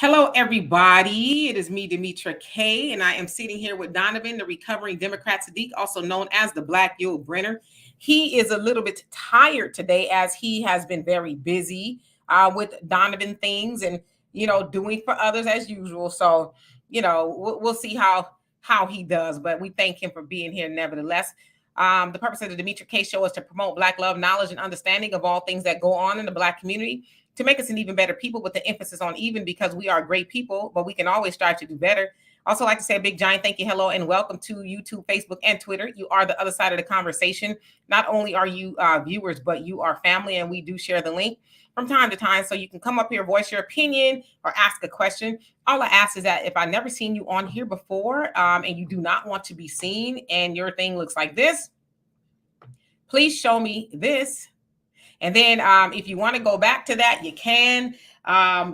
Hello, everybody. It is me, Demetra K, and I am sitting here with Donovan, the recovering Democrat Saadiq, also known as the Black Yul Brenner. He is a little bit tired today as he has been very busy with Donovan things and, doing for others as usual. So, we'll see how he does, but we thank him for being here nevertheless. The purpose of the Demetra K Show is to promote Black love, knowledge, and understanding of all things that go on in the Black community, to make us an even better people, with the emphasis on even, because we are great people, but we can always strive to do better. Also like to say a big giant thank you, hello, and welcome to YouTube, Facebook, and Twitter. You are the other side of the conversation. Not only are you viewers, but you are family, and we do share the link from time to time, so you can come up here, voice your opinion, or ask a question. All I ask is that if I've never seen you on here before, and you do not want to be seen, and your thing looks like this, please show me this. And then if you want to go back to that, you can.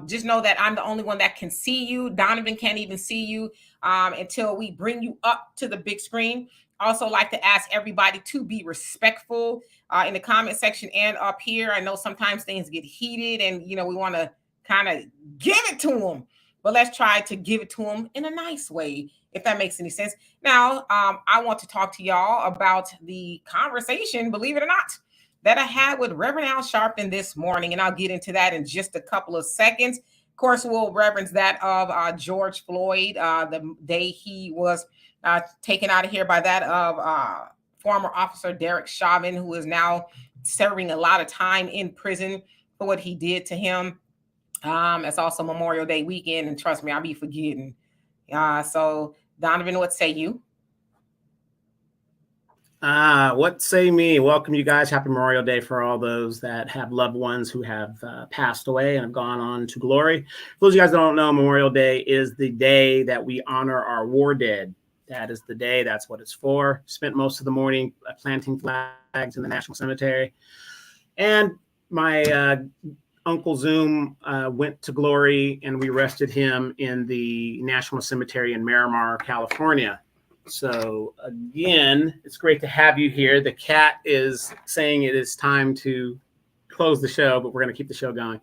Just know that I'm the only one that can see you. Donovan can't even see you until we bring you up to the big screen. Also like to ask everybody to be respectful in the comment section and up here. I know sometimes things get heated and, we want to kind of give it to them. But let's try to give it to them in a nice way, if that makes any sense. Now, I want to talk to y'all about the conversation, believe it or not, that I had with Reverend Al Sharpton this morning, and I'll get into that in just a couple of seconds. Of course, we'll reference that of George Floyd, the day he was taken out of here, by that of former officer Derek Chauvin, who is now serving a lot of time in prison for what he did to him. It's also Memorial Day weekend, and trust me, I'll be forgetting. So, Donovan, what say you? What say me? Welcome, you guys. Happy Memorial Day for all those that have loved ones who have passed away and have gone on to glory. For those of you guys that don't know, Memorial Day is the day that we honor our war dead. That is the day. That's what it's for. Spent most of the morning planting flags in the National Cemetery. And my Uncle Zoom went to glory, and we rested him in the National Cemetery in Miramar, California. So again, it's great to have you here. The cat is saying it is time to close the show, but we're going to keep the show going.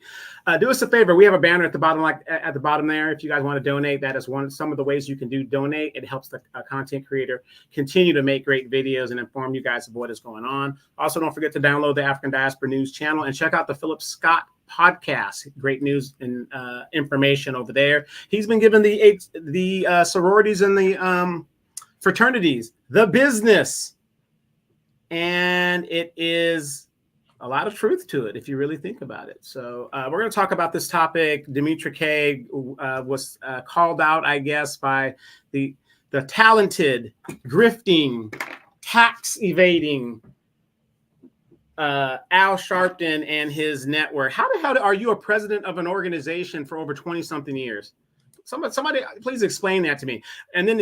Do us a favor. We have a banner at the bottom, like at the bottom there. If you guys want to donate, that is some of the ways you can donate. It helps the content creator continue to make great videos and inform you guys of what is going on. Also, don't forget to download the African Diaspora News channel and check out the Philip Scott podcast. Great news and information over there. He's been given the sororities and the fraternities, the business, and it is a lot of truth to it if you really think about it. So we're going to talk about this topic. Demetra K was called out, I guess, by the talented, grifting, tax evading Al Sharpton and his network. How the hell are you a president of an organization for over 20-something years? Somebody please explain that to me. And then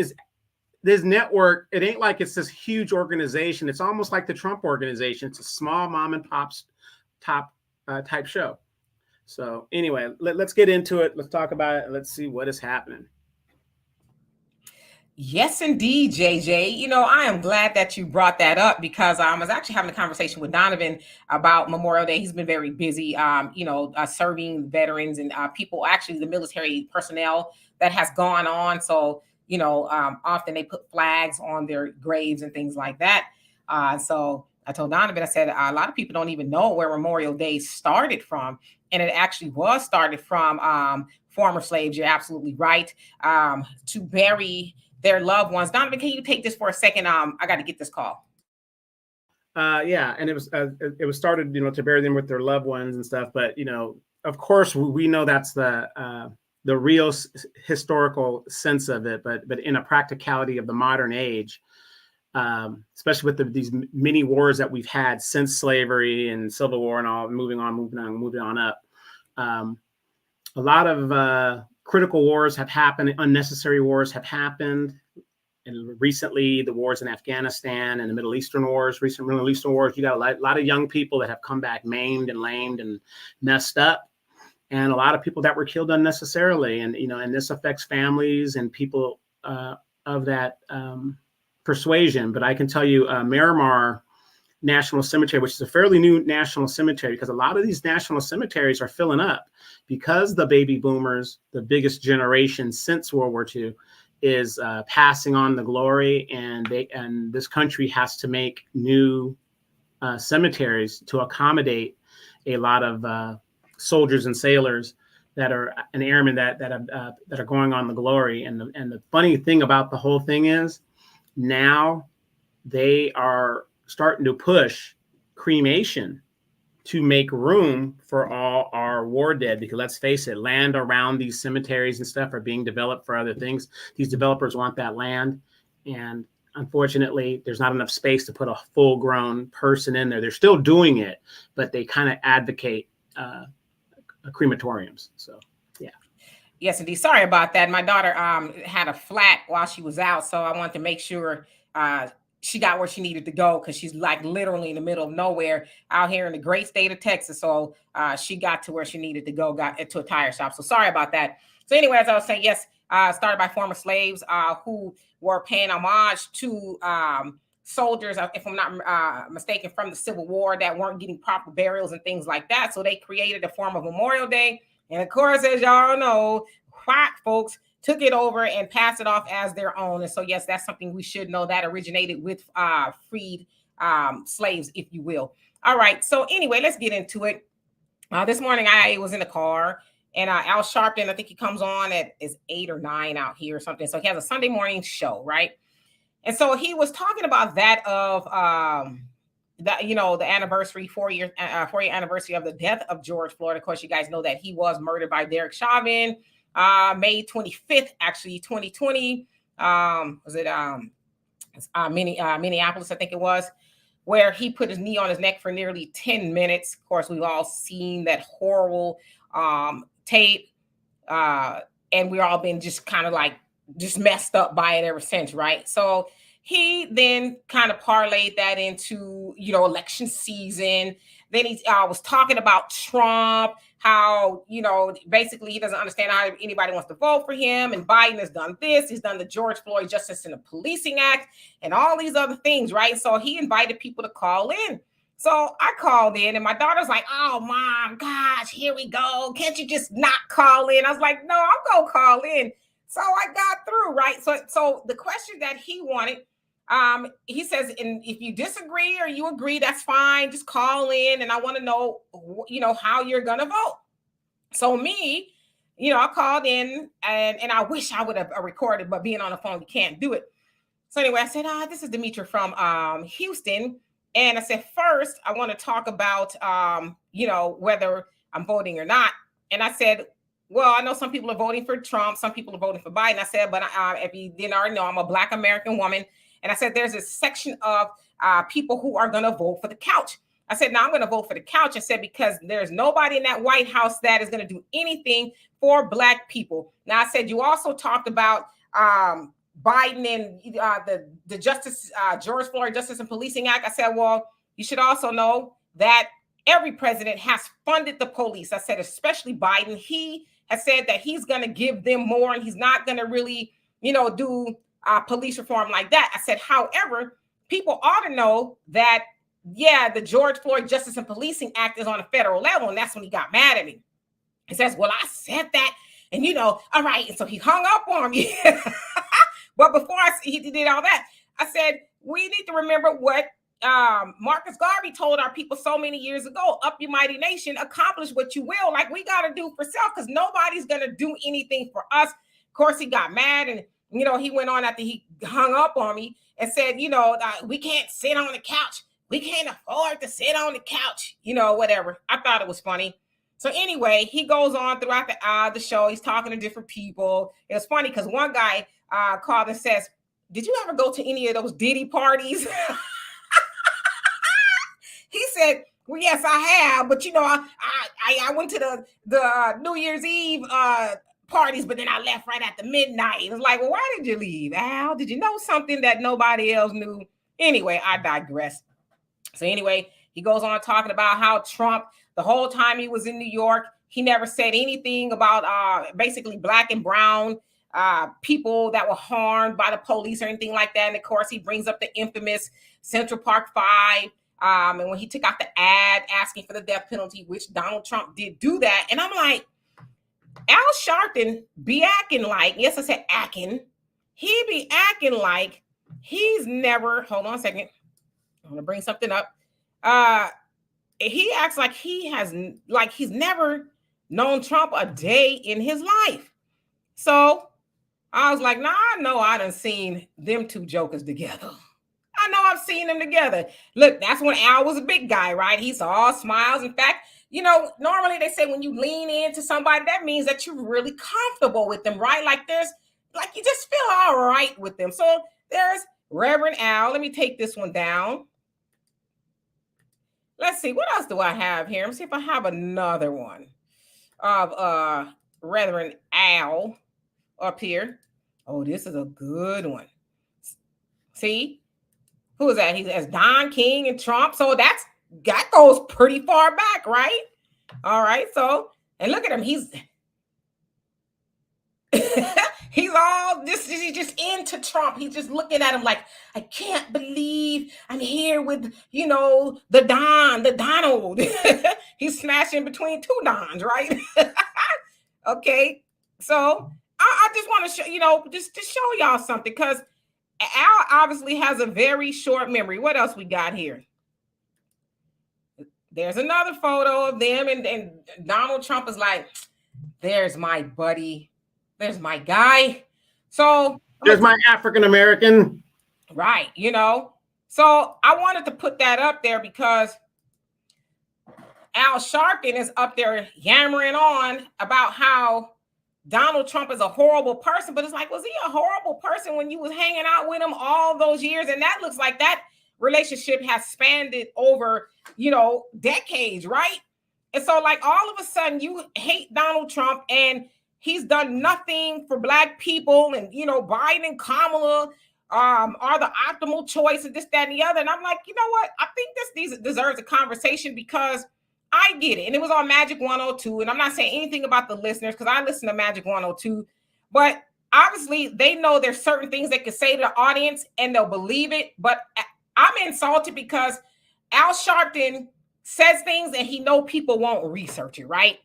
this network, it ain't like it's this huge organization. It's almost like the Trump organization. It's a small mom and pop's top type show. So anyway, let's get into it. Let's talk about it. Let's see what is happening. Yes, indeed, JJ. I am glad that you brought that up, because I was actually having a conversation with Donovan about Memorial Day. He's been very busy, serving veterans and people, actually the military personnel that has gone on. So, often they put flags on their graves and things like that. So I told Donovan, I said, a lot of people don't even know where Memorial Day started from. And it actually was started from former slaves. You're absolutely right. To bury their loved ones. Donovan, can you take this for a second? I got to get this call. Yeah. And it was started, to bury them with their loved ones and stuff. But, of course, we know that's the real historical sense of it, but in a practicality of the modern age, especially with these many wars that we've had since slavery and Civil War and all, moving on up. A lot of critical wars have happened, unnecessary wars have happened. And recently, the wars in Afghanistan and the Middle Eastern wars, you got a lot of young people that have come back maimed and lamed and messed up. And a lot of people that were killed unnecessarily. And, and this affects families and people of that persuasion. But I can tell you, Miramar National Cemetery, which is a fairly new national cemetery, because a lot of these national cemeteries are filling up because the baby boomers, the biggest generation since World War II, is passing on the glory, and this country has to make new cemeteries to accommodate a lot of soldiers and sailors that are and airmen that are going on the glory. And the funny thing about the whole thing is now they are starting to push cremation to make room for all our war dead, because let's face it, land around these cemeteries and stuff are being developed for other things. These developers want that land, and unfortunately there's not enough space to put a full-grown person in there. They're still doing it, but they kind of advocate crematoriums. So yeah. Yes, indeed. Sorry about that. My daughter had a flat while she was out, so I wanted to make sure she got where she needed to go, because she's like literally in the middle of nowhere out here in the great state of Texas. So she got to where she needed to go, got to a tire shop. So sorry about that. So anyway, as I was saying, yes, started by former slaves who were paying homage to soldiers, if I'm not mistaken, from the Civil War that weren't getting proper burials and things like that. So they created a form of Memorial Day. And of course, as y'all know, white folks took it over and passed it off as their own. And so, yes, that's something we should know, that originated with freed slaves, if you will. All right. So anyway, let's get into it. This morning, I was in the car, and Al Sharpton, I think he comes on at 8 or 9 out here or something. So he has a Sunday morning show, right? And so he was talking about that of the anniversary, 4-year anniversary of the death of George Floyd. Of course, you guys know that he was murdered by Derek Chauvin, May 25th, actually, 2020. Was it Minneapolis, I think it was, where he put his knee on his neck for nearly 10 minutes. Of course, we've all seen that horrible tape, and we've all been just kind of like just messed up by it ever since, right? So he then kind of parlayed that into, election season. Then he was talking about Trump, how, basically he doesn't understand how anybody wants to vote for him. And Biden has done this. He's done the George Floyd Justice in the Policing Act and all these other things, right? So he invited people to call in. So I called in, and my daughter's like, "Oh, Mom, gosh, here we go. Can't you just not call in?" I was like, "No, I'm going to call in." So I got through, right? So the question that he wanted, he says, and if you disagree or you agree, that's fine. Just call in, and I want to know, how you're gonna vote. So me, I called in, and I wish I would have recorded, but being on the phone, you can't do it. So anyway, I said, "This is Demetra from Houston," and I said, "First, I want to talk about, whether I'm voting or not." And I said, "Well, I know some people are voting for Trump, some people are voting for Biden." I said, "But if you didn't already know, I'm a Black American woman." And I said, "There's a section of people who are going to vote for the couch." I said, "Now I'm going to vote for the couch." I said, "Because there's nobody in that White House that is going to do anything for Black people." Now, I said, "You also talked about Biden and the Justice, George Floyd Justice and Policing Act." I said, "Well, you should also know that every president has funded the police." I said, "Especially Biden. He has said that he's going to give them more, and he's not going to really, do police reform like that." I said, "However, people ought to know that, yeah, the George Floyd Justice and Policing Act is on a federal level." And that's when he got mad at me. He says, "Well, I said that, and all right." And so he hung up on me. But before he did all that, I said, "We need to remember what Marcus Garvey told our people so many years ago: up your mighty nation, accomplish what you will." Like, we got to do for self, because nobody's going to do anything for us. Of course, he got mad, and he went on after he hung up on me and said, "We can't sit on the couch. We can't afford to sit on the couch," whatever. I thought it was funny. So anyway, he goes on throughout the show. He's talking to different people. It was funny because one guy called and says, "Did you ever go to any of those Diddy parties?" He said, "Well, yes, I have, but I went to the New Year's Eve parties, but then I left right after midnight." It was like, "Well, why did you leave, Al? Did you know something that nobody else knew?" Anyway, I digress. So anyway, he goes on talking about how Trump, the whole time he was in New York, he never said anything about basically Black and brown people that were harmed by the police or anything like that. And of course, he brings up the infamous Central Park 5 And when he took out the ad asking for the death penalty, which Donald Trump did do that. And I'm like, Al Sharpton be acting like, yes, I said acting. He be acting like he's never, hold on a second. I'm going to bring something up. He acts like he's never known Trump a day in his life. So I was like, nah, I know I done seen them two jokers together. I know I've seen them together. Look, that's when Al was a big guy, right? He's all smiles. In fact, normally they say when you lean into somebody, that means that you're really comfortable with them, right? Like you just feel all right with them. So there's Reverend Al. Let me take this one down. Let's see, what else do I have here? Let's see if I have another one of Reverend Al up here. Oh, this is a good one. See? Who is that? He's as Don King and Trump. So that goes pretty far back, right? All right. So, and look at him. He's he's just into Trump. He's just looking at him like, I can't believe I'm here with, the Donald. He's smashing between two Dons, right? Okay. So I just want to show, just to show y'all something, because Al obviously has a very short memory. What else we got here? There's another photo of them, and Donald Trump is like, there's my buddy. There's my guy. So there's my African American. Right. So I wanted to put that up there because Al Sharpton is up there yammering on about how Donald Trump is a horrible person, but it's like, was he a horrible person when you was hanging out with him all those years? And that looks like that relationship has spanned over, decades, right? And so like all of a sudden you hate Donald Trump and he's done nothing for Black people, and Biden and Kamala are the optimal choice, and this, that, and the other. And I'm like, you know what? I think this deserves a conversation because I get it. And it was on Magic 102. And I'm not saying anything about the listeners because I listen to Magic 102. But obviously, they know there's certain things they can say to the audience and they'll believe it. But I'm insulted because Al Sharpton says things and he know people won't research it, right?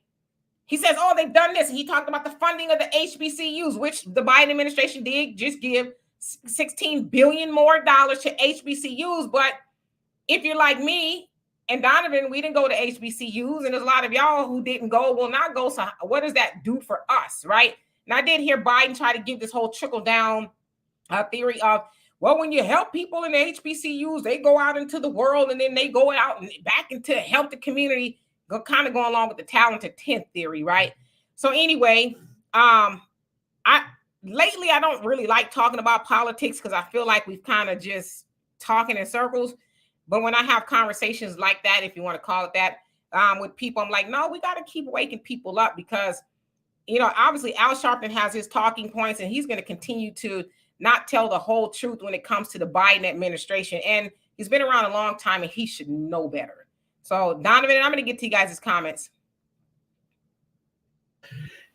He says, oh, they've done this. And he talked about the funding of the HBCUs, which the Biden administration did just give $16 billion more to HBCUs. But if you're like me, and Donovan, we didn't go to HBCUs, and there's a lot of y'all who didn't go, will not go. So what does that do for us, right? And I did hear Biden try to give this whole trickle-down theory of, well, when you help people in the HBCUs, they go out into the world, and then they go out and back into help the community, kind of going along with the talented 10th theory, right? So anyway, lately I don't really like talking about politics because I feel like we've kind of just talking in circles. But when I have conversations like that, if you want to call it that, with people, I'm like, no, we got to keep waking people up because, obviously Al Sharpton has his talking points and he's going to continue to not tell the whole truth when it comes to the Biden administration. And he's been around a long time and he should know better. So Donovan, I'm going to get to you guys' comments.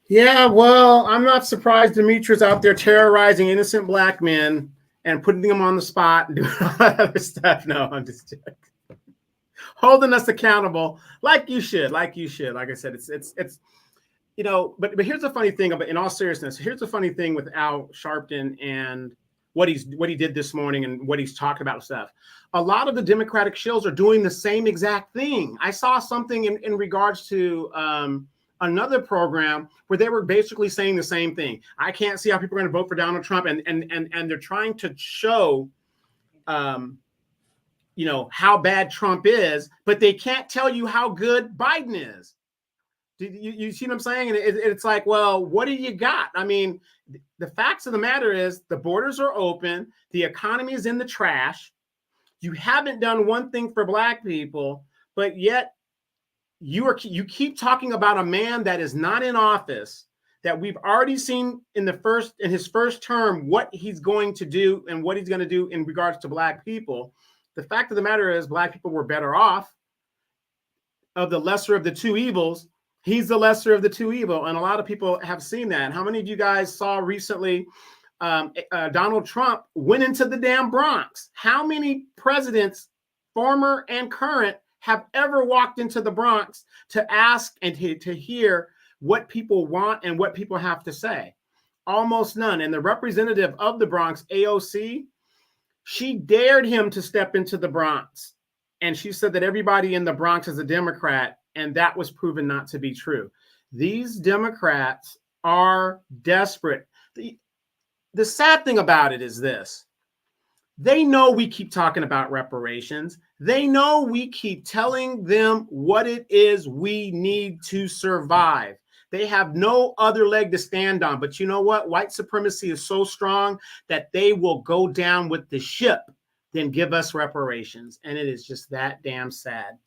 Yeah, well, I'm not surprised Demetrius out there terrorizing innocent Black men and putting them on the spot and doing all that other stuff. No, I'm just joking. Holding us accountable like you should. Like I said, it's but here's the funny thing about, in all seriousness, here's the funny thing with Al Sharpton and what he did this morning and what he's talking about stuff. A lot of the Democratic shills are doing the same exact thing. I saw something in regards to another program where they were basically saying the same thing. I can't see how people are going to vote for Donald Trump, and they're trying to show, how bad Trump is, but they can't tell you how good Biden is. You see what I'm saying? And it's like, well, what do you got? I mean, the facts of the matter is the borders are open. The economy is in the trash. You haven't done one thing for Black people, but yet you keep talking about a man that is not in office, that we've already seen in his first term what he's going to do and what he's going to do in regards to Black people. The fact of the matter is Black people were better off. Of the lesser of the two evils, he's the lesser of the two evil. And a lot of people have seen that. How many of you guys saw recently Donald Trump went into the damn Bronx? How many presidents former and current, have ever walked into the Bronx to ask and to hear what people want and what people have to say. Almost none. And the representative of the Bronx, AOC, she dared him to step into the Bronx. And she said that everybody in the Bronx is a Democrat, and that was proven not to be true. These Democrats are desperate. The sad thing about it is this. They know we keep talking about reparations. They know we keep telling them what it is we need to survive. They have no other leg to stand on. But you know what? White supremacy is so strong that they will go down with the ship, then give us reparations. And it is just that damn sad.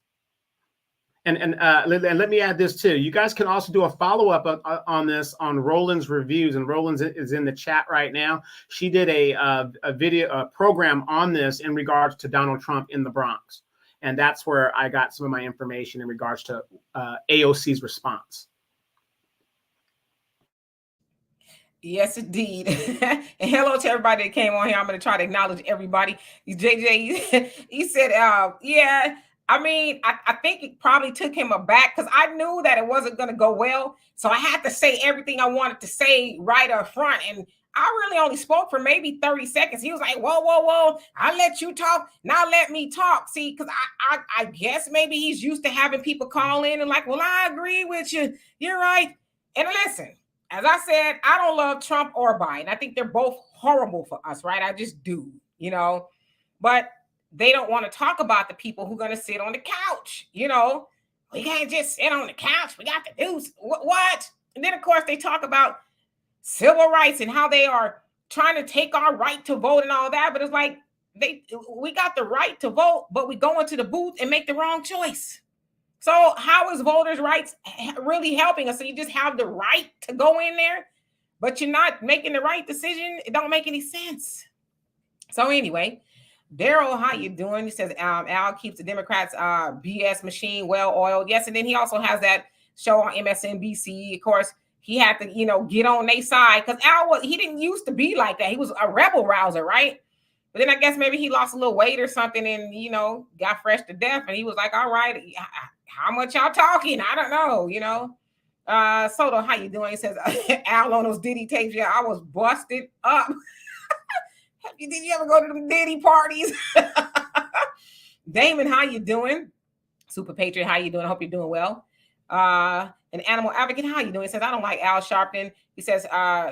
And let me add this too. You guys can also do a follow-up on this on Roland's reviews, and Roland's is in the chat right now. She did a program on this in regards to Donald Trump in the Bronx, and that's where I got some of my information in regards to AOC's response. Yes, indeed. And hello to everybody that came on here. I'm going to try to acknowledge everybody. JJ, he said, yeah. I mean, I think it probably took him aback because I knew that it wasn't going to go well. So I had to say everything I wanted to say right up front. And I really only spoke for maybe 30 seconds. He was like, whoa. I'll let you talk. Now let me talk. See, because I guess maybe he's used to having people call in and like, well, I agree with you. You're right. And listen, as I said, I don't love Trump or Biden. I think they're both horrible for us, right? I just do, but they don't want to talk about the people who are going to sit on the couch. We can't just sit on the couch. We got to do what? And then, of course, they talk about civil rights and how they are trying to take our right to vote and all that. But it's like we got the right to vote, but we go into the booth and make the wrong choice. So how is voters' rights really helping us? So you just have the right to go in there, but you're not making the right decision. It don't make any sense. So anyway, Daryl, how you doing? He says, Al keeps the Democrats' BS machine well-oiled. Yes, and then he also has that show on MSNBC. Of course, he had to, get on their side because he didn't used to be like that. He was a rebel rouser, right? But then I guess maybe he lost a little weight or something and, got fresh to death. And he was like, all right, how much y'all talking? I don't know, Soto, how you doing? He says, Al on those Diddy tapes. Yeah, I was busted up. Did you ever go to them Diddy parties? Damon, how you doing? Super Patriot, how you doing? I hope you're doing well. An Animal Advocate, how you doing? He says, I don't like Al Sharpton. He says,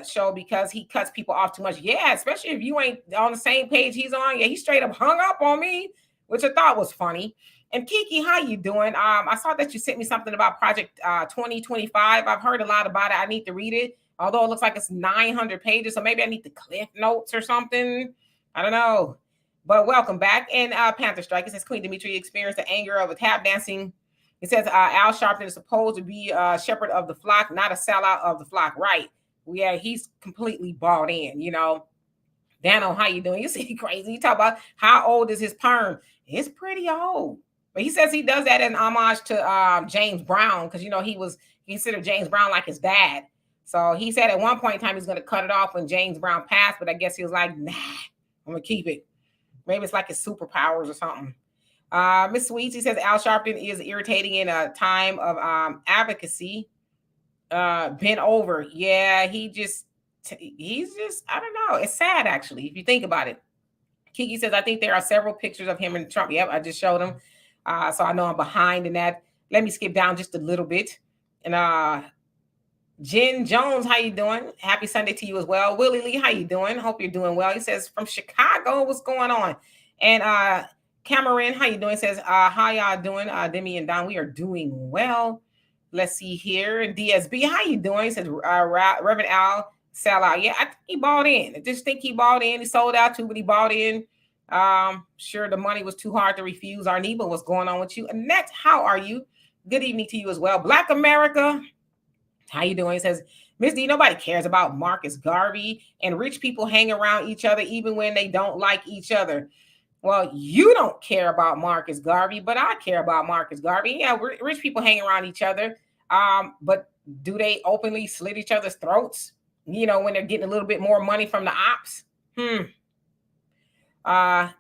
show because he cuts people off too much. Yeah, especially if you ain't on the same page he's on. Yeah, he straight up hung up on me, which I thought was funny. And Kiki, how you doing? I saw that you sent me something about Project 2025. I've heard a lot about it. I need to read it. Although it looks like it's 900 pages, so maybe I need the Cliff Notes or something. I don't know. But welcome back. And Panther Strike, it says, Queen Dimitri experienced the anger of a tap dancing. It says, Al Sharpton is supposed to be a shepherd of the flock, not a sellout of the flock. Right. Yeah, he's completely bought in, Dano, how you doing? You see crazy. You talk about how old is his perm. It's pretty old. But he says he does that in homage to James Brown because, he was considered James Brown like his dad. So he said at one point in time he's going to cut it off when James Brown passed, but I guess he was like, nah, I'm going to keep it. Maybe it's like his superpowers or something. Miss Sweets, he says Al Sharpton is irritating in a time of advocacy. Bent over. Yeah, he's just, I don't know. It's sad, actually, if you think about it. Kiki says, I think there are several pictures of him and Trump. Yep, I just showed him. So I know I'm behind in that. Let me skip down just a little bit. And Jen Jones, how you doing? Happy Sunday to you as well. Willie Lee, how you doing? Hope you're doing well. He says, from Chicago, what's going on? And Cameron, how you doing? He says, how y'all doing? Demi and Don, we are doing well. Let's see here. And DSB, how you doing? He says, Reverend Al, sell out. Yeah, I think he bought in. I just think he bought in. He sold out too, but he bought in. Sure, the money was too hard to refuse. Arneba, what's going on with you? Annette, how are you? Good evening to you as well. Black America, how you doing? He says, Miss D, nobody cares about Marcus Garvey, and rich people hang around each other even when they don't like each other. Well, you don't care about Marcus Garvey, but I care about Marcus Garvey. Yeah, rich people hang around each other. But do they openly slit each other's throats? When they're getting a little bit more money from the ops?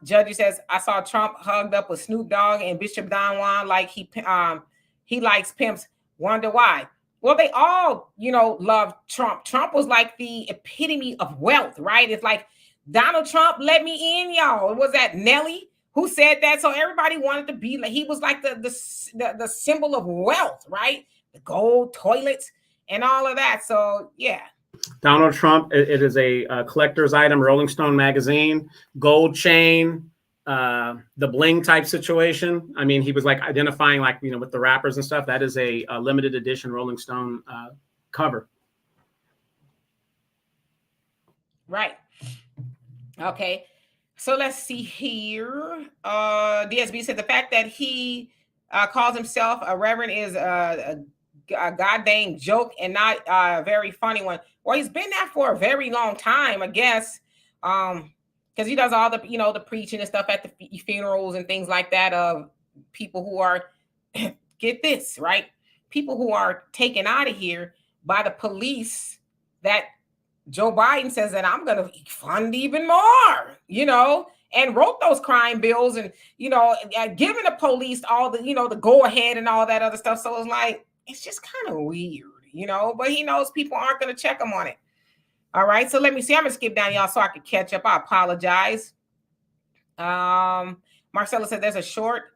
Judge says, I saw Trump hugged up with Snoop Dogg and Bishop Don Juan like he likes pimps. Wonder why? Well, they all, love Trump. Trump was like the epitome of wealth, right? It's like Donald Trump, let me in, y'all. It was that Nelly who said that. So everybody wanted to be like, he was like the symbol of wealth, right? The gold toilets and all of that. So yeah. Donald Trump, it is a collector's item, Rolling Stone magazine, gold chain, the bling type situation. I mean, he was like identifying like, with the rappers and stuff. That is a limited edition Rolling Stone cover. Right. Okay. So let's see here. DSB said the fact that he calls himself a reverend is a goddamn joke and not a very funny one. Well, he's been that for a very long time, I guess. Because he does all the, the preaching and stuff at the funerals and things like that of people who are, get this, right? People who are taken out of here by the police that Joe Biden says that I'm going to fund even more, and wrote those crime bills and, giving the police all the, the go ahead and all that other stuff. So it's like, it's just kind of weird, but he knows people aren't going to check him on it. All right. So let me see. I'm going to skip down, y'all, so I can catch up. I apologize. Marcella said there's a short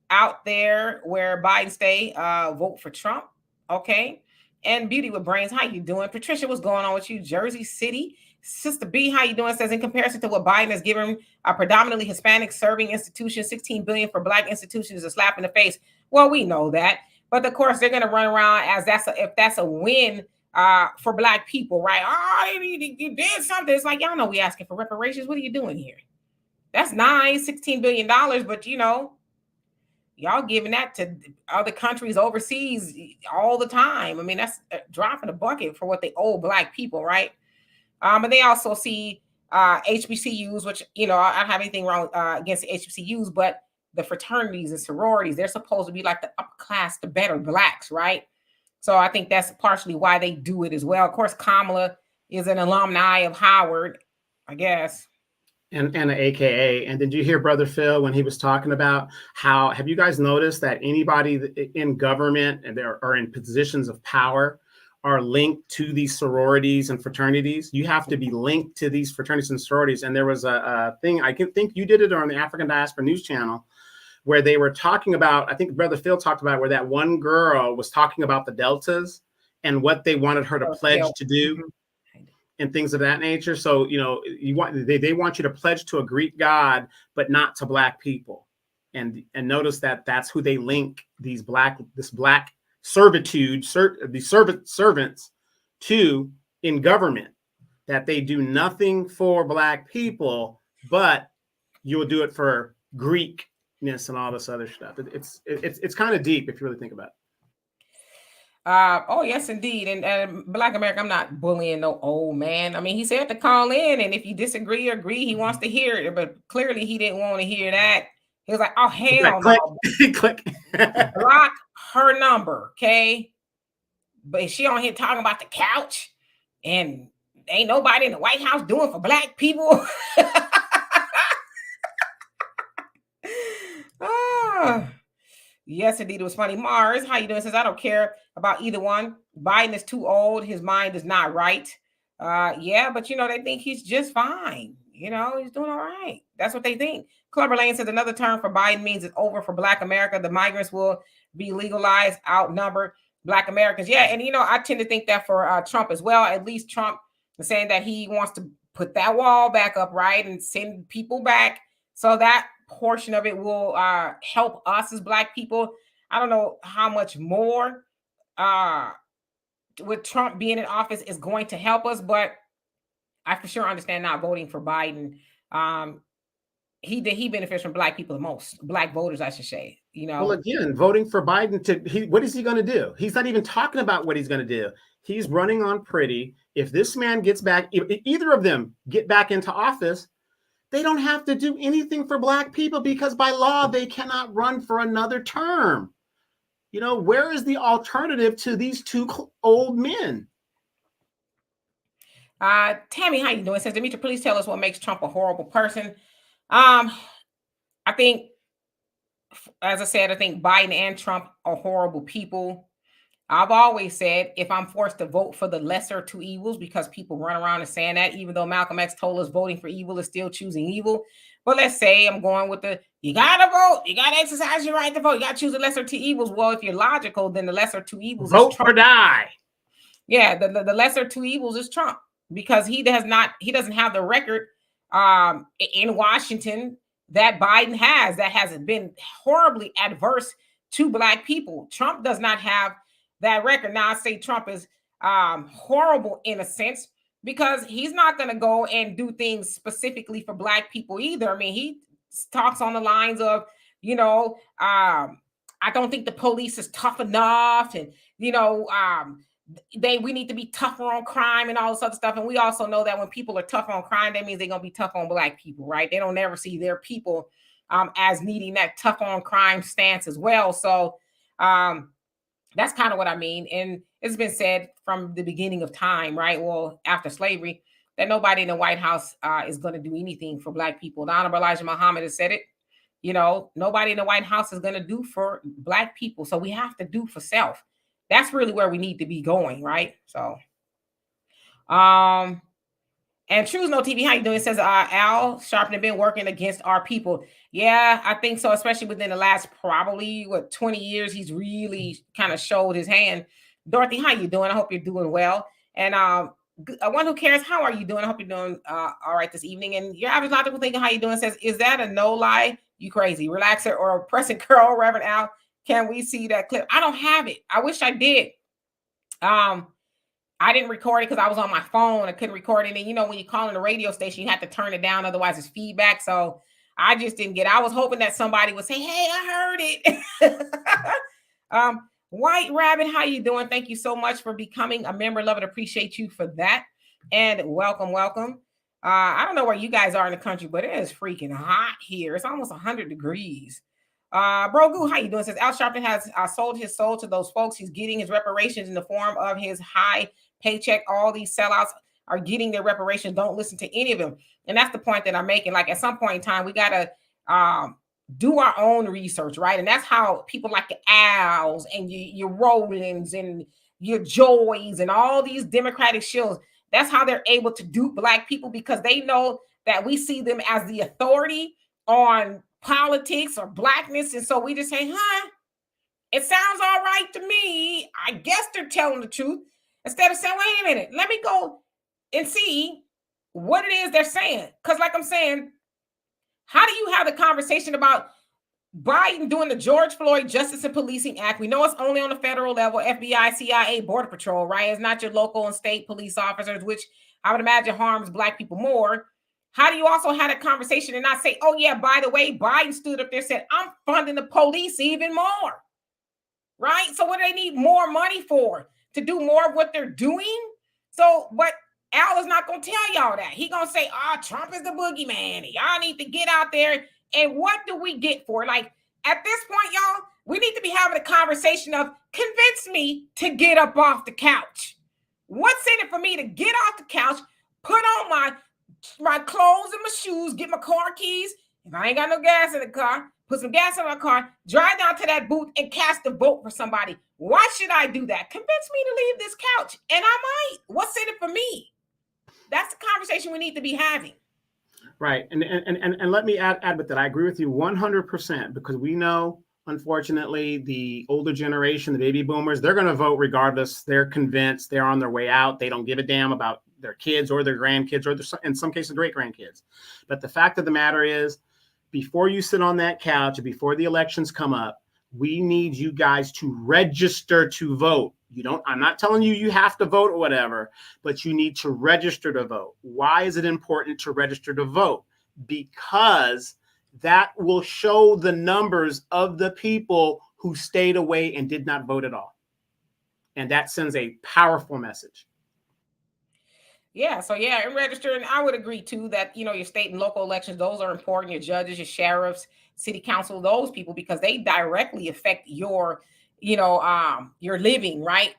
out there where Biden stay, vote for Trump. Okay. And Beauty with Brains, how you doing? Patricia, what's going on with you? Jersey City. Sister B, how you doing? Says in comparison to what Biden has given a predominantly Hispanic serving institution, $16 billion for Black institutions is a slap in the face. Well, we know that. But of course, they're going to run around as if that's a win for Black people, right? Oh, you did something. It's like, y'all know we asking for reparations. What are you doing here? That's nice, $16 billion, but y'all giving that to other countries overseas all the time. I mean, that's dropping the bucket for what they owe Black people, right? And they also see HBCUs, which, I don't have anything wrong against the HBCUs, but the fraternities and sororities, they're supposed to be like the upper class, the better Blacks, right? So I think that's partially why they do it as well. Of course, Kamala is an alumni of Howard, I guess. And an AKA. And did you hear Brother Phil when he was talking about how, have you guys noticed that anybody in government and there are in positions of power are linked to these sororities and fraternities? You have to be linked to these fraternities and sororities. And there was a thing, I think you did it on the African Diaspora News Channel, where they were talking about, I think Brother Phil talked about where that one girl was talking about the Deltas and what they wanted her to pledge to do and things of that nature. So, they want you to pledge to a Greek god, but not to Black people. And notice that that's who they link this Black servitude, the servants to in government, that they do nothing for Black people, but you'll do it for Greekness and all this other stuff. It's kind of deep if you really think about it. Oh yes, indeed. And Black America, I'm not bullying no old man. I mean, he said to call in, and if you disagree or agree, he wants to hear it. But clearly, he didn't want to hear that. He was like, "Oh hell no!" Click. Block her number, okay? But she on here talking about the couch, and ain't nobody in the White House doing for Black people. Yes, indeed. It was funny. Mars, how you doing? Says, I don't care about either one. Biden is too old. His mind is not right. Yeah, but they think he's just fine. He's doing all right. That's what they think. Clubber Lane says another term for Biden means it's over for Black America. The migrants will be legalized, outnumber Black Americans. Yeah, and I tend to think that for Trump as well. At least Trump is saying that he wants to put that wall back up, right, and send people back. So that portion of it will help us as Black people. I don't know how much more with Trump being in office is going to help us, but I for sure understand not voting for Biden. He benefits from Black people the most, Black voters, I should say. Well, again, voting for Biden what is he going to do? He's not even talking about what he's going to do. He's running on pretty. If this man gets back, if either of them get back into office, they don't have to do anything for Black people because by law, they cannot run for another term. Where is the alternative to these two old men? Tammy, how you doing? Says, Demetra, please tell us what makes Trump a horrible person. I think, as I said, I think Biden and Trump are horrible people. I've always said if I'm forced to vote for the lesser two evils, because people run around and saying that, even though Malcolm X told us voting for evil is still choosing evil. But let's say I'm going with you gotta vote, you gotta exercise your right to vote, you gotta choose the lesser two evils. Well, if you're logical, then the lesser two evils vote is Trump. or die. Yeah, the lesser two evils is Trump, because he doesn't have the record in Washington that Biden has, that has been horribly adverse to Black people. Trump does not have that record. Now I say Trump is horrible in a sense, because he's not going to go and do things specifically for Black people either. I mean, he talks on the lines of, I don't think the police is tough enough, and we need to be tougher on crime and all this other stuff. And we also know that when people are tough on crime, that means they're gonna be tough on Black people, right? They don't ever see their people as needing that tough on crime stance as well. So that's kind of what I mean. And it's been said from the beginning of time, right? Well, after slavery, that nobody in the White House is going to do anything for Black people. The Honorable Elijah Muhammad has said it. Nobody in the White House is going to do for Black people. So we have to do for self. That's really where we need to be going, right? So, and True's No TV, how you doing? It says Al Sharpton have been working against our people. Yeah, I think so, especially within the last probably 20 years, he's really kind of showed his hand. Dorothy, how you doing? I hope you're doing well. And one who cares, how are you doing? I hope you're doing all right this evening. And your average logical thinking, how you doing? Says, is that a no lie? You crazy? Relaxer or a pressing curl, Reverend Al? Can we see that clip? I don't have it. I wish I did. I didn't record it because I was on my phone. I couldn't record it. And when you call in the radio station, you have to turn it down. Otherwise, it's feedback. So I just didn't get it. I was hoping that somebody would say, hey, I heard it. White Rabbit, how you doing? Thank you so much for becoming a member. Love and appreciate you for that. And welcome. I don't know where you guys are in the country, but it is freaking hot here. It's almost 100 degrees. Bro Goo, how you doing? Says Al Sharpton has sold his soul to those folks. He's getting his reparations in the form of his high paycheck. All these sellouts are getting their reparations. Don't listen to any of them. And that's the point that I'm making. Like, at some point in time, we got to do our own research, right? And that's how people like the Als and your Rollins and your Joys and all these Democratic shills, that's how they're able to dupe Black people, because they know that we see them as the authority on politics or Blackness. And so we just say, it sounds all right to me. I guess they're telling the truth. Instead of saying, wait a minute, let me go and see what it is they're saying. Because like I'm saying, how do you have the conversation about Biden doing the George Floyd Justice and Policing Act? We know it's only on the federal level, FBI, CIA, Border Patrol, right? It's not your local and state police officers, which I would imagine harms Black people more. How do you also have a conversation and not say, oh yeah, by the way, Biden stood up there and said, I'm funding the police even more, right? So what do they need more money for? To do more of what they're doing? So, but Al is not going to tell y'all that. He's going to say, Trump is the boogeyman. Y'all need to get out there. And what do we get for it? Like, at this point, y'all, we need to be having a conversation of, convince me to get up off the couch. What's in it for me to get off the couch, put on my clothes and my shoes, get my car keys. If I ain't got no gas in the car, put some gas in my car, drive down to that booth and cast a vote for somebody. Why should I do that? Convince me to leave this couch, and I might. What's in it for me? That's the conversation we need to be having. Right. And let me add with that. I agree with you 100%, because we know, unfortunately, the older generation, the baby boomers, they're going to vote regardless. They're convinced. They're on their way out. They don't give a damn about their kids or their grandkids or in some cases, great grandkids. But the fact of the matter is, before you sit on that couch, before the elections come up, we need you guys to register to vote. I'm not telling you you have to vote or whatever, but you need to register to vote. Why is it important to register to vote? Because that will show the numbers of the people who stayed away and did not vote at all. And that sends a powerful message. Yeah, so and register. And I would agree too that, your state and local elections, those are important. Your judges, your sheriffs, city council, those people, because they directly affect your living, right?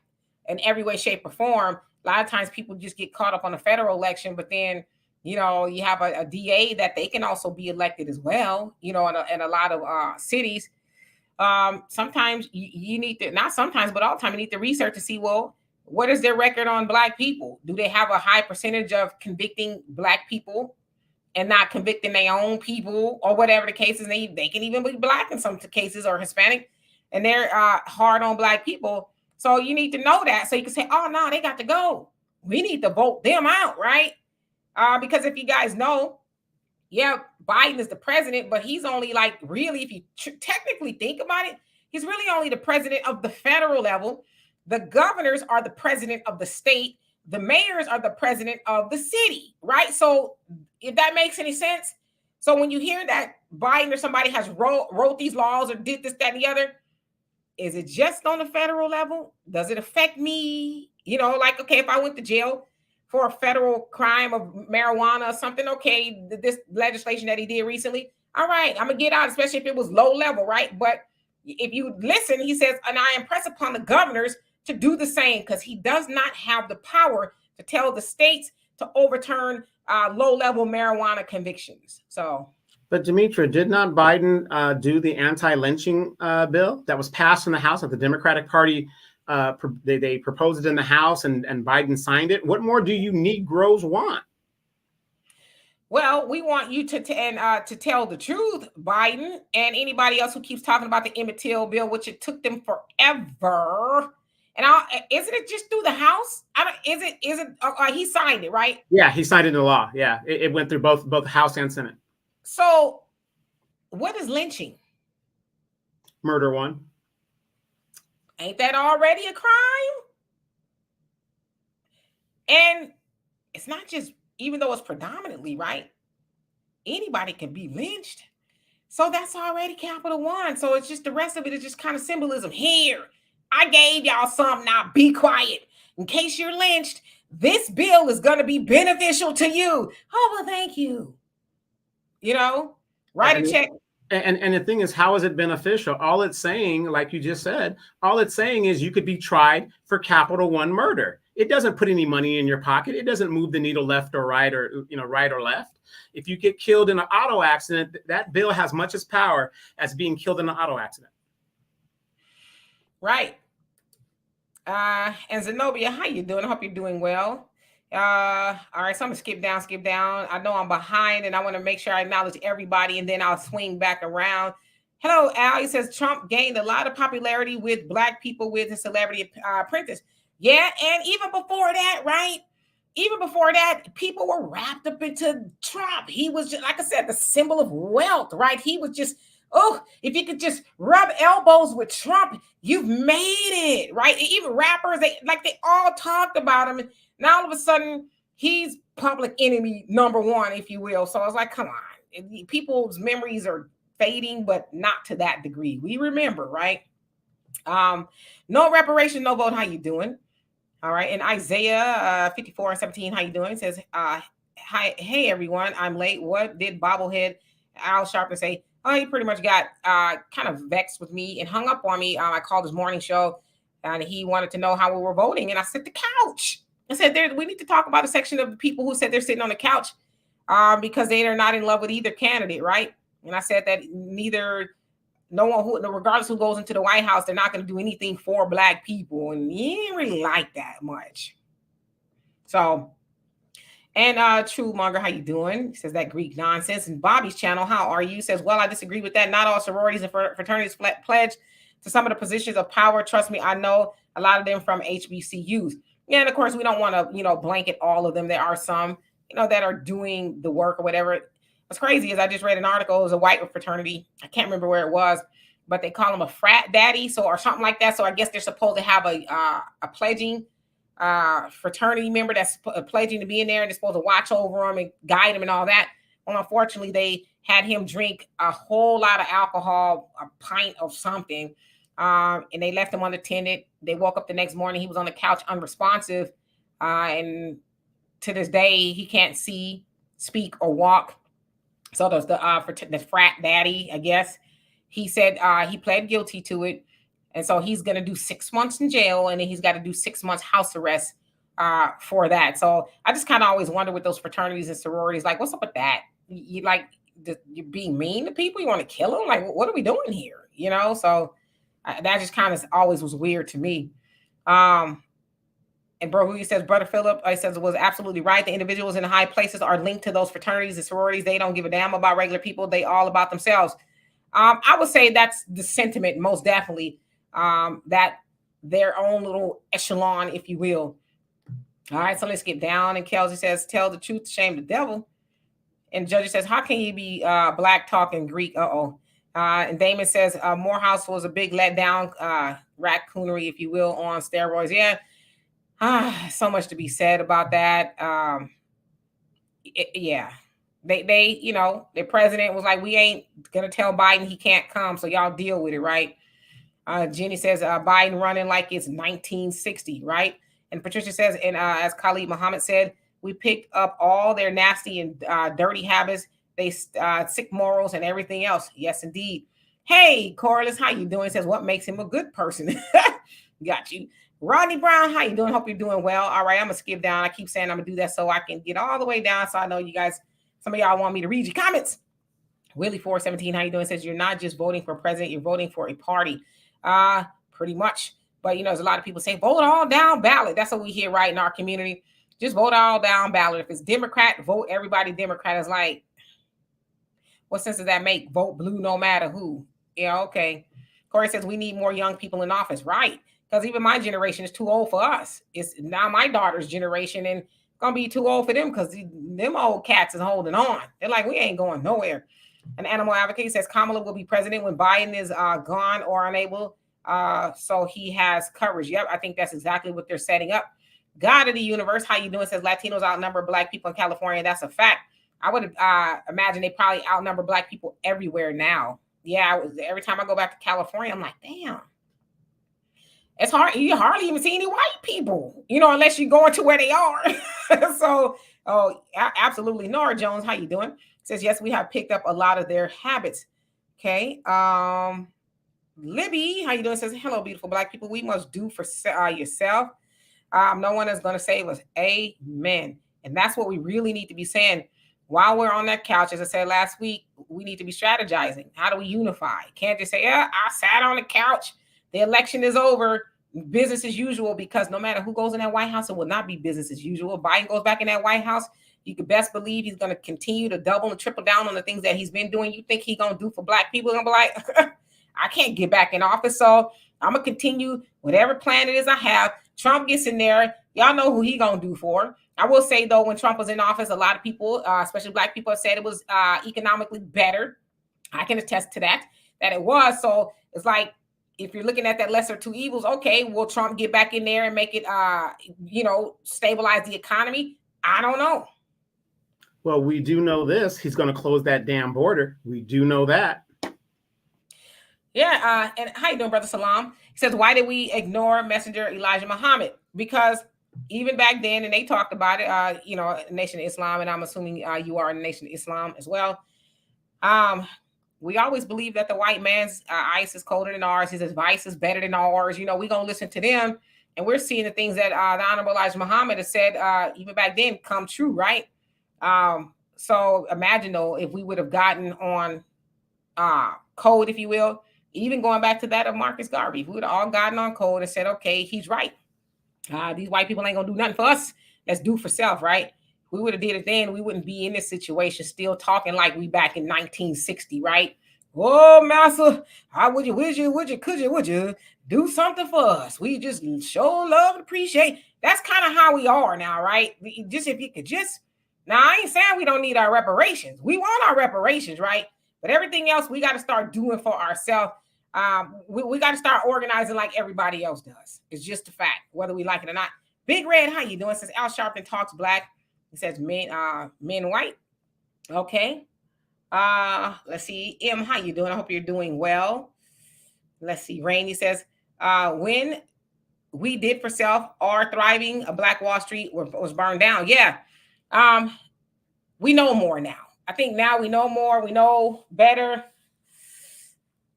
In every way, shape, or form. A lot of times people just get caught up on the federal election, but then You know, you have a DA that they can also be elected as well, you know, in a lot of cities. Sometimes you need to, not sometimes, but all the time, you need to research to see, well, what is their record on Black people? Do they have a high percentage of convicting Black people and not convicting their own people, or whatever the case is? They can even be Black in some cases, or Hispanic, and they're hard on Black people. So you need to know that, so you can say, oh no, they got to go. We need to vote them out, right? Because if you guys know, yeah, Biden is the president, but he's only, like, really, if you technically think about it, he's really only the president of the federal level. The governors are the president of the state. The mayors are the president of the city, right? So if that makes any sense. So when you hear that Biden or somebody has wrote these laws or did this, that, and the other, is it just on the federal level? Does it affect me? You know, like, okay, if I went to jail for a federal crime of marijuana or something, okay, this legislation that he did recently, all right, I'm gonna get out, especially if it was low level, right? But if you listen, he says, and I impress upon the governors to do the same, because he does not have the power to tell the states to overturn low level marijuana convictions. So, but Demetra, did not Biden do the anti-lynching bill that was passed in the House that the Democratic Party? They proposed it in the House, and Biden signed it. What more do you Negroes want? Well, we want you to tell the truth, Biden, and anybody else who keeps talking about the Emmett Till bill, which it took them forever. And isn't it just through the House? Is it? He signed it, right? Yeah, he signed it into law. Yeah, it went through both House and Senate. So, what is lynching? Murder one. Ain't that already a crime? And it's not just, even though it's predominantly, right, anybody can be lynched. So that's already Capital One. So it's just, the rest of it is just kind of symbolism. Here, I gave y'all something. Now be quiet. In case you're lynched, this bill is going to be beneficial to you. Oh, well, thank you. You know, write a check. And the thing is, how is it beneficial? All it's saying, like you just said, all it's saying is you could be tried for Capital One murder. It doesn't put any money in your pocket. It doesn't move the needle left or right, or, you know, right or left. If you get killed in an auto accident, that bill has much as power as being killed in an auto accident. Right. And Zenobia, how you doing? I hope you're doing well. All right, so I'm gonna skip down. I know I'm behind, and I want to make sure I acknowledge everybody, and then I'll swing back around. Hello, Al. He says Trump gained a lot of popularity with Black people with his Celebrity Apprentice. Yeah, and even before that, right? Even before that, people were wrapped up into Trump. He was just, like I said, the symbol of wealth, right? He was just, oh, if you could just rub elbows with Trump, you've made it, right? Even rappers, they all talked about him. Now all of a sudden, he's public enemy number one, if you will. So I was like, come on. People's memories are fading, but not to that degree. We remember, right? No reparation, no vote. How you doing? All right. And Isaiah 54:17, how you doing? It says, hi, hey, everyone. I'm late. What did bobblehead Al Sharpton say? Oh, he pretty much got kind of vexed with me and hung up on me. I called his morning show, and he wanted to know how we were voting. And I said, the couch. I said, we need to talk about a section of the people who said they're sitting on the couch because they are not in love with either candidate, right? And I said that no one who, regardless who goes into the White House, they're not going to do anything for Black people. And he ain't really like that much. So, and True Monger, how you doing? He says that Greek nonsense. And Bobby's channel, how are you? He says, well, I disagree with that. Not all sororities and fraternities pledge to some of the positions of power. Trust me, I know a lot of them from HBCUs. Yeah, and of course, we don't want to, blanket all of them. There are some, that are doing the work or whatever. What's crazy is I just read an article. It was a white fraternity. I can't remember where it was, but they call him a frat daddy, or something like that. So I guess they're supposed to have a pledging fraternity member that's pledging to be in there, and they're supposed to watch over him and guide him and all that. Well, unfortunately, they had him drink a whole lot of alcohol, a pint of something, and they left him unattended. They woke up the next morning. He was on the couch unresponsive, and to this day, he can't see, speak, or walk. So there's the frat daddy, I guess. He said he pled guilty to it. And so he's going to do 6 months in jail, and then he's got to do 6 months house arrest for that. So I just kind of always wonder with those fraternities and sororities, like, what's up with that? You like, you being mean to people? You want to kill them? Like, what are we doing here? You know? So that just kind of always was weird to me. And bro, who he says, Brother Philip, he says, was absolutely right. The individuals in the high places are linked to those fraternities and sororities. They don't give a damn about regular people. They all about themselves. I would say that's the sentiment, most definitely. That their own little echelon, if you will. All right, so let's get down. And Kelsey says, tell the truth, shame the devil. And Judge says, how can you be black talking Greek? And Damon says, Morehouse was a big letdown, raccoonery, if you will, on steroids. Yeah. So much to be said about that. Yeah. They, you know, their president was like, we ain't going to tell Biden he can't come, so y'all deal with it, right? Jenny says, Biden running like it's 1960, right? And Patricia says, and as Khalid Muhammad said, we picked up all their nasty and dirty habits, they sick morals and everything else. Yes, indeed. Hey, Corliss, how you doing? Says, what makes him a good person? Got you. Rodney Brown, how you doing? Hope you're doing well. All right, I'm going to skip down. I keep saying I'm going to do that so I can get all the way down so I know you guys, some of y'all want me to read your comments. Willie417, how you doing? Says, you're not just voting for president, you're voting for a party. Pretty much. But, you know, there's a lot of people saying, vote all down ballot. That's what we hear right in our community. Just vote all down ballot. If it's Democrat, vote everybody Democrat. Is like, what sense does that make? Vote blue no matter who. Yeah, okay. Corey says, we need more young people in office. Right. Because even my generation is too old for us. It's now my daughter's generation and going to be too old for them because them old cats is holding on. They're like, we ain't going nowhere. An animal advocate says Kamala will be president when Biden is gone or unable. So he has coverage. Yep, I think that's exactly what they're setting up. God of the universe, how you doing? Says Latinos outnumber black people in California. That's a fact. I would imagine they probably outnumber black people everywhere now. Yeah, every time I go back to California, I'm like, damn. It's hard. You hardly even see any white people, you know, unless you're going to where they are. So, absolutely. Nora Jones, how you doing? Says, yes, we have picked up a lot of their habits. Okay. Libby, how you doing? Says, hello, beautiful black people. We must do for yourself. No one is going to save us. Amen. And that's what we really need to be saying while we're on that couch. As I said last week, we need to be strategizing. How do we unify? Can't just say, yeah, I sat on the couch. The election is over. Business as usual, because no matter who goes in that White House, it will not be business as usual. Biden goes back in that White House, you can best believe he's going to continue to double and triple down on the things that he's been doing. You think he's going to do for black people? I'm like, I can't get back in office. So I'm going to continue whatever plan it is I have. Trump gets in there. Y'all know who he going to do for. I will say, though, when Trump was in office, a lot of people, especially black people, have said it was economically better. I can attest to that it was. So it's like, if you're looking at that lesser two evils, okay, will Trump get back in there and make it, stabilize the economy? I don't know. Well, we do know this. He's going to close that damn border. We do know that. Yeah. And how you doing, Brother Salam? He says, why did we ignore Messenger Elijah Muhammad? Because even back then, and they talked about it, Nation of Islam, and I'm assuming you are in the Nation of Islam as well. We always believe that the white man's ice is colder than ours. His advice is better than ours. You know, we're going to listen to them. And we're seeing the things that the Honorable Elijah Muhammad has said even back then come true, right? So imagine, though, if we would have gotten on code, if you will, even going back to that of Marcus Garvey, if we would have all gotten on code and said, okay, he's right. These white people ain't going to do nothing for us. Let's do for self, right? We would have did it then, we wouldn't be in this situation still talking like we back in 1960, right? Oh, master, how would you do something for us? We just show love and appreciate. That's kind of how we are now, right? Just if you could just, now I ain't saying we don't need our reparations. We want our reparations, right? But everything else we got to start doing for ourselves. We got to start organizing like everybody else does. It's just a fact, whether we like it or not. Big Red, how you doing? Says Al Sharpton talks black. He says men white. Okay. Let's see. M, how you doing? I hope you're doing well. Let's see. Rainey says, when we did for self are thriving, a Black Wall Street was burned down. Yeah. We know more now. I think now we know more. We know better.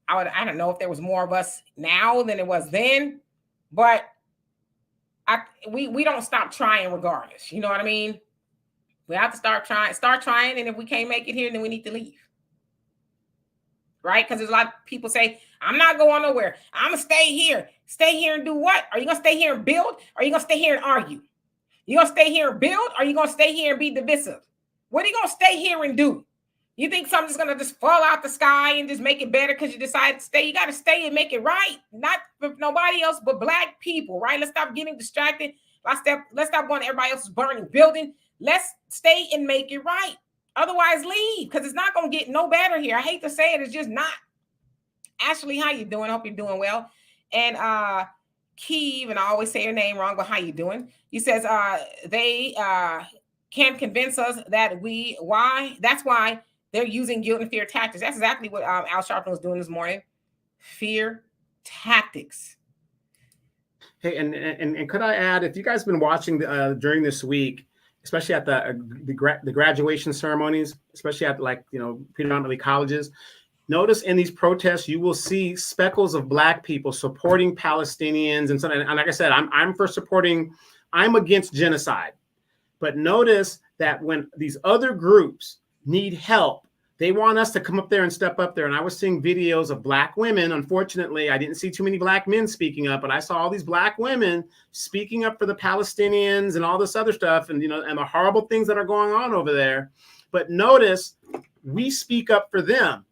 I don't know if there was more of us now than it was then, but we don't stop trying regardless. You know what I mean? We have to start trying, and if we can't make it here, then we need to leave. Right? Because there's a lot of people say, I'm not going nowhere. I'm gonna stay here. Stay here and do what? Are you gonna stay here and build? Or are you gonna stay here and argue? You gonna stay here and build? Or are you gonna stay here and be divisive? What are you gonna stay here and do? You think something's gonna just fall out the sky and just make it better because you decided to stay? You gotta stay and make it right, not for nobody else but Black people, right? Let's stop getting distracted. Let's stop going to everybody else's burning building. Let's stay and make it right. Otherwise, leave, because it's not gonna get no better here. I hate to say it, it's just not. Ashley, how you doing? Hope you're doing well. And Keeve, and I always say your name wrong, but how you doing? He says they can't convince us that that's why they're using guilt and fear tactics. That's exactly what Al Sharpton was doing this morning. Fear tactics. Hey, and could I add, if you guys have been watching during this week, especially at the graduation ceremonies, especially at predominantly colleges, notice in these protests you will see speckles of Black people supporting Palestinians and like I said, I'm against genocide. But notice that when these other groups need help, they want us to come up there and step up there. And I was seeing videos of Black women. Unfortunately, I didn't see too many Black men speaking up, but I saw all these Black women speaking up for the Palestinians and all this other stuff, and and the horrible things that are going on over there. But notice we speak up for them.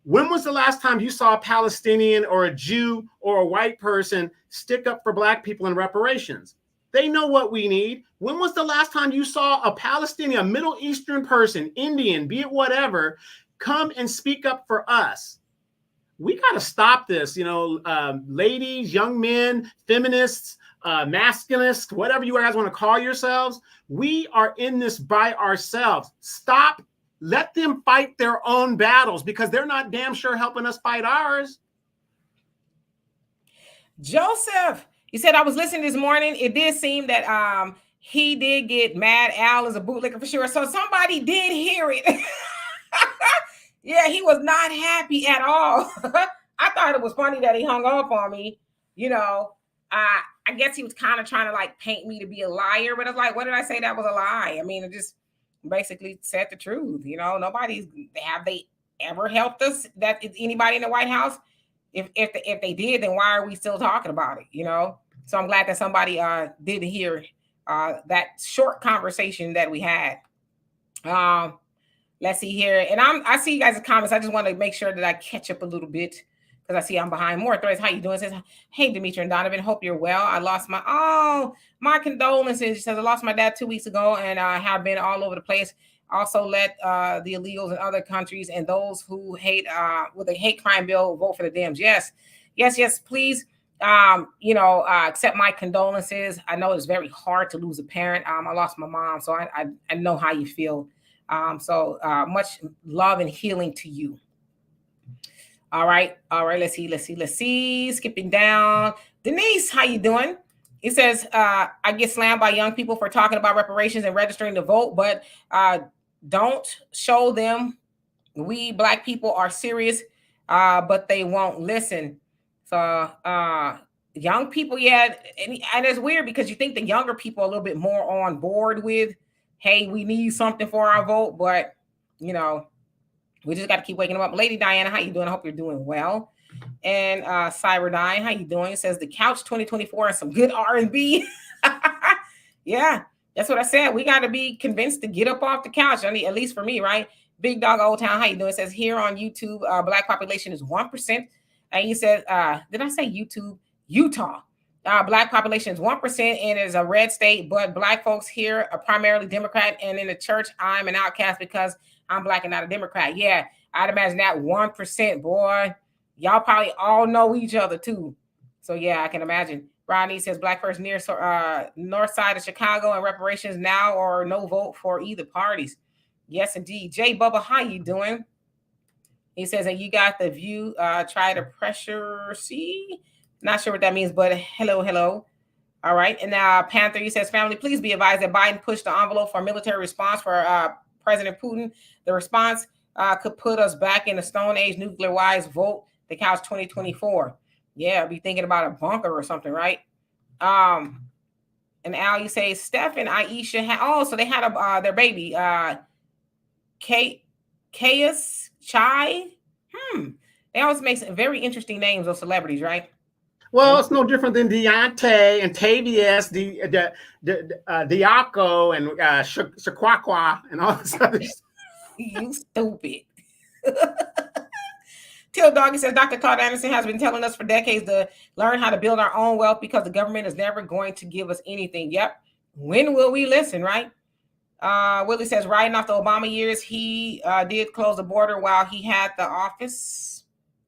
When was the last time you saw a Palestinian or a Jew or a white person stick up for Black people in reparations? They know what we need. When was the last time you saw a Palestinian, a Middle Eastern person, Indian, be it whatever, come and speak up for us? We got to stop this. Ladies, young men, feminists, masculinists, whatever you guys want to call yourselves. We are in this by ourselves. Stop. Let them fight their own battles, because they're not damn sure helping us fight ours. Joseph, he said, I was listening this morning. It did seem that he did get mad. Al is a bootlicker for sure. So somebody did hear it. Yeah, he was not happy at all. I thought it was funny that he hung up on me. I guess he was kind of trying to paint me to be a liar. But it's like, what did I say that was a lie? I mean, it just basically said the truth. Have they ever helped us? That is anybody in the White House? If they did, then why are we still talking about it? So I'm glad that somebody did hear that short conversation that we had. Let's see here, and I see you guys' comments. I just want to make sure that I catch up a little bit, because I see I'm behind. More threads. How you doing? It says, hey, Demetri and Donovan. Hope you're well. I lost my condolences. She says, I lost my dad 2 weeks ago, and I have been all over the place. Also, let the illegals in other countries and those who hate with a hate crime bill vote for the Dems. Yes. Please, accept my condolences. I know it's very hard to lose a parent. I lost my mom, so I know how you feel. So much love and healing to you. All right. Let's see. Skipping down. Denise, how you doing? It says, I get slammed by young people for talking about reparations and registering to vote, but don't show them we Black people are serious, but they won't listen. So young people, yeah, and it's weird because you think the younger people are a little bit more on board with, hey, we need something for our vote, but we just got to keep waking them up. Lady Diana, how you doing? I hope you're doing well. And Cyberdyne, how you doing? It says the couch 2024 and some good R&B. Yeah, that's what I said. We got to be convinced to get up off the couch. I mean, at least for me, right? Big Dog Old Town, how you doing? It says here on YouTube, Black population is 1%. And he said, did I say YouTube? Utah. Black population is 1% and is a red state, but Black folks here are primarily Democrat. And in the church, I'm an outcast because I'm Black and not a Democrat. Yeah, I'd imagine that 1%, boy. Y'all probably all know each other too. So yeah, I can imagine. Rodney says Black first near north side of Chicago and reparations now or no vote for either parties. Yes, indeed. Jay Bubba, how you doing? He says that you got the view. Try to pressure. See, not sure what that means, but hello. All right. And now Panther, he says, family, please be advised that Biden pushed the envelope for a military response for President Putin. The response could put us back in the Stone Age nuclear-wise. Vote the couch 2024. Yeah, I'll be thinking about a bunker or something, right? And Al, you say Steph and Aisha so they had their baby, Caius Chai. They always make some very interesting names of celebrities, right? Well, it's no different than Deontay and Tavius, Diaco, and Shaquaqua, and all this other stuff. You stupid. Till Doggy says Dr. Claude Anderson has been telling us for decades to learn how to build our own wealth because the government is never going to give us anything. Yep. When will we listen, right? Willie says, riding off the Obama years, he did close the border while he had the office.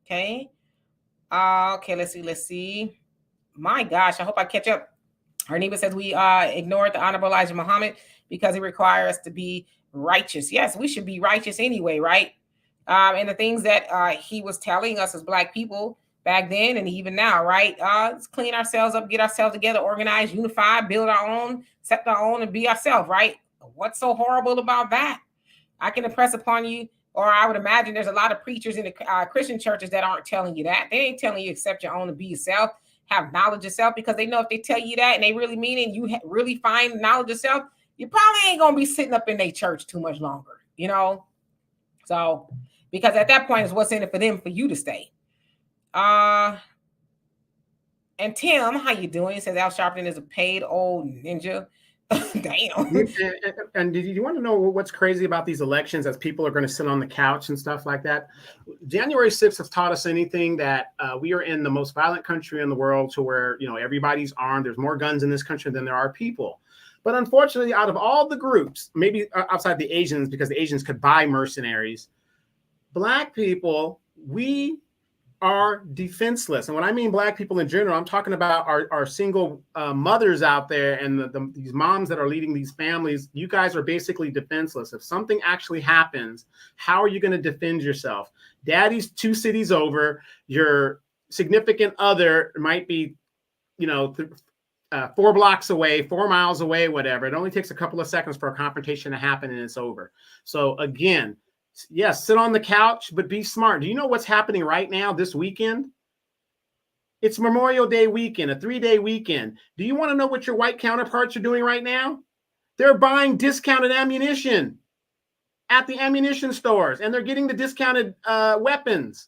Okay. Okay, let's see. My gosh, I hope I catch up. Arneba says we ignored the Honorable Elijah Muhammad because he requires us to be righteous. Yes, we should be righteous anyway, right? And the things that he was telling us as Black people back then and even now, right? Let's clean ourselves up, get ourselves together, organize, unify, build our own, set our own, and be ourselves, right? What's so horrible about that? I can impress upon you, or I would imagine there's a lot of preachers in the Christian churches that aren't telling you that. They ain't telling you accept your own and be yourself, have knowledge of self, because they know if they tell you that and they really mean it and you really find knowledge of self, you probably ain't going to be sitting up in their church too much longer, you know? So, because at that point, it's what's in it for them for you to stay. And Tim, how you doing? He says Al Sharpton is a paid old ninja. Damn. And did you want to know what's crazy about these elections as people are going to sit on the couch and stuff like that? January 6th has taught us anything that we are in the most violent country in the world to where, you know, everybody's armed. There's more guns in this country than there are people. But unfortunately, out of all the groups, maybe outside the Asians, because the Asians could buy mercenaries, Black people, we are defenseless. And when I mean Black people in general, I'm talking about our single mothers out there and these moms that are leading these families. You guys are basically defenseless. If something actually happens, how are you going to defend yourself? Daddy's 2 cities over. Your significant other might be, you know, 4 blocks away, 4 miles away, whatever. It only takes a couple of seconds for a confrontation to happen and it's over. So again, yes, sit on the couch, but be smart. Do you know what's happening right now this weekend? It's Memorial Day weekend, a 3-day weekend. Do you want to know what your white counterparts are doing right now? They're buying discounted ammunition at the ammunition stores, and they're getting the discounted weapons.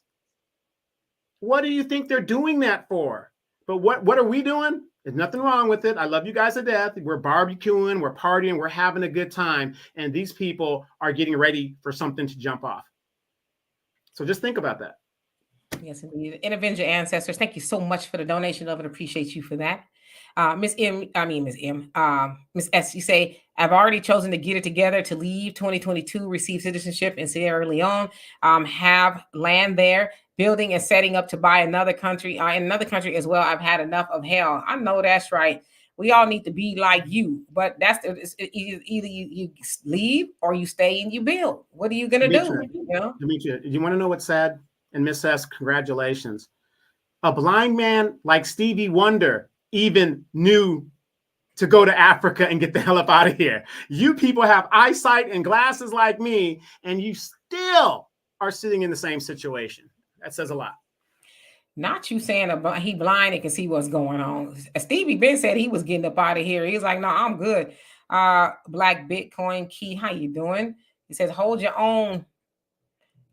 What do you think they're doing that for? But what are we doing? There's nothing wrong with it. I love you guys to death. We're barbecuing, we're partying, we're having a good time. And these people are getting ready for something to jump off. So just think about that. Yes, indeed. And avenge your ancestors. Thank you so much for the donation. Love and appreciate you for that. Miss S, you say, I've already chosen to get it together to leave 2022, receive citizenship in Sierra Leone, have land there, building and setting up to buy another country, in another country as well. I've had enough of hell. I know that's right. We all need to be like you, but either you leave or you stay and you build. What are you going to do? You know? Demetria, you want to know what's sad? And Miss S, congratulations. A blind man like Stevie Wonder even knew to go to Africa and get the hell up out of here. You people have eyesight and glasses like me, and you still are sitting in the same situation. That says a lot. Not you saying he blind and can see what's going on. Stevie Ben said he was getting up out of here. He's like, no, I'm good. Black Bitcoin Key, how you doing? He says, hold your own.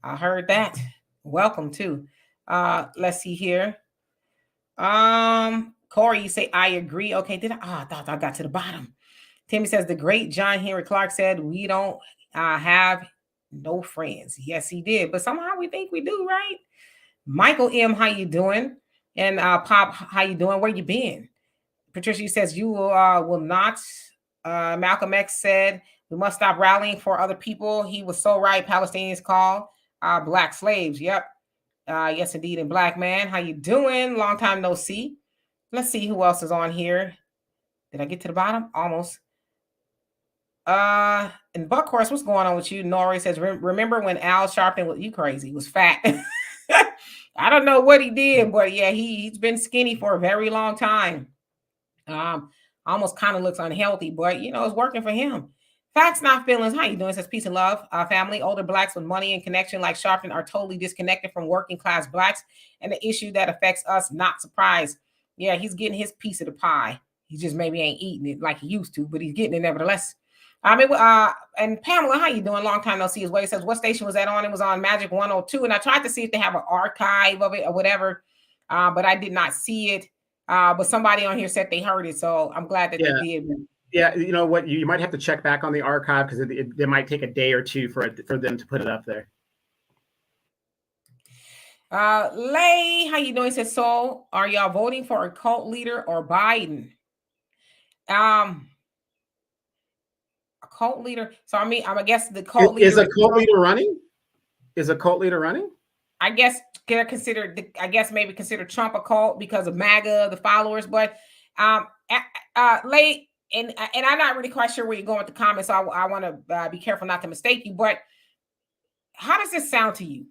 I heard that. Welcome to. Let's see here. Corey, you say, I agree. Okay, I thought I got to the bottom. Timmy says, the great John Henry Clark said, we don't have no friends. Yes, he did. But somehow we think we do, right? Michael M, how you doing? And Pop, how you doing? Where you been? Patricia says, you will not. Malcolm X said, we must stop rallying for other people. He was so right. Palestinians call Black slaves. Yep. Yes, indeed. And Black man, how you doing? Long time no see. Let's see who else is on here. Did I get to the bottom? Almost. And Buckhorse, what's going on with you? Nori says, remember when Al Sharpton was, you crazy, was fat. I don't know what he did, but yeah, he's been skinny for a very long time. Almost kind of looks unhealthy, but you know, it's working for him. Facts, not feelings. How you doing? It says peace and love. Family, older Blacks with money and connection like Sharpton are totally disconnected from working class Blacks and the issue that affects us. Not surprised. Yeah, he's getting his piece of the pie. He just maybe ain't eating it like he used to, but he's getting it nevertheless. And Pamela, how you doing? Long time no see. Is what he says. What station was that on? It was on Magic 102, and I tried to see if they have an archive of it or whatever, but I did not see it. But somebody on here said they heard it, so I'm glad that they did. Yeah, you know what? You might have to check back on the archive because it might take a day or two for them to put it up there. Lay, how you doing? He says, so are y'all voting for a cult leader or Biden? A cult leader. So I mean, I guess the cult leader is a cult leader running. Is a cult leader running? I guess they're considered. I guess maybe consider Trump a cult because of MAGA, the followers. But Lay, and I'm not really quite sure where you're going with the comments. So I want to be careful not to mistake you. But how does this sound to you?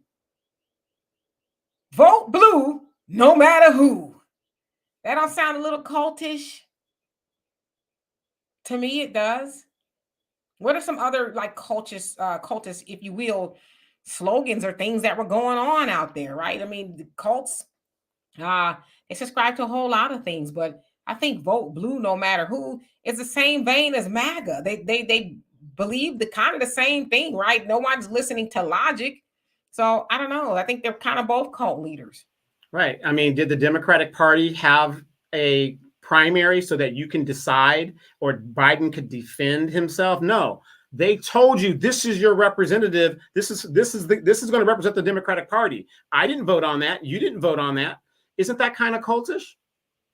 Vote blue, no matter who. That don't sound a little cultish? To me, it does. What are some other like cultist, if you will, slogans or things that were going on out there, right? I mean, the cults, they subscribe to a whole lot of things, but I think vote blue no matter who is the same vein as MAGA. They believe the kind of the same thing, right? No one's listening to logic. So I don't know. I think they're kind of both cult leaders. Right. I mean, did the Democratic Party have a primary so that you can decide or Biden could defend himself? No. They told you this is your representative. This is going to represent the Democratic Party. I didn't vote on that. You didn't vote on that. Isn't that kind of cultish?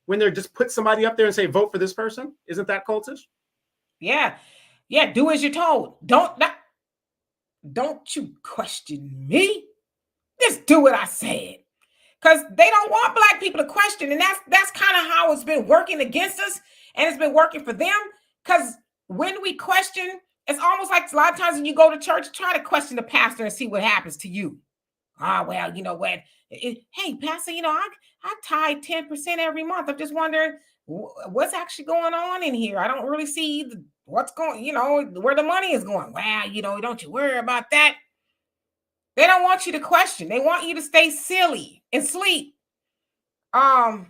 When they're just put somebody up there and say vote for this person? Isn't that cultish? Yeah. Yeah, do as you're told. Don't you question me. Just do what I said. Because they don't want Black people to question. And that's kind of how it's been working against us. And it's been working for them. Because when we question, it's almost like a lot of times when you go to church, try to question the pastor and see what happens to you. Well, you know what? Hey, pastor, you know, I tithe 10% every month. I'm just wondering what's actually going on in here. I don't really see what's going, you know, where the money is going. Well, you know, don't you worry about that. They don't want you to question. They want you to stay silly and sleep. And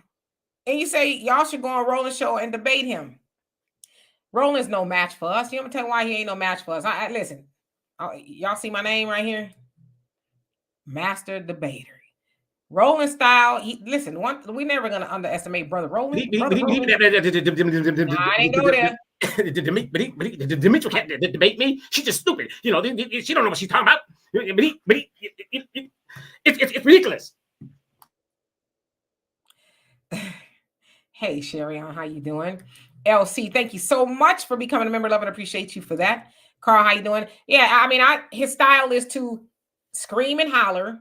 you say y'all should go on Roland's show and debate him. Roland's no match for us. You want me to tell you why he ain't no match for us? Listen, y'all see my name right here? Master debater. Roland style. We're never gonna underestimate Brother Roland. I didn't go there. Demetri can't debate me. She's just stupid. You know, she don't know what she's talking about. It's ridiculous. Hey, Sherry, how you doing? LC, thank you so much for becoming a member. Love and appreciate you for that. Carl, how you doing? Yeah, I mean, his style is to scream and holler.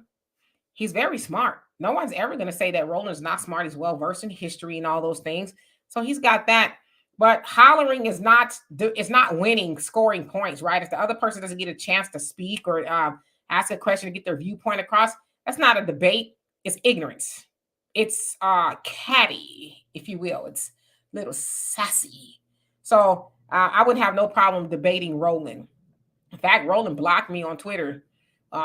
He's very smart. No one's ever going to say that Roland's not smart. He's well-versed in history and all those things. So he's got that. But hollering is not winning, scoring points, right? If the other person doesn't get a chance to speak or ask a question to get their viewpoint across, that's not a debate. It's ignorance. It's catty, if you will. It's a little sassy. So I would have no problem debating Roland. In fact, Roland blocked me on Twitter.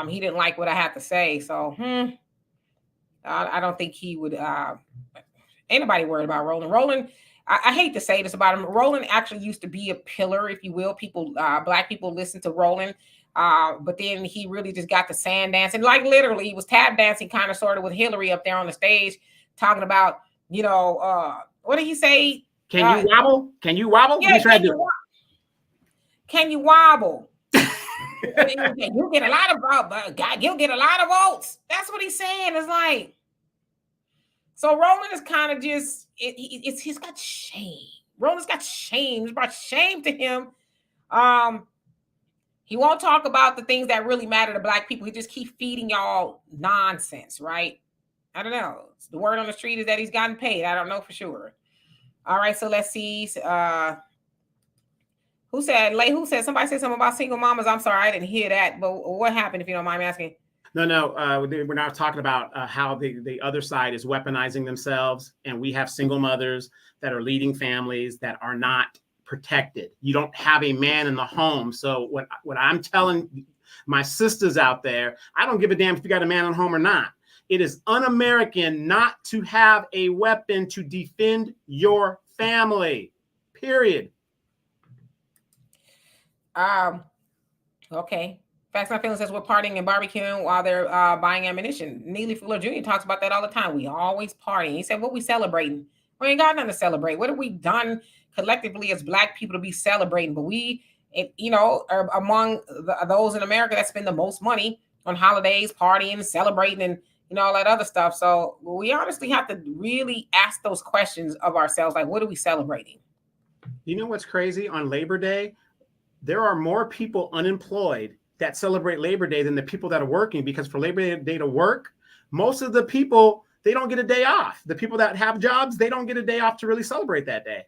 He didn't like what I had to say. So I don't think he would. Ain't nobody worried about Roland. Roland, I hate to say this about him. Roland actually used to be a pillar, if you will. Black people listen to Roland. But then he really just got the sand dancing. Like literally, he was tap dancing kind of sort of with Hillary up there on the stage, talking about, you know, what did he say? Can you wobble? Can you wobble? Yeah, can you wobble? You'll get a lot of votes. That's what he's saying. It's like, so Roland is kind of just he's got shame. Roland's got shame. It's brought shame to him. He won't talk about the things that really matter to Black people. He just keep feeding y'all nonsense, right? I don't know. The word on the street is that he's gotten paid. I don't know for sure. All right, so let's see. Who said somebody said something about single mamas? I'm sorry, I didn't hear that. But what happened, if you don't mind me asking? No, we're not talking about how the other side is weaponizing themselves, and we have single mothers that are leading families that are not protected. You don't have a man in the home. So what I'm telling my sisters out there, I don't give a damn if you got a man in the home or not. It is un-American not to have a weapon to defend your family, period. Okay. Facts Not Feelings says we're partying and barbecuing while they're buying ammunition. Neely Fuller Jr. talks about that all the time. We always partying. He said, what we celebrating? We ain't got nothing to celebrate. What have we done collectively as Black people to be celebrating? But we, are among those in America that spend the most money on holidays, partying, celebrating, and all that other stuff. So we honestly have to really ask those questions of ourselves. Like, what are we celebrating? You know what's crazy? On Labor Day, there are more people unemployed that celebrate Labor Day than the people that are working, because for Labor Day to work, most of the people, they don't get a day off. The people that have jobs, they don't get a day off to really celebrate that day.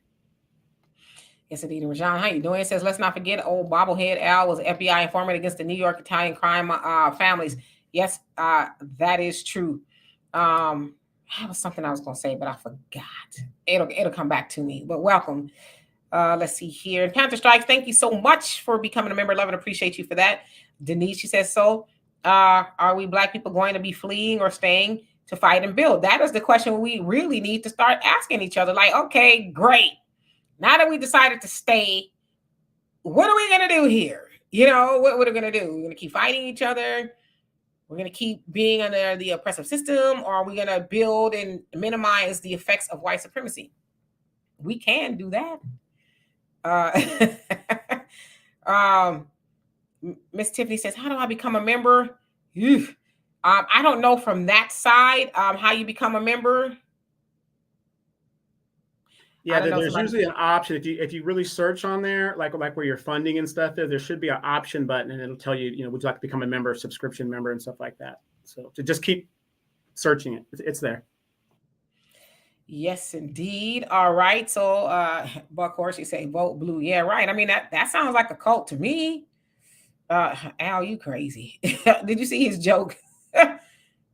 Yes, indeed. And Rajon, how you doing? It says, let's not forget old bobblehead Al was FBI informant against the New York Italian crime families. Yes, that is true. That was something I was going to say, but I forgot. It'll come back to me. But welcome. Let's see here. Panther Strikes, thank you so much for becoming a member. Love and appreciate you for that. Denise, she says, so are we Black people going to be fleeing or staying to fight and build? That is the question we really need to start asking each other. Like, okay, great. Now that we decided to stay, what are we going to do here? What are we going to do? We're going to keep fighting each other. We're going to keep being under the oppressive system, or are we going to build and minimize the effects of white supremacy? We can do that. Miss Tiffany says, how do I become a member? I don't know from that side how you become a member. Yeah, there's usually an option if you really search on there, like where you're funding and stuff. There should be an option button, and it'll tell you, would you like to become a member, subscription member, and stuff like that. So to just keep searching it, it's there. Yes, indeed. All right. So Buck Horse, you say vote blue. Yeah, right. I mean, that sounds like a cult to me. Al, you crazy. Did you see his joke?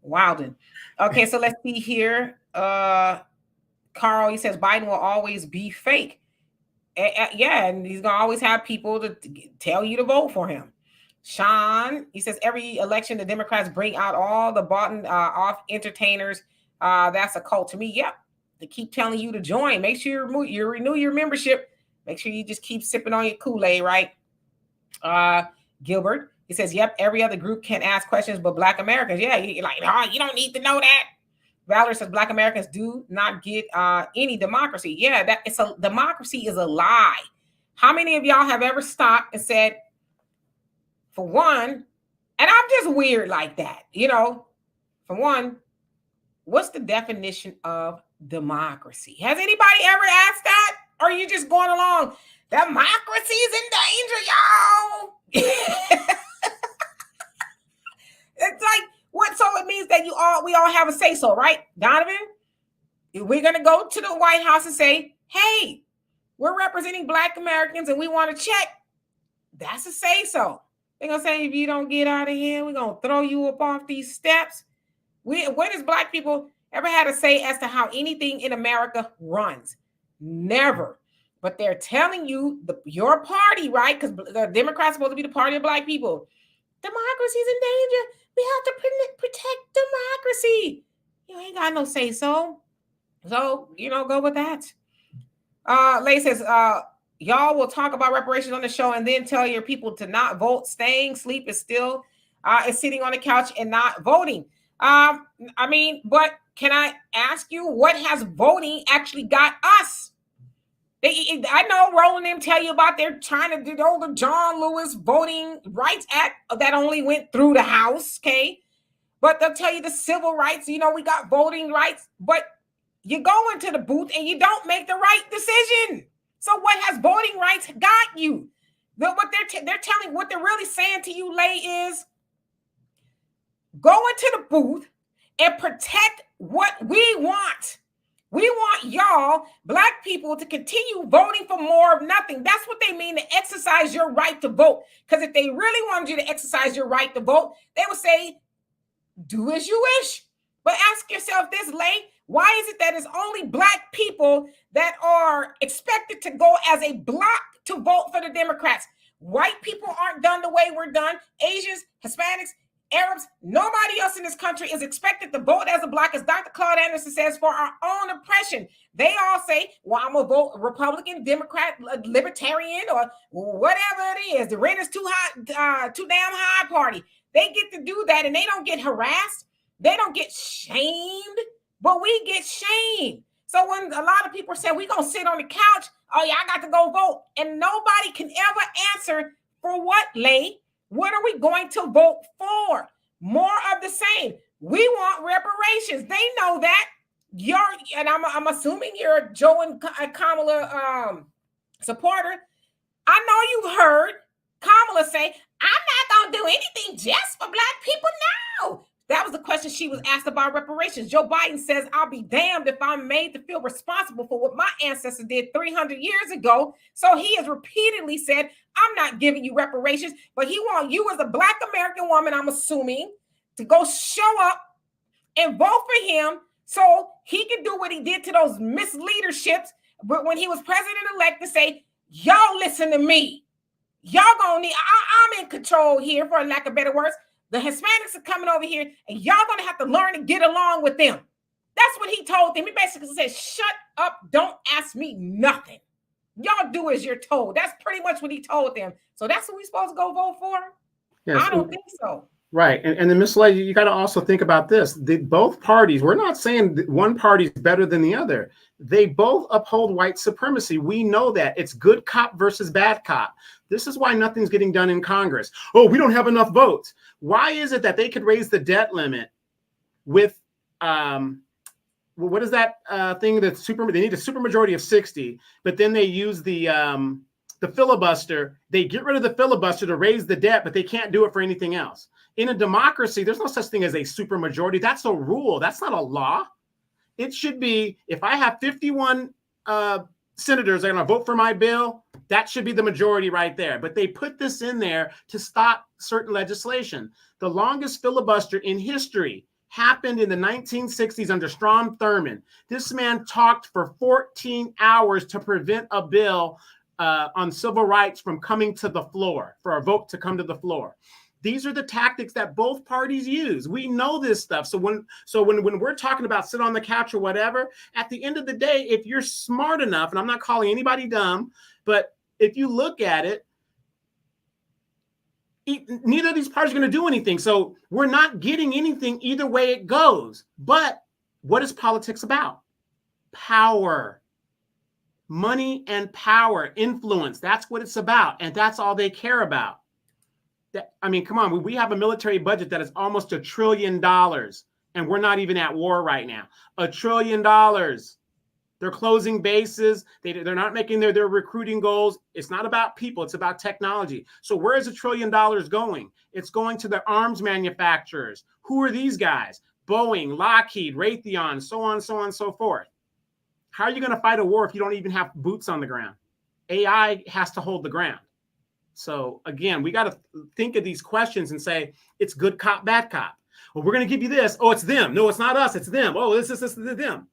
Wilden. Okay, so let's see here. Carl, he says Biden will always be fake. Yeah, and he's gonna always have people to tell you to vote for him. Sean, he says every election the Democrats bring out all the bought off entertainers. That's a cult to me. Yep. They keep telling you to join. Make sure you renew your membership. Make sure you just keep sipping on your Kool-Aid, right? Gilbert, he says, yep, every other group can ask questions, but Black Americans, yeah, you're like, oh, you don't need to know that. Valerie says Black Americans do not get any democracy. Yeah, democracy is a lie. How many of y'all have ever stopped and said, for one, and I'm just weird like that, for one, what's the definition of democracy? Has anybody ever asked that? Or are you just going along? Democracy is in danger, y'all. It's like, what? So it means that we all have a say so, right? Donovan, we're going to go to the White House and say, hey, we're representing Black Americans and we want to check. That's a say so. They're going to say, if you don't get out of here, we're going to throw you up off these steps. When has Black people ever had a say as to how anything in America runs? Never. But they're telling you, your party, right? Because the Democrats are supposed to be the party of Black people. Democracy is in danger. We have to protect democracy. You ain't got no say so. So, go with that. Lay says, y'all will talk about reparations on the show and then tell your people to not vote. Staying asleep is still is sitting on the couch and not voting. But can I ask you, what has voting actually got us? I know Roland and them tell you about they're trying to do the John Lewis Voting Rights Act that only went through the House, okay? But they'll tell you the civil rights, we got voting rights, but you go into the booth and you don't make the right decision. So what has voting rights got you? What they're really saying to you, Lay, is go into the booth and protect what we want. We want y'all, Black people, to continue voting for more of nothing. That's what they mean to exercise your right to vote. Because if they really wanted you to exercise your right to vote, they would say, do as you wish. But ask yourself this, Lay, why is it that it's only Black people that are expected to go as a block to vote for the Democrats? White people aren't done the way we're done. Asians, Hispanics, Arabs, nobody else in this country is expected to vote as a bloc, as Dr. Claude Anderson says, for our own oppression. They all say, well, I'm going to vote Republican, Democrat, Libertarian, or whatever it is. The rent is too high, too damn high party. They get to do that, and they don't get harassed. They don't get shamed, but we get shamed. So when a lot of people say, we're going to sit on the couch, oh, yeah, I got to go vote. And nobody can ever answer for what, Lay? What are we going to vote for? More of the same. We want reparations. They know that. And I'm assuming you're a Joe and Kamala supporter. I know you heard Kamala say, I'm not going to do anything just for Black people now. That was the question she was asked about reparations. Joe Biden says, I'll be damned if I'm made to feel responsible for what my ancestors did 300 years ago. So he has repeatedly said, I'm not giving you reparations, but he wants you as a Black American woman, I'm assuming, to go show up and vote for him so he can do what he did to those misleaderships. But when he was president-elect, to say, y'all listen to me. Y'all gonna need, I'm in control here, for lack of better words. The Hispanics are coming over here, and y'all gonna have to learn to get along with them. That's what he told them. He basically said, shut up, don't ask me nothing. Y'all do as you're told. That's pretty much what he told them. So that's what we're supposed to go vote for? Yes. I don't think so. Right. And then, Ms. Lay, you got to also think about this. Both parties, we're not saying that one party is better than the other. They both uphold white supremacy. We know that. It's good cop versus bad cop. This is why nothing's getting done in Congress. Oh, we don't have enough votes. Why is it that they could raise the debt limit with what is that thing that's they need a supermajority of 60, but then they use the filibuster. They get rid of the filibuster to raise the debt, but they can't do it for anything else. In a democracy, there's no such thing as a supermajority. That's a rule. That's not a law. It should be, if I have 51 senators that are going to vote for my bill, that should be the majority right there. But they put this in there to stop certain legislation. The longest filibuster in history happened in the 1960s under Strom Thurmond. This man talked for 14 hours to prevent a bill on civil rights from coming to the floor, for a vote to come to the floor. These are the tactics that both parties use. We know this stuff. So when we're talking about sit on the couch or whatever, at the end of the day, if you're smart enough, and I'm not calling anybody dumb, but if you look at it, neither of these parties are going to do anything. So we're not getting anything either way it goes. But what is politics about? Power. Money and power, influence. That's what it's about. And that's all they care about. I mean, come on. We have a military budget that is almost $1 trillion. And we're not even at war right now. $1 trillion. They're closing bases. They're not making their recruiting goals. It's not about people. It's about technology. So where is $1 trillion going? It's going to the arms manufacturers. Who are these guys? Boeing, Lockheed, Raytheon, so on, so forth. How are you going to fight a war if you don't even have boots on the ground? AI has to hold the ground. So again, we got to think of these questions and say, it's good cop, bad cop. Well, we're going to give you this. Oh, it's them. No, it's not us. It's them. Oh, this is them.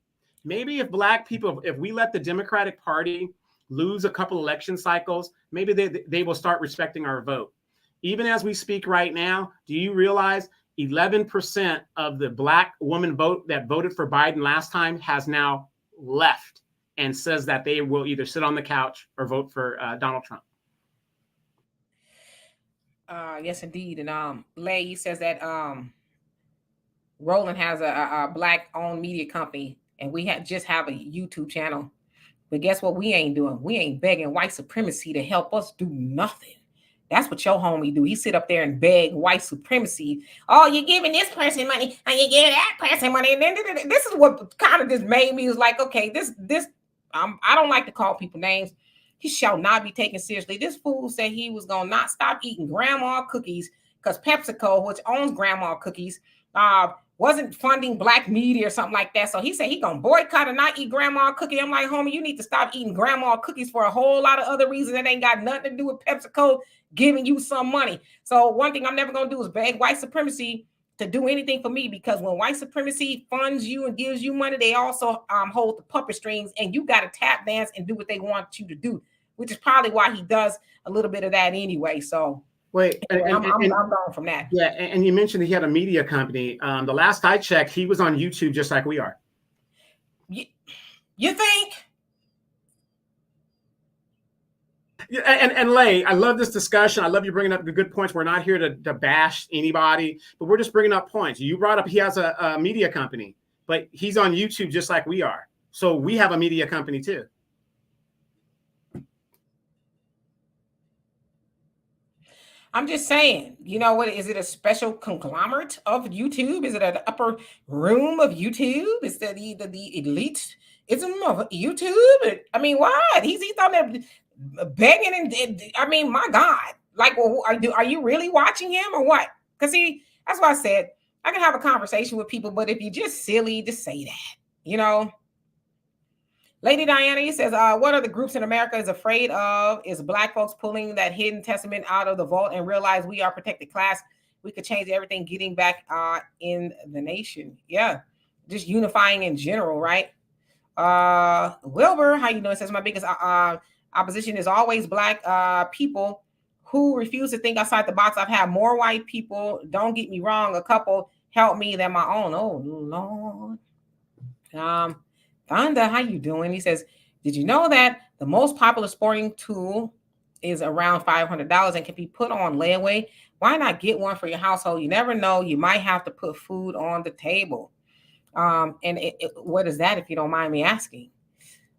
Maybe if Black people, if we let the Democratic Party lose a couple election cycles, maybe they will start respecting our vote. Even as we speak right now, do you realize 11% of the Black woman vote that voted for Biden last time has now left and says that they will either sit on the couch or vote for Donald Trump? Yes, indeed. And Lay says that Roland has a Black-owned media company, and we just have a YouTube channel. But guess what we ain't doing? We ain't begging white supremacy to help us do nothing. That's what your homie do. He sit up there and beg white supremacy. Oh, you're giving this person money, and you give that person money. And then this is what kind of just made me was like, okay, this I don't like to call people names. He shall not be taken seriously. This fool said he was gonna not stop eating grandma cookies because PepsiCo, which owns grandma cookies, wasn't funding Black media or something like that. So he said he gonna boycott and not eat grandma cookie. I'm like, homie, you need to stop eating grandma cookies for a whole lot of other reasons that ain't got nothing to do with PepsiCo giving you some money. So one thing I'm never gonna do is beg white supremacy to do anything for me, because when white supremacy funds you and gives you money, they also hold the puppet strings, and you got to tap dance and do what they want you to do, which is probably why he does a little bit of that anyway. So Wait, Anyway, I'm gone from that. yeah, and you mentioned he had a media company. The last I checked, he was on YouTube just like we are. You think? Yeah, and Lay, I love this discussion. I love you bringing up the good points. We're not here to bash anybody, but we're just bringing up points. You brought up he has a media company, but he's on YouTube just like we are. So we have a media company too. I'm just saying, you know what? Is it a special conglomerate of YouTube? Is it an upper room of YouTube? Is that the elite ism of YouTube? I mean, what? He's on there begging and I mean, my God. Like, well, are you really watching him or what? Because that's why I said I can have a conversation with people, but if you're just silly to say that, you know. Lady Diana says, what are the groups in America is afraid of is Black folks pulling that hidden testament out of the vault and realize we are protected class. We could change everything, getting back in the nation. Yeah, just unifying in general, right? Wilbur, how you doing? Says my biggest opposition is always Black people who refuse to think outside the box. I've had more white people, don't get me wrong, a couple help me than my own. Oh, Lord. Fonda, how you doing? He says, did you know that the most popular sporting tool is around $500 and can be put on layaway? Why not get one for your household? You never know. You might have to put food on the table. And what is that, if you don't mind me asking?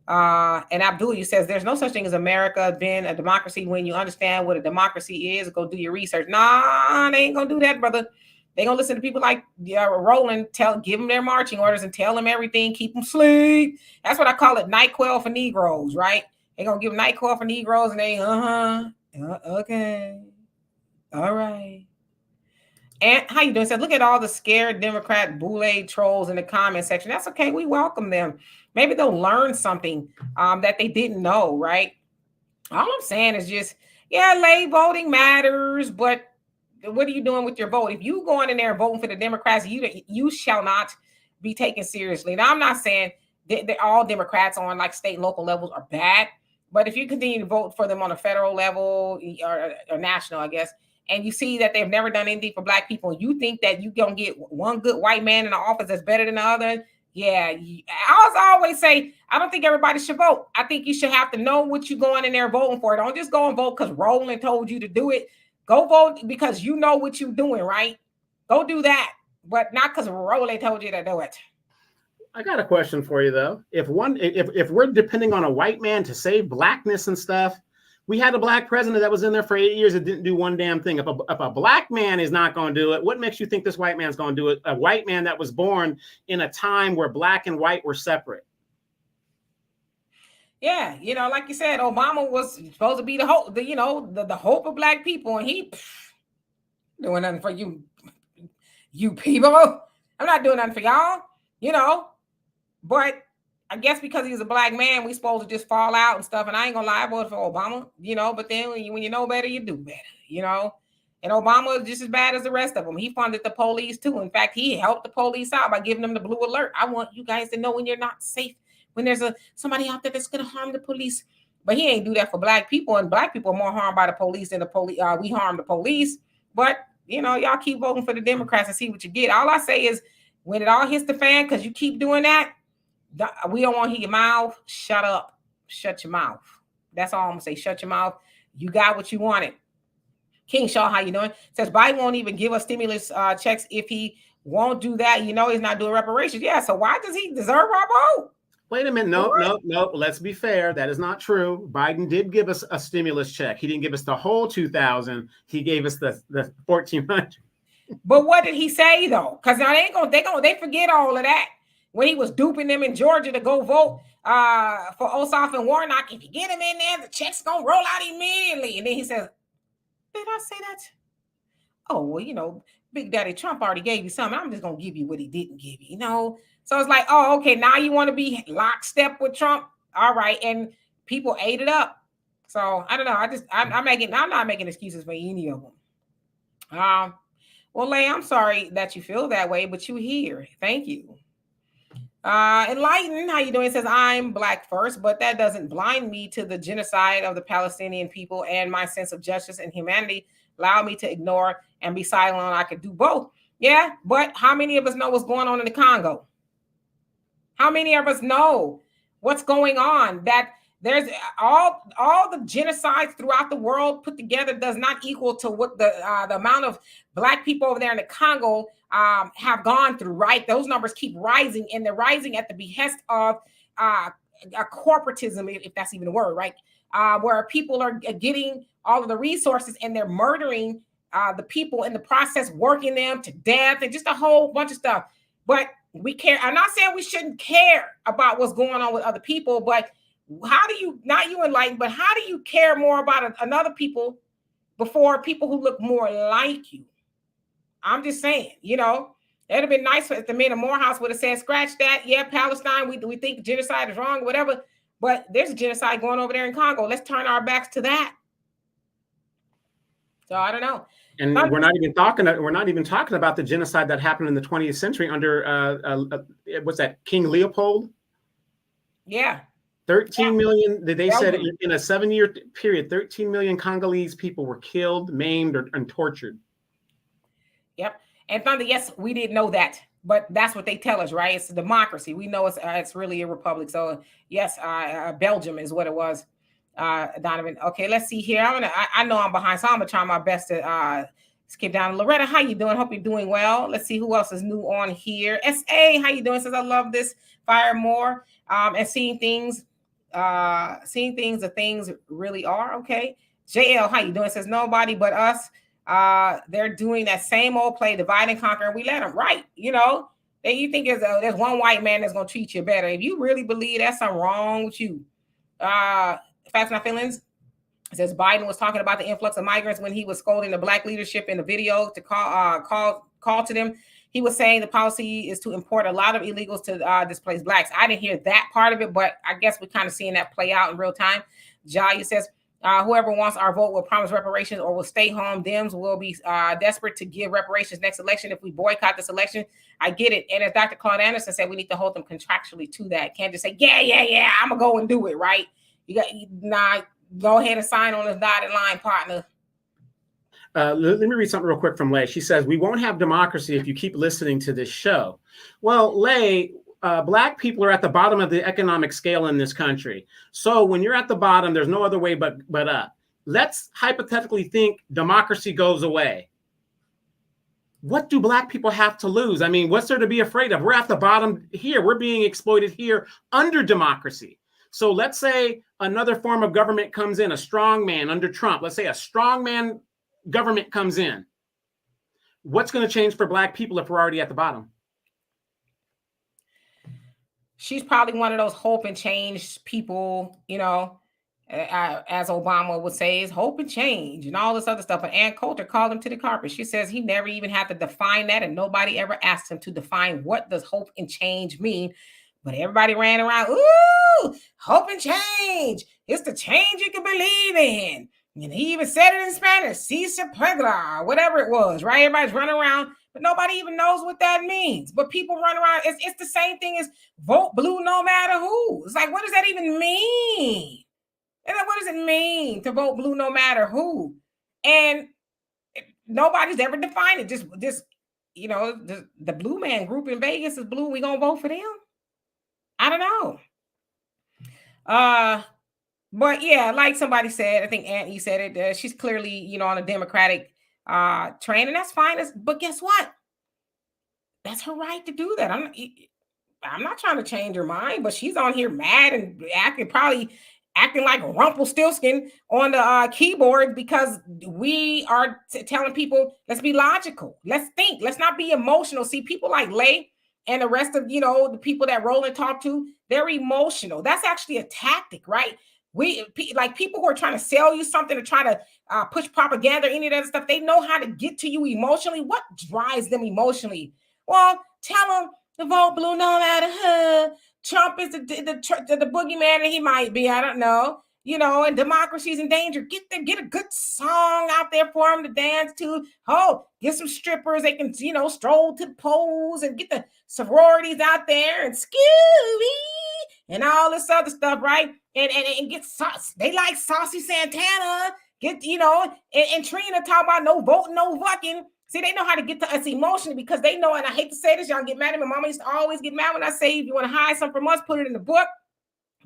And Abdul, you says, there's no such thing as America being a democracy. When you understand what a democracy is, go do your research. Nah, they ain't going to do that, brother. They're going to listen to people like Roland, give them their marching orders and tell them everything, keep them asleep. That's what I call it, NyQuil for Negroes, right? They're going to give them NyQuil for Negroes and they, okay, all right. And how you doing? Said, look at all the scared Democrat boule trolls in the comment section. That's okay. We welcome them. Maybe they'll learn something that they didn't know, right? All I'm saying is just, yeah, late voting matters, but what are you doing with your vote? If you going in there voting for the Democrats, you shall not be taken seriously. Now, I'm not saying that all Democrats on like state and local levels are bad, but if you continue to vote for them on a federal level or national, I guess, and you see that they've never done anything for Black people, and you think that you're going to get one good white man in the office that's better than the other, yeah. I always say, I don't think everybody should vote. I think you should have to know what you're going in there voting for. Don't just go and vote because Roland told you to do it. Go vote because you know what you're doing, right? Go do that, but not because Roland told you to do it. I got a question for you though. If we're depending on a white man to save Blackness and stuff, we had a Black president that was in there for 8 years that didn't do one damn thing. If a Black man is not going to do it, what makes you think this white man's going to do it? A white man that was born in a time where Black and white were separate. Yeah, like you said, Obama was supposed to be the hope, the hope of Black people, and he doing nothing for you people. I'm not doing nothing for y'all, but I guess because he's a Black man, we supposed to just fall out and stuff. And I ain't gonna lie, I voted for Obama, but then when you know better, you do better, And Obama is just as bad as the rest of them. He funded the police too. In fact, he helped the police out by giving them the blue alert. I want you guys to know when you're not safe, when there's somebody out there that's going to harm the police. But he ain't do that for Black people, and Black people are more harmed by the police than the police. We harm the police. But, y'all keep voting for the Democrats and see what you get. All I say is when it all hits the fan, because you keep doing that, we don't want to hear your mouth. Shut up. Shut your mouth. That's all I'm going to say. Shut your mouth. You got what you wanted. King Shaw, how you doing? Says Biden won't even give us stimulus checks if he won't do that. He's not doing reparations. Yeah, so why does he deserve our vote? Wait a minute. No. Let's be fair. That is not true. Biden did give us a stimulus check. He didn't give us the whole 2,000. He gave us the 1,400. But what did he say though? Because now they forget all of that. When he was duping them in Georgia to go vote for Ossoff and Warnock, if you get him in there, the check's gonna roll out immediately. And then he says, "Did I say that? Oh well, Big Daddy Trump already gave you something. I'm just gonna give you what he didn't give you, So it's like, oh, okay, now you want to be lockstep with Trump, all right? And people ate it up. So I don't know. I'm not making excuses for any of them. Well, Lay, I'm sorry that you feel that way, but you here. Thank you. Enlighten, how you doing? It says, I'm black first, but that doesn't blind me to the genocide of the Palestinian people, and my sense of justice and humanity allow me to ignore and be silent. I could do both. Yeah, but how many of us know what's going on in the Congo? How many of us know what's going on? That there's all the genocides throughout the world put together does not equal to what the amount of black people over there in the Congo have gone through, right? Those numbers keep rising, and they're rising at the behest of a corporatism, if that's even a word, right? Where people are getting all of the resources and they're murdering the people in the process, working them to death, and just a whole bunch of stuff. But we care. I'm not saying we shouldn't care about what's going on with other people, but how do you, not you enlighten, but how do you care more about another people before people who look more like you? I'm just saying, you know, it'd have been nice if the men of Morehouse would have said, scratch that. Yeah, Palestine, we think genocide is wrong, whatever. But there's a genocide going over there in Congo. Let's turn our backs to that. So I don't know. And we're not even talking about the genocide that happened in the 20th century under what's that, King Leopold? Yeah. 13 million, they said in a 7-year period, 13 million Congolese people were killed, maimed, and tortured. Yep. And Thunder, yes, we didn't know that, but that's what they tell us, right? It's a democracy. We know it's really a republic. So yes, Belgium is what it was. Donovan. Okay, let's see here. I know I'm behind, so I'm gonna try my best to skip down. Loretta, how you doing? Hope you're doing well. Let's see who else is new on here. SA, how you doing? Says I love this. Fire more and seeing things the things really are. Okay. JL, how you doing? Says nobody but us. They're doing that same old play, divide and conquer, and we let them, right? You know, you think there's one white man that's gonna treat you better. If you really believe that's something wrong with you. Facts Not Feelings says Biden was talking about the influx of migrants when he was scolding the black leadership in the video to call to them. He was saying the policy is to import a lot of illegals to displace blacks. I didn't hear that part of it, but I guess we're kind of seeing that play out in real time. Jaya says, whoever wants our vote will promise reparations or will stay home. Dems will be desperate to give reparations next election if we boycott this election. I get it. And as Dr. Claude Anderson said, we need to hold them contractually to that. Can't just say, yeah, I'm going to go and do it, right? Go ahead and sign on this dotted line, partner. Let me read something real quick from Lay. She says, we won't have democracy if you keep listening to this show. Well, Lay, black people are at the bottom of the economic scale in this country. So when you're at the bottom, there's no other way but up. Let's hypothetically think democracy goes away. What do black people have to lose? I mean, what's there to be afraid of? We're at the bottom here. We're being exploited here under democracy. So let's say another form of government comes in, a strong man under Trump. Let's say a strong man government comes in. What's going to change for black people if we're already at the bottom? She's probably one of those hope and change people, you know, as Obama would say, is hope and change and all this other stuff. But Ann Coulter called him to the carpet. She says he never even had to define that, and nobody ever asked him to define what does hope and change mean. But everybody ran around, ooh, hope and change. It's the change you can believe in. And he even said it in Spanish, si se puede, whatever it was, right? Everybody's running around, but nobody even knows what that means. But people run around. It's the same thing as vote blue no matter who. It's like, what does that even mean? And then what does it mean to vote blue no matter who? And nobody's ever defined it. Just you know, the blue man group in Vegas is blue. We gonna vote for them? I don't know. But yeah, like somebody said, I think Aunt E said it. She's clearly, you know, on a Democratic train, and that's fine. But guess what? That's her right to do that. I'm not trying to change her mind, but she's on here mad and acting like Rumpelstiltskin on the keyboard because we are telling people, let's be logical, let's think, let's not be emotional. See, people like Lay and the rest of, you know, the people that Roland talked to, they're emotional. That's actually a tactic, right? Like people who are trying to sell you something or try to push propaganda or any of that stuff, they know how to get to you emotionally. What drives them emotionally? Well, tell them to vote blue no matter who. Trump is the boogeyman, and he might be, I don't know. and democracy's in danger. Get a good song out there for them to dance to. Oh, get some strippers. They can, stroll to the polls and get the sororities out there and Scooby and all this other stuff, right? And get sauce. They like Saucy Santana. Get, and Trina talk about no voting, no fucking. See, they know how to get to us emotionally because they know, and I hate to say this, y'all get mad at me. Mama used to always get mad when I say, if you want to hide something from us, put it in the book.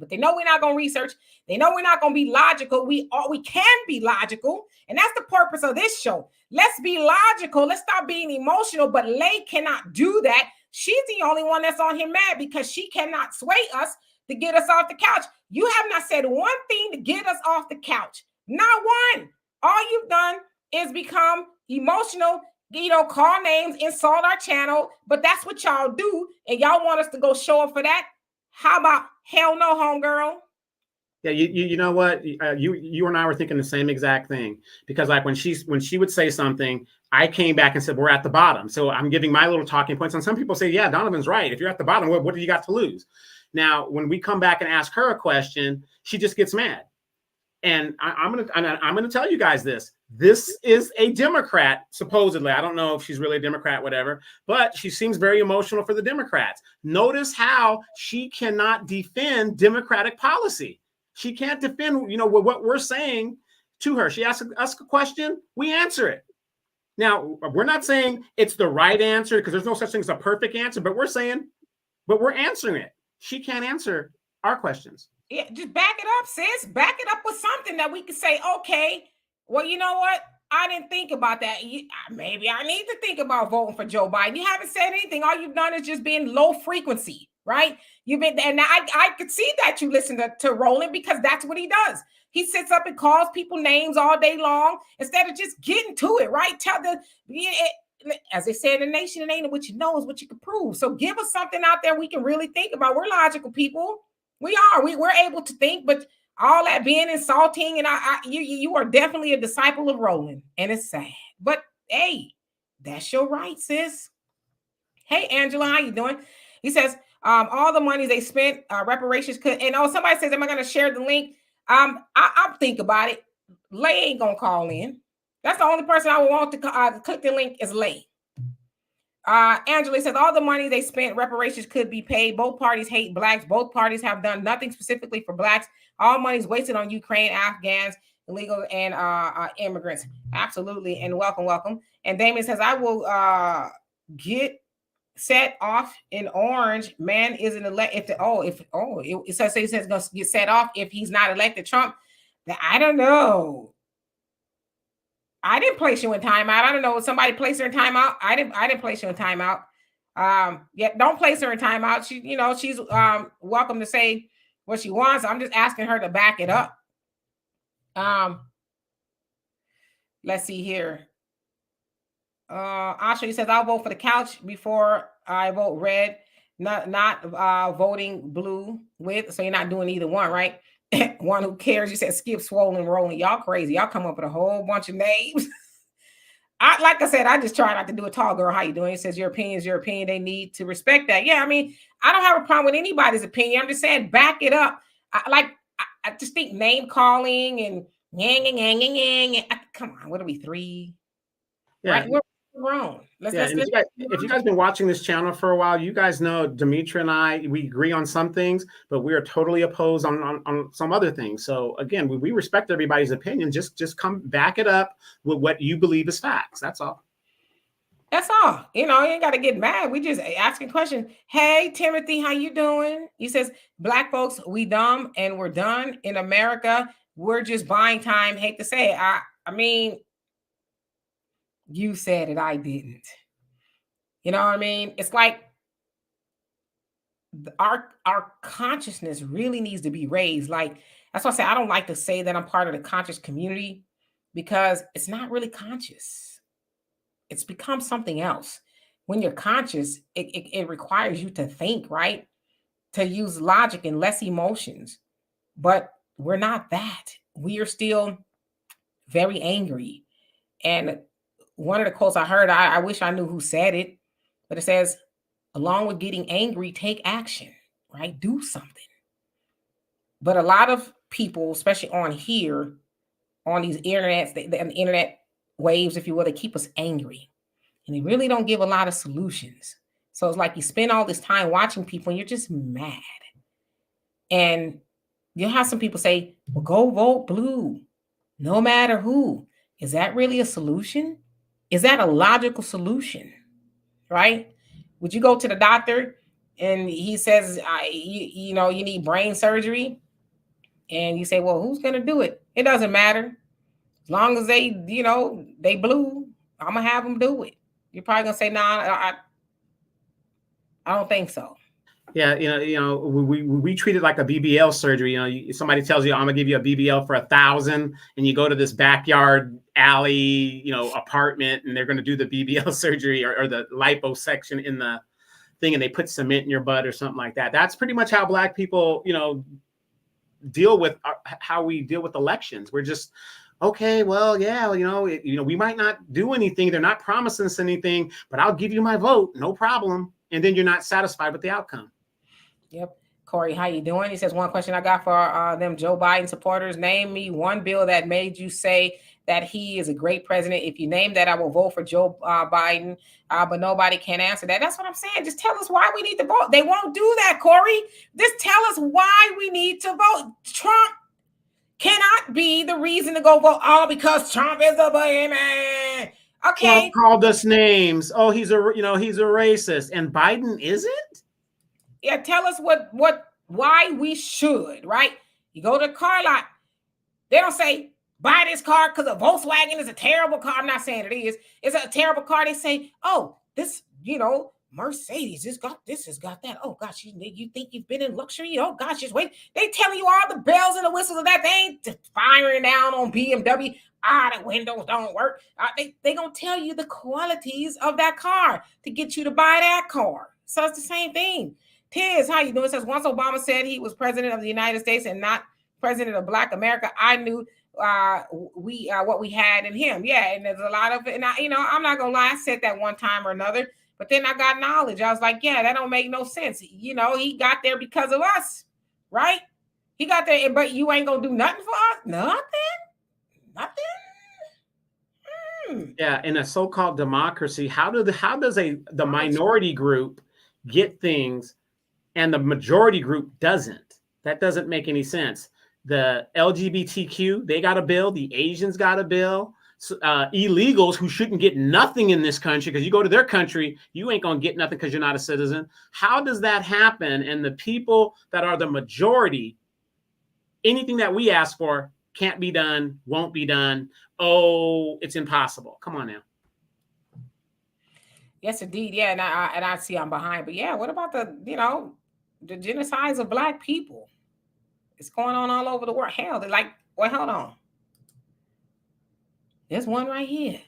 But they know we're not going to research. They know we're not going to be logical. We can be logical. And that's the purpose of this show. Let's be logical. Let's stop being emotional. But Lay cannot do that. She's the only one that's on here mad because she cannot sway us to get us off the couch. You have not said one thing to get us off the couch. Not one. All you've done is become emotional, call names, insult our channel. But that's what y'all do. And y'all want us to go show up for that. How about hell no, homegirl? Yeah, you know what? You and I were thinking the same exact thing because like when she would say something, I came back and said we're at the bottom. So I'm giving my little talking points, and some people say, yeah, Donovan's right. If you're at the bottom, what do you got to lose? Now, when we come back and ask her a question, she just gets mad. And I'm gonna tell you guys this. This is a Democrat, supposedly. I don't know if she's really a Democrat, whatever, but she seems very emotional for the Democrats. Notice how she cannot defend Democratic policy. She can't defend, what we're saying to her. She asks us a question, we answer it. Now, we're not saying it's the right answer because there's no such thing as a perfect answer, but we're answering it. She can't answer our questions. Yeah, just back it up, sis. Back it up with something that we can say, okay, well, you know what? I didn't think about that. Maybe I need to think about voting for Joe Biden. You haven't said anything. All you've done is just been low frequency, right? You've been, and I could see that you listen to Roland because that's what he does. He sits up and calls people names all day long instead of just getting to it, right? As they say in the nation, it ain't what you know, is what you can prove. So give us something out there we can really think about. We're logical people. We are. We're able to think, but all that being insulting, and you are definitely a disciple of Roland, and it's sad. But hey, that's your right, sis. Hey, Angela, how you doing? He says, all the money they spent, reparations could, and somebody says, am I going to share the link? I'll think about it. Lay ain't gonna call in. That's the only person I would want to click the link is Lay. Angela says all the money they spent, reparations could be paid. Both parties hate blacks. Both parties have done nothing specifically for blacks. All money is wasted on Ukraine, Afghans, illegal and immigrants. Absolutely, and welcome. And Damien says I will get set off in orange. Man isn't elected. It says going to get set off if he's not elected. Trump. I don't know. I didn't place you in timeout. I don't know. Somebody placed her in timeout. I didn't place you in timeout. Don't place her in timeout. She's welcome to say what she wants. I'm just asking her to back it up. Let's see here. Ashley says I'll vote for the couch before I vote red. Not voting blue with. So you're not doing either one, right? One who cares. You said skip, swollen, rolling. Y'all crazy. Y'all come up with a whole bunch of names. Like I said, I just try not to do a tall girl. How you doing? It says your opinion is your opinion. They need to respect that. Yeah, I mean, I don't have a problem with anybody's opinion. I'm just saying back it up. I just think name calling and yang. Come on, what are we, 3? Yeah. Right? We're grown. If you guys been watching this channel for a while, you guys know Demetra and I, we agree on some things, but we are totally opposed on some other things. So again, we respect everybody's opinion. Just come back it up with what you believe is facts. That's all. That's all. You ain't got to get mad. We just asking questions. Hey, Timothy, how you doing? He says, black folks, we dumb and we're done in America. We're just buying time. Hate to say it. I mean, you said it, I didn't. You know what I mean? It's like our consciousness really needs to be raised. Like, that's why I say I don't like to say that I'm part of the conscious community because it's not really conscious. It's become something else. When you're conscious, it requires you to think, right? To use logic and less emotions. But we're not that. We are still very angry. And one of the quotes I heard, I wish I knew who said it, but it says, along with getting angry, take action, right? Do something. But a lot of people, especially on here, on these internets, the internet waves, if you will, they keep us angry. And they really don't give a lot of solutions. So it's like you spend all this time watching people and you're just mad. And you'll have some people say, well, go vote blue, no matter who. Is that really a solution? Is that a logical solution? Right? Would you go to the doctor and he says, you know, you need brain surgery? And you say, well, who's going to do it? It doesn't matter. As long as they, you know, they blue, I'm going to have them do it. You're probably going to say, nah, I don't think so. Yeah, we treat it like a BBL surgery. You know, somebody tells you, I'm gonna give you a BBL for $1,000, and you go to this backyard alley, you know, apartment, and they're gonna do the BBL surgery or the liposuction in the thing, and they put cement in your butt or something like that. That's pretty much how Black people, you know, deal with how we deal with elections. We're just, okay, well, yeah, we might not do anything. They're not promising us anything, but I'll give you my vote, no problem. And then you're not satisfied with the outcome. Yep. Corey, how you doing? He says, one question I got for them Joe Biden supporters. Name me one bill that made you say that he is a great president. If you name that, I will vote for Joe Biden. But nobody can answer that. That's what I'm saying. Just tell us why we need to vote. They won't do that, Corey. Just tell us why we need to vote. Trump cannot be the reason to go vote all because Trump is a boogeyman. Okay. Trump called us names. Oh, he's a racist. And Biden isn't? Yeah, tell us why we should, right? You go to the car lot, they don't say buy this car because a Volkswagen is a terrible car. I'm not saying it is. It's a terrible car. They say, oh, this, Mercedes has got that. Oh gosh, you think you've been in luxury? Oh gosh, just wait. They telling you all the bells and the whistles of that. They ain't firing down on BMW. The windows don't work. They gonna tell you the qualities of that car to get you to buy that car. So it's the same thing. Tiz, how you doing? It says, once Obama said he was president of the United States and not president of Black America, I knew what we had in him. Yeah, and there's a lot of it. And I'm not gonna lie, I said that one time or another, but then I got knowledge. I was like, yeah, that don't make no sense. He got there because of us, right? He got there, but you ain't gonna do nothing for us? Nothing? Yeah, in a so-called democracy, how does the minority group get things and the majority group doesn't? That doesn't make any sense. The LGBTQ, they got a bill. The Asians got a bill. Illegals who shouldn't get nothing in this country, because you go to their country, you ain't going to get nothing because you're not a citizen. How does that happen? And the people that are the majority, anything that we ask for can't be done, won't be done. Oh, it's impossible. Come on now. Yes, indeed. Yeah, and I see I'm behind. But yeah, what about the genocides of Black people? It's going on all over the world. Hell, they're like, well, hold on. There's one right here.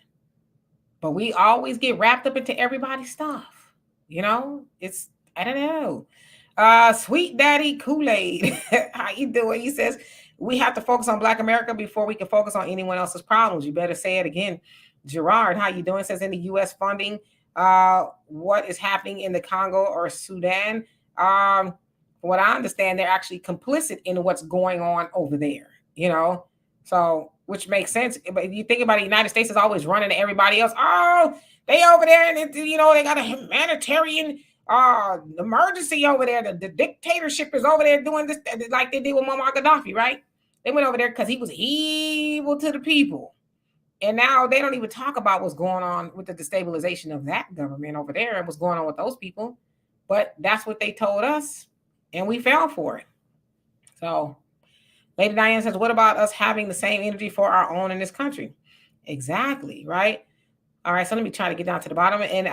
But we always get wrapped up into everybody's stuff. It's, I don't know. Sweet Daddy Kool-Aid. How you doing? He says, we have to focus on Black America before we can focus on anyone else's problems. You better say it again. Gerard, how you doing? Says, in the U.S. funding, what is happening in the Congo or Sudan? From what I understand, they're actually complicit in what's going on over there, so which makes sense. But if you think about it, the United States is always running to everybody else. Oh, they over there and they got a humanitarian emergency over there. The dictatorship is over there doing this like they did with Muammar Gaddafi, right? They went over there because he was evil to the people. And now they don't even talk about what's going on with the destabilization of that government over there and what's going on with those people. But that's what they told us, and we fell for it. So Lady Diane says, what about us having the same energy for our own in this country? Exactly, right? All right, so let me try to get down to the bottom. And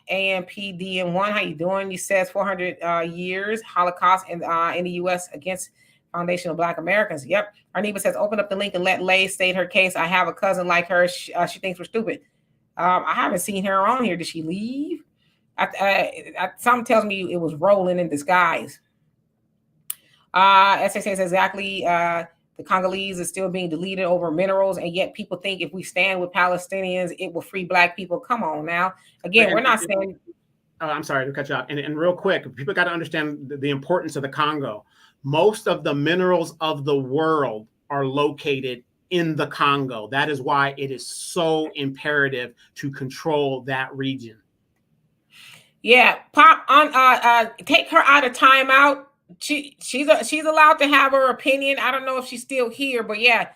AMPDM1, how you doing? You says 400 years Holocaust in the U.S. against Foundation of Black Americans. Yep. Arneba says, open up the link and let Lay state her case. I have a cousin like her. She thinks we're stupid. I haven't seen her on here. Did she leave? Something tells me it was rolling in disguise. SA says exactly. The Congolese is still being deleted over minerals, and yet people think if we stand with Palestinians, it will free Black people. Come on now. Again, we're not saying. I'm sorry to cut you off. And real quick, people got to understand the importance of the Congo. Most of the minerals of the world are located in the Congo. That is why it is so imperative to control that region. Yeah, pop on. Take her out of timeout. She's allowed to have her opinion. I don't know if she's still here, but yeah,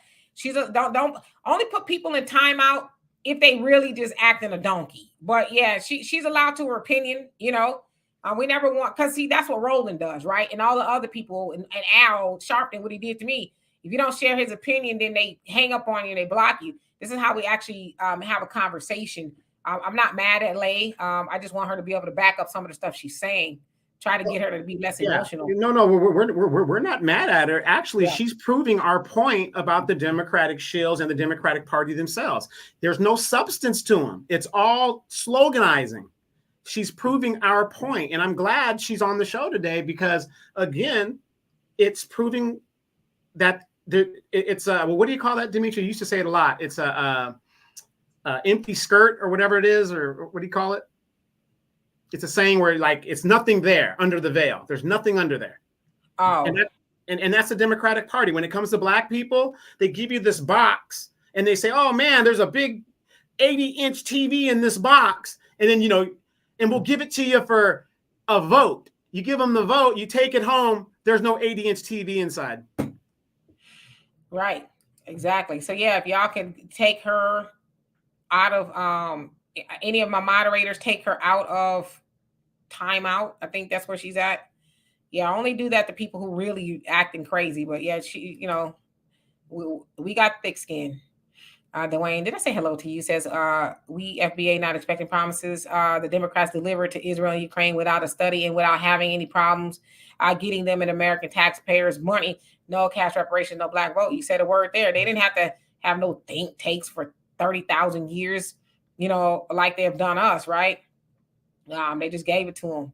don't only put people in timeout if they really just acting a donkey. But yeah, she's allowed to her opinion. We never want, because see, that's what Roland does, right? And all the other people, and Al Sharpton, what he did to me. If you don't share his opinion, then they hang up on you and they block you. This is how we actually have a conversation. I'm not mad at Lay. I just want her to be able to back up some of the stuff she's saying. Try to get her to be less emotional. No, we're not mad at her. Actually, she's proving our point about the Democratic shills and the Democratic Party themselves. There's no substance to them. It's all sloganizing. She's proving our point, and I'm glad she's on the show today because, again, it's proving that it's what do you call that, Dimitri? You used to say it a lot. It's a empty skirt or whatever it is, or what do you call it? It's a saying where like it's nothing there under the veil. There's nothing under there. Oh, and that's the Democratic Party. When it comes to black people, they give you this box and they say, "Oh man, there's a big 80-inch TV in this box," and then and we'll give it to you for a vote. You give them the vote, you take it home. There's no 80-inch TV inside. Right. Exactly. So yeah, if y'all can take her out of any of my moderators, take her out of timeout. I think that's where she's at. Yeah, I only do that to people who really acting crazy. But yeah, we got thick skin. Dwayne, did I say hello to you? Says we FBA not expecting promises. The Democrats delivered to Israel and Ukraine without a study and without having any problems getting them in American taxpayers' money. No cash reparation, no black vote. You said a word there. They didn't have to have no think takes for 30,000 years, like they have done us, right? They just gave it to them.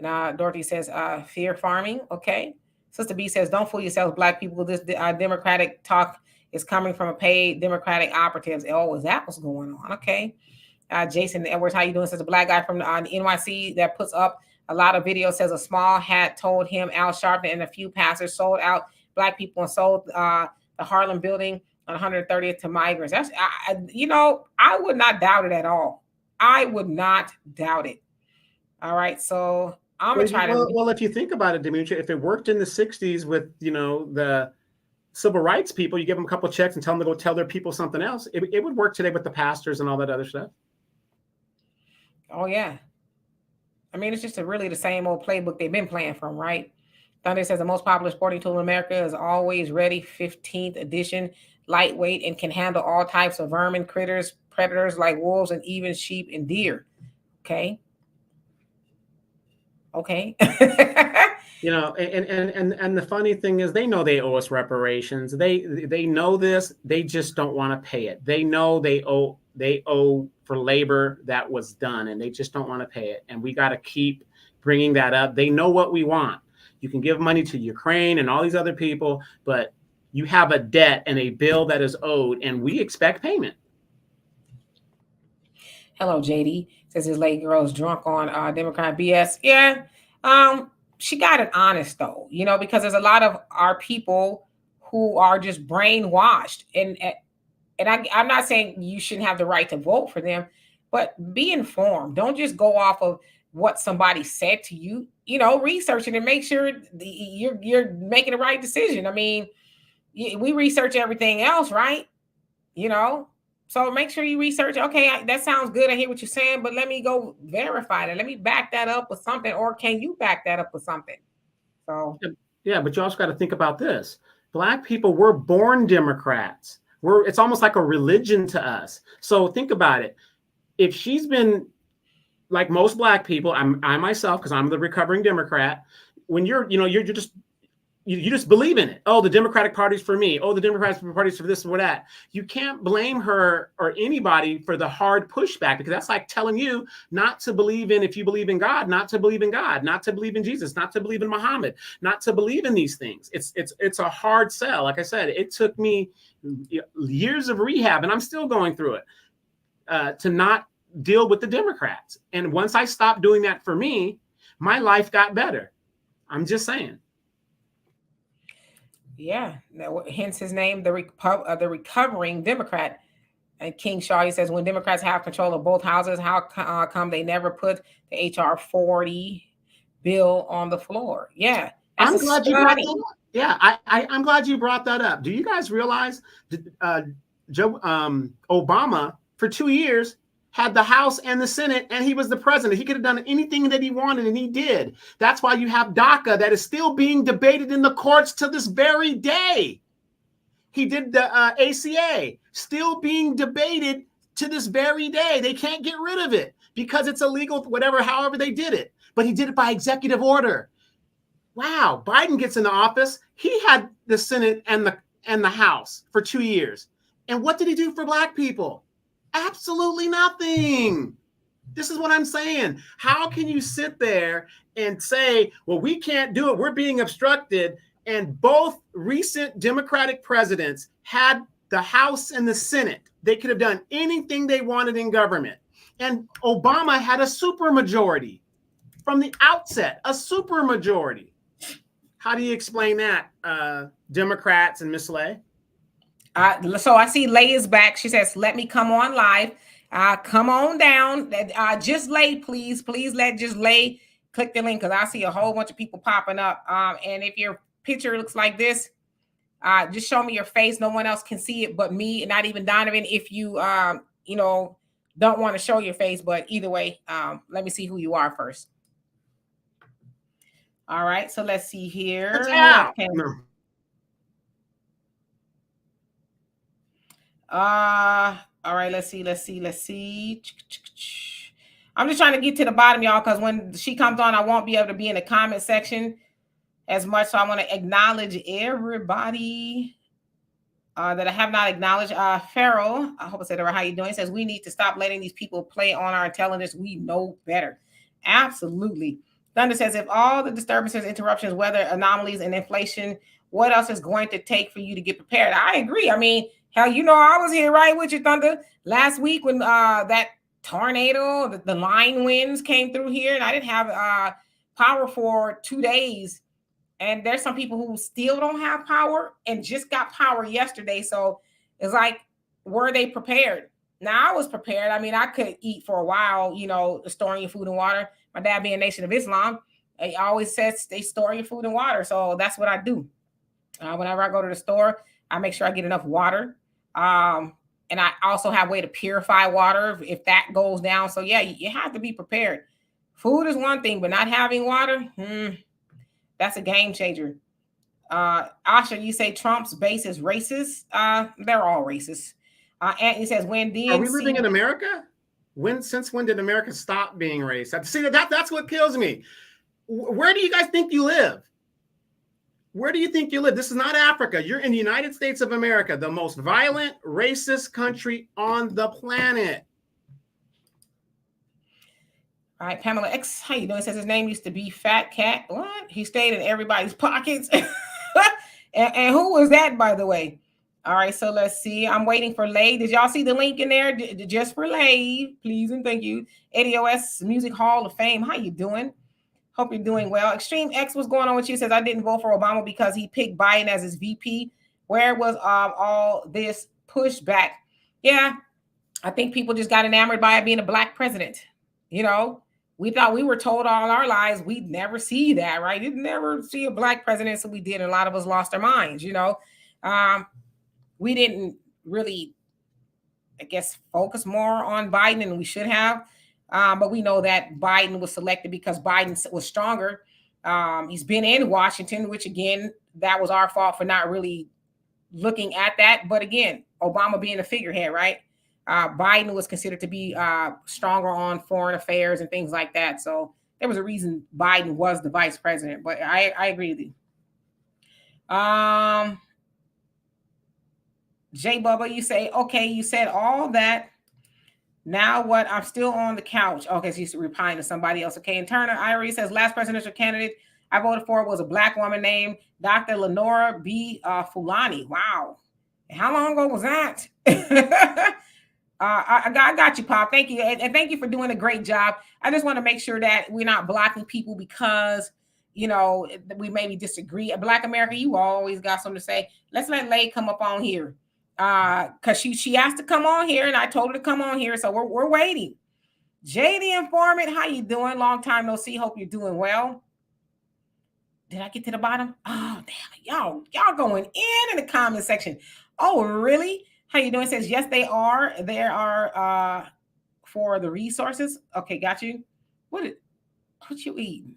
And Dorothy says, fear farming. Okay. Sister B says, don't fool yourselves, black people. This Democratic talk is coming from a paid Democratic operatives. Oh, is that what's going on? Okay. Jason Edwards, how you doing? Says a black guy from the NYC that puts up a lot of videos, says a small hat told him Al Sharpton and a few pastors sold out black people and sold the Harlem building on 130th to migrants. That's, I would not doubt it at all. I would not doubt it. All right. So I'm going to try to. Well, if you think about it, Dimitri, if it worked in the 60s with, the civil rights people, you give them a couple of checks and tell them to go tell their people something else. It would work today with the pastors and all that other stuff. Oh, yeah. I mean, it's just really the same old playbook they've been playing from, right? Thunder says the most popular sporting tool in America is always ready, 15th edition, lightweight, and can handle all types of vermin, critters, predators like wolves, and even sheep and deer. Okay. And the funny thing is they know they owe us reparations. They know this. They just don't want to pay it. They know they owe for labor that was done, and they just don't want to pay it. And we got to keep bringing that up. They know what we want. You can give money to Ukraine and all these other people, but you have a debt and a bill that is owed, and we expect payment. Hello, JD. Says his lady girl is drunk on Democrat BS. Yeah. She got it honest though, because there's a lot of our people who are just brainwashed. And I'm not saying you shouldn't have the right to vote for them, but be informed. Don't just go off of what somebody said to you. Research it and make sure you're making the right decision. I mean, we research everything else, right? So make sure you research. Okay, that sounds good. I hear what you're saying, but let me go verify that. Let me back that up with something, or can you back that up with something? So yeah, but you also got to think about this. Black people were born Democrats. It's almost like a religion to us. So think about it. If she's been like most black people, I myself, because I'm the recovering Democrat, when you just believe in it. Oh, the Democratic Party's for me. Oh, the Democratic Party's for this or that. You can't blame her or anybody for the hard pushback, because that's like telling you not to believe in, if you believe in God, not to believe in God, not to believe in Jesus, not to believe in Muhammad, not to believe in these things. It's a hard sell. Like I said, it took me years of rehab, and I'm still going through it, to not deal with the Democrats. And once I stopped doing that for me, my life got better. I'm just saying. Yeah, hence his name, the recovering Democrat. And King Shaw, he says, when Democrats have control of both houses, how come they never put the HR 40 bill on the floor? Yeah, that's I'm a glad you brought study. that up. Yeah, I'm glad you brought that up. Do you guys realize Obama for 2 years had the House and the Senate, and he was the president. He could have done anything that he wanted, and he did. That's why you have DACA that is still being debated in the courts to this very day. He did the ACA, still being debated to this very day. They can't get rid of it because it's illegal, whatever, however they did it. But he did it by executive order. Wow, Biden gets into office. He had the Senate and the House for 2 years. And what did he do for Black people? Absolutely nothing. This is what I'm saying. How can you sit there and say, well, we can't do it, we're being obstructed? And both recent Democratic presidents had the House and the Senate. They could have done anything they wanted in government. And Obama had a supermajority from the outset, a supermajority. How do you explain that, Democrats and Miss Lay? So I see Lay is back. She says, let me come on live. Come on down. Just Lay, please. Please let just Lay click the link because I see a whole bunch of people popping up. And if your picture looks like this, just show me your face. No one else can see it but me, not even Donovan. If you, don't want to show your face, but either way, let me see who you are first. All right, so let's see here. All right, let's see. I'm just trying to get to the bottom, y'all, because when she comes on, I won't be able to be in the comment section as much. So I want to acknowledge everybody that I have not acknowledged. Farrell, I hope I said it right. How you doing? He says, we need to stop letting these people play on our intelligence. We know better. Absolutely. Thunder says, if all the disturbances, interruptions, weather anomalies, and inflation, what else is going to take for you to get prepared? I agree. I mean, hell, I was here right with you, Thunder, last week when that tornado, the line winds came through here, and I didn't have power for 2 days. And there's some people who still don't have power and just got power yesterday. So it's like, were they prepared? Now, I was prepared. I mean, I could eat for a while, storing your food and water. My dad being Nation of Islam, he always says stay store your food and water. So that's what I do. Whenever I go to the store, I make sure I get enough water. And I also have a way to purify water if that goes down. So yeah, you have to be prepared. Food is one thing, but not having water, that's a game changer. Asha, you say Trump's base is racist. They're all racist. Anthony says, when DNC... Are we living in America? Since when did America stop being racist? See, that's what kills me. Where do you guys think you live? Where do you think you live? This is not Africa. You're in the United States of America, the most violent, racist country on the planet. All right, Pamela X, how you doing? Says his name used to be Fat Cat. What? He stayed in everybody's pockets. and who was that, by the way? All right, so let's see. I'm waiting for Lay. Did y'all see the link in there? Just for Lay, please and thank you. ADOS Music Hall of Fame. How you doing? Hope you're doing well. Extreme X, what's going on with you? Says, I didn't vote for Obama because he picked Biden as his VP. Where was all this pushback? Yeah, I think people just got enamored by it being a Black president. We thought we were told all our lives we'd never see that, right? You'd never see a Black president, so we did. And a lot of us lost our minds, we didn't really, I guess, focus more on Biden than we should have. But we know that Biden was selected because Biden was stronger. He's been in Washington, which, again, that was our fault for not really looking at that. But again, Obama being a figurehead, right? Biden was considered to be stronger on foreign affairs and things like that. So there was a reason Biden was the vice president. But I agree with you. J Bubba, you say, okay, you said all that. Now what? I'm still on the couch. Okay, so you're replying to somebody else. Okay, and Turner Irie says, last presidential candidate I voted for was a Black woman named Dr. Lenora B. Fulani. Wow. How long ago was that? I got you, Pop. Thank you. And thank you for doing a great job. I just want to make sure that we're not blocking people because we maybe disagree. Black America, you always got something to say. Let's let Lay come up on here. Because she asked to come on here, and I told her to come on here. So we're waiting. JD Informant, how you doing? Long time no see. Hope you're doing well. Did I get to the bottom? Oh, damn it. Y'all going in the comment section. Oh, really? How you doing? It says, yes, they are. There are for the resources. Okay, got you. What you eating?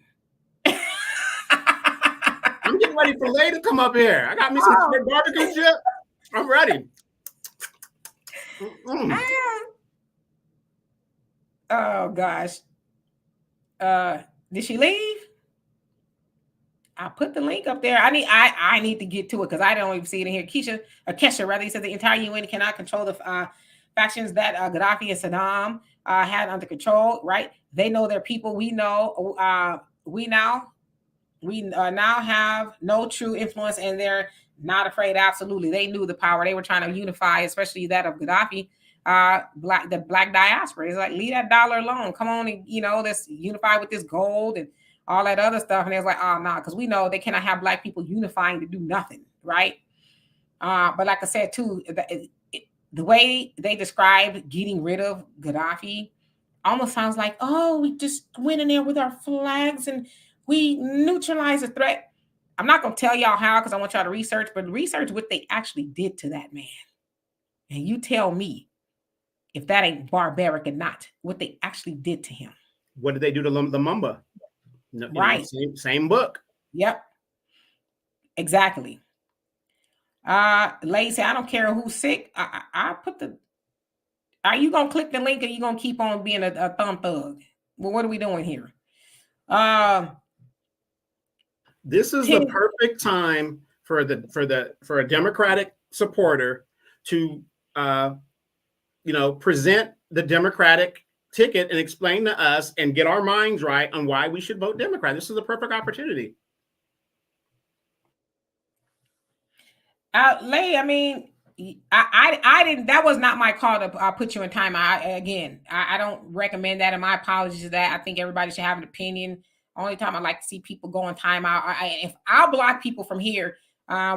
I'm getting ready for Lay to come up here. I got me some barbecue chip. I'm ready. Oh gosh. Did she leave? I put the link up there. I need to get to it because I don't even see it in here. Kesha rather, he said the entire UN cannot control the factions that Gaddafi and Saddam had under control, right? They know their people. We know we now have no true influence, and they're not afraid. Absolutely. They knew the power. They were trying to unify, especially that of Gaddafi. The black diaspora is like, leave that dollar alone. Come on, and let's unify with this gold and all that other stuff. And it's like, oh no, because we know they cannot have black people unifying to do nothing, right? But like I said too, the way they described getting rid of Gaddafi almost sounds like, oh, we just went in there with our flags and we neutralized the threat. I'm not going to tell y'all how because I want y'all to research, but research what they actually did to that man. And you tell me if that ain't barbaric or not, what they actually did to him. What did they do to the Mamba? Right. Same book. Yep. Exactly. Lady said, I don't care who's sick. I put the... Are you going to click the link or are you going to keep on being a thumb thug? Well, what are we doing here? This is the perfect time for a Democratic supporter to present the Democratic ticket and explain to us and get our minds right on why we should vote Democrat. This is a perfect opportunity. Lay, I mean, I didn't. That was not my call to put you in time. I don't recommend that, and my apologies to that. I think everybody should have an opinion. Only time I like to see people go in time out. If I'll block people from here,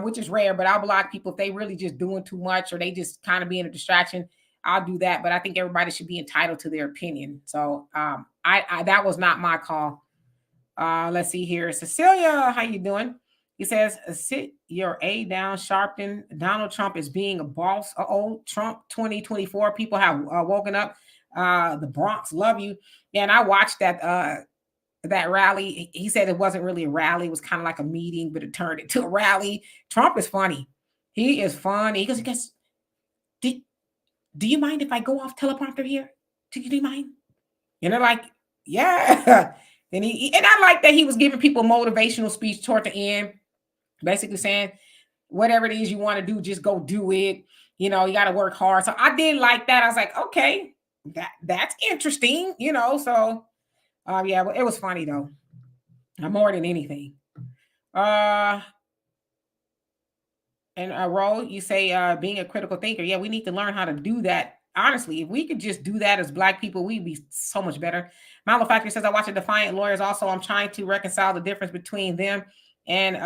which is rare, but I'll block people if they really just doing too much or they just kind of being a distraction. I'll do that, but I think everybody should be entitled to their opinion. So that was not my call. Let's see here. Cecilia, how you doing? He says, sit your A down, Sharpton. Donald Trump is being a boss. Trump 2024. People have woken up. The Bronx love you. Yeah, and I watched that rally. He said it wasn't really a rally. It was kind of like a meeting, but it turned into a rally. Trump is funny. He is funny. He goes, do you mind if I go off teleprompter here? Do you mind? Like, yeah. And I like that he was giving people motivational speech toward the end, basically saying, whatever it is you want to do, just go do it. You got to work hard. So I did like that. I was like, okay, that's interesting, so yeah, but it was funny though. More than anything. And Ro, you say being a critical thinker. Yeah, we need to learn how to do that. Honestly, if we could just do that as Black people, we'd be so much better. Malo Factory says, I watch Defiant Lawyers also. I'm trying to reconcile the difference between them and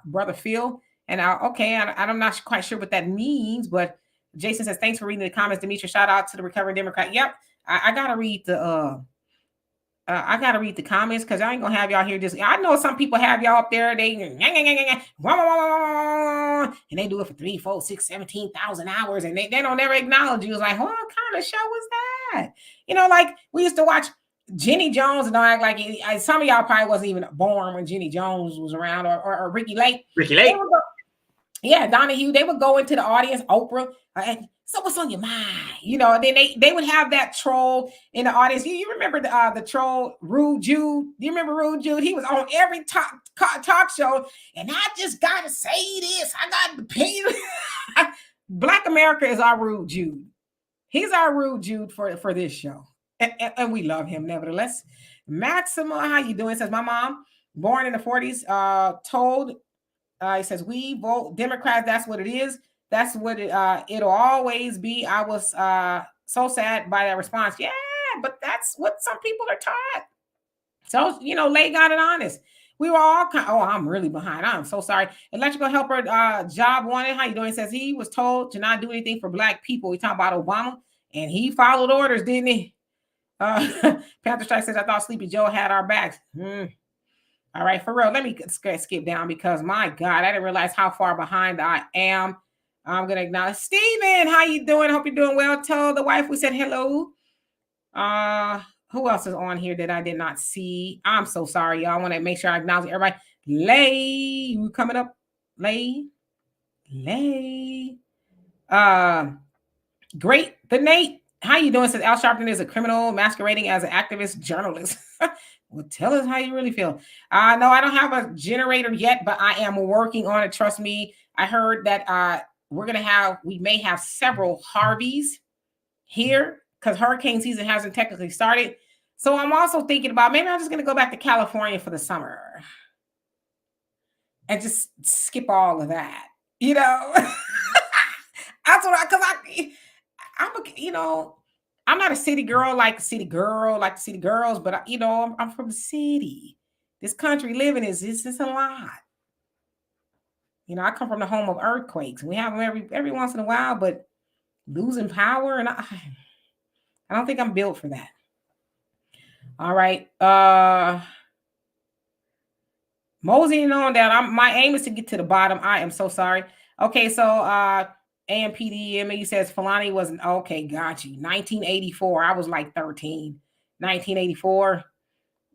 Brother Phil. And I'm not quite sure what that means, but Jason says, thanks for reading the comments, Demetria. Shout out to the Recovering Democrat. Yep, I gotta read the comments because I ain't gonna have y'all here. I know some people have y'all up there. They and they do it for 3, 4, 6, 17,000 hours, and they don't ever acknowledge you. It's like, what kind of show was that? Like we used to watch Jenny Jones and act like some of y'all probably wasn't even born when Jenny Jones was around, or Ricky Lake. Yeah, Donahue. They would go into the audience, Oprah, and so what's on your mind? And then they would have that troll in the audience. You remember the troll, Rude Jude? Do you remember Rude Jude? He was on every talk show, and I just got to say this. I got to pay you. Black America is our Rude Jude. He's our Rude Jude for this show. And we love him nevertheless. Maxima, how you doing? Says, my mom, born in the 40s, told, he says, we vote Democrats. That's what it is. That's what it'll always be. I was so sad by that response. Yeah, but that's what some people are taught. So, Lay got it honest. We were all kind. Oh, I'm really behind. I'm so sorry. Electrical helper, job wanted. How you doing? He says he was told to not do anything for Black people. We talking about Obama, and he followed orders, didn't he? Panther Strike says, I thought Sleepy Joe had our backs. All right, for real. Let me skip down because my God, I didn't realize how far behind I am. I'm gonna acknowledge Steven. How you doing? Hope you're doing well. Tell the wife we said hello. Who else is on here that I did not see? I'm so sorry, y'all. I want to make sure I acknowledge everybody. Lay, you coming up? Lay. Great. The Nate. How you doing? Says Al Sharpton is a criminal masquerading as an activist journalist. Well, tell us how you really feel. No, I don't have a generator yet, but I am working on it. Trust me. I heard that we may have several Harveys here because hurricane season hasn't technically started. So I'm also thinking about maybe I'm just going to go back to California for the summer and just skip all of that, you know. That's what I'm not a city girl like the city girls, but I'm from the city. This country living is a lot. I come from the home of earthquakes. We have them every once in a while, but losing power, and I don't think I'm built for that. All right. Moseying on down. My aim is to get to the bottom. I am so sorry. Okay, so AMPDME says Fulani wasn't okay. Got you. 1984. I was like 13. 1984.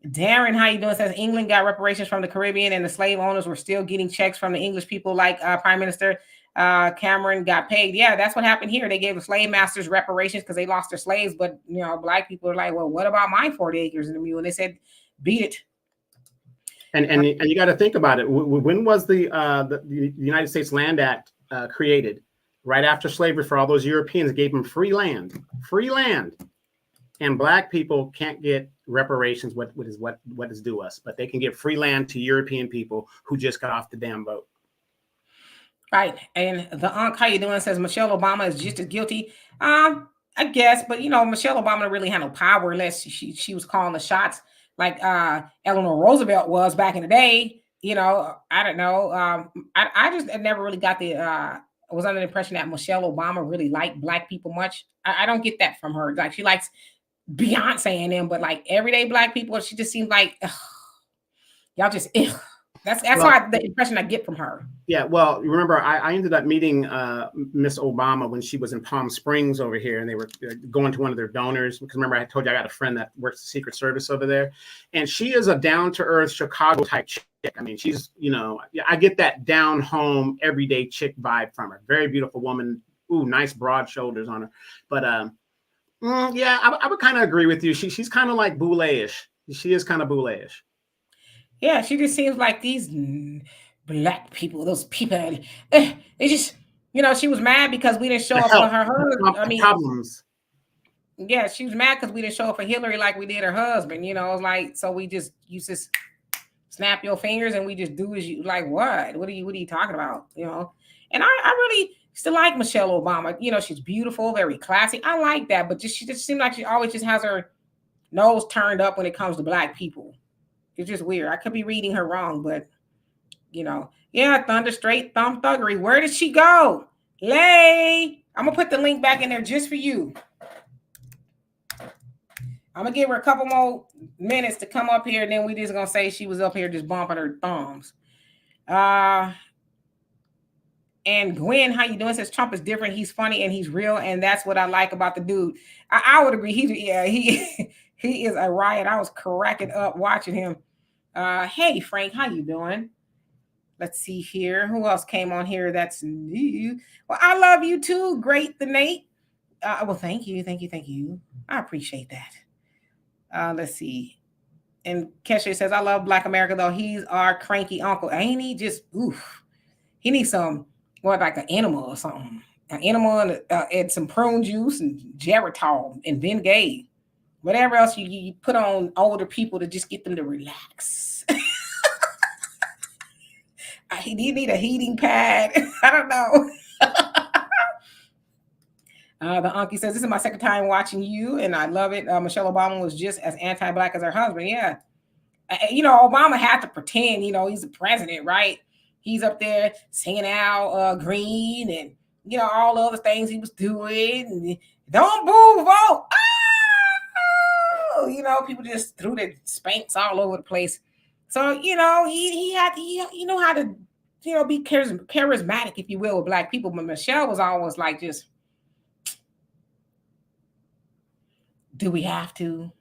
Darren, how you doing? Says England got reparations from the Caribbean, and the slave owners were still getting checks from the English people, like Prime Minister Cameron got paid. Yeah, that's what happened here. They gave the slave masters reparations because they lost their slaves, but Black people are like, well, what about my 40 acres and a mule? And they said, beat it. And you got to think about it. When was the United States Land Act created? Right after slavery, for all those Europeans, gave them free land, and Black people can't get reparations. What is due us? But they can give free land to European people who just got off the damn boat. Right. And the how you doing? Says Michelle Obama is just as guilty. I guess, but Michelle Obama really had no power unless she was calling the shots like Eleanor Roosevelt was back in the day. I don't know. I just never really got was under the impression that Michelle Obama really liked Black people much. I don't get that from her. Like, she likes Beyonce and them, but like everyday Black people, she just seems like, y'all just, that's why the impression I get from her. Yeah, well, remember, I ended up meeting Miss Obama when she was in Palm Springs over here, and they were going to one of their donors. Because remember, I told you I got a friend that works the Secret Service over there, and she is a down-to-earth Chicago type chick. I mean, she's, I get that down-home, everyday chick vibe from her. Very beautiful woman. Ooh, nice broad shoulders on her. But yeah, I would kind of agree with you. She's kind of like Boulay-ish. She is kind of Boulay-ish. Yeah, she just seems like these Black people, those people, they just, she was mad because we didn't show up for her husband. Problems. Yeah, she was mad because we didn't show up for Hillary like we did her husband. It's like, so we just, you just snap your fingers and we just do as you like. What are you talking about? And I really still like Michelle Obama. She's beautiful, very classy. I like that, but she just seems like she always just has her nose turned up when it comes to Black people. It's just weird. I could be reading her wrong, but yeah, Thunder Straight Thumb Thuggery. Where did she go? Lay. I'm gonna put the link back in there just for you. I'm gonna give her a couple more minutes to come up here, and then we just gonna say she was up here just bumping her thumbs. And Gwen, how you doing? Says Trump is different. He's funny and he's real, and that's what I like about the dude. I would agree. He is a riot. I was cracking up watching him. Hey Frank, how you doing? Let's see here. Who else came on here that's new? Well, I love you too. Great, the Nate. Well, thank you. I appreciate that. Let's see. And Kesha says, I love Black America, though. He's our cranky uncle. Ain't he just, oof. He needs some, like an animal or something. An animal and some prune juice and Geritol and Bengay. Whatever else you put on older people to just get them to relax. Do you need a heating pad? I don't know. The Unky says, this is my second time watching you, and I love it. Michelle Obama was just as anti-Black as her husband. Yeah. Obama had to pretend, he's the president, right? He's up there singing out Green and, all the other things he was doing. And, don't boo, vote. Oh, people just threw the spanks all over the place. So, he know how to, be charismatic, if you will, with Black people. But Michelle was always like, just, do we have to?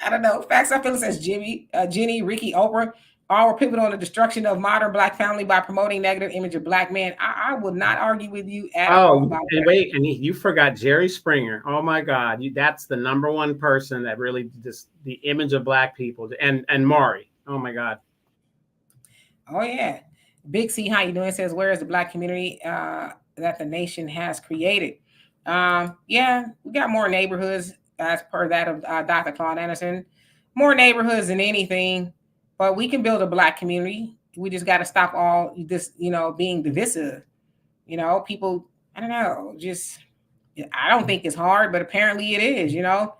I don't know. Facts I feel says Jenny, Ricky, Oprah, all were pivotal on the destruction of modern Black family by promoting negative image of Black men. I would not argue with you at all about that. And you forgot Jerry Springer. Oh my God, that's the number one person that really just the image of Black people. And Maury. Oh my God. Oh yeah, Big C, how you doing? Says, where is the Black community that the nation has created? Yeah, we got more neighborhoods as per that of Dr. Claude Anderson, more neighborhoods than anything, but we can build a Black community. We just got to stop all this, being divisive. People, I don't know, I don't think it's hard, but apparently it is, All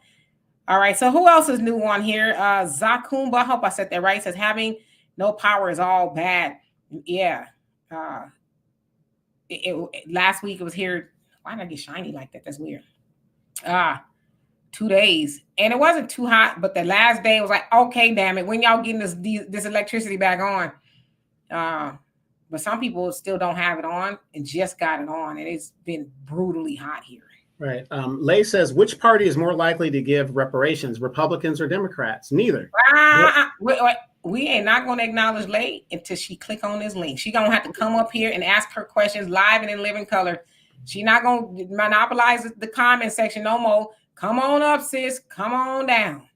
right, so who else is new on here? Zakumba, I hope I said that right, says having no power is all bad. Yeah. Last week it was here. Why did I get shiny like that? That's weird. 2 days, and it wasn't too hot, but the last day was like, okay, damn it, when y'all getting this electricity back on? But some people still don't have it on and just got it on, and it's been brutally hot here. Right. Lay says, which party is more likely to give reparations, Republicans or Democrats? Neither. We ain't not going to acknowledge Lay until she click on this link. She going to have to come up here and ask her questions live and in living color. She not going to monopolize the comment section no more. Come on up, sis. Come on down.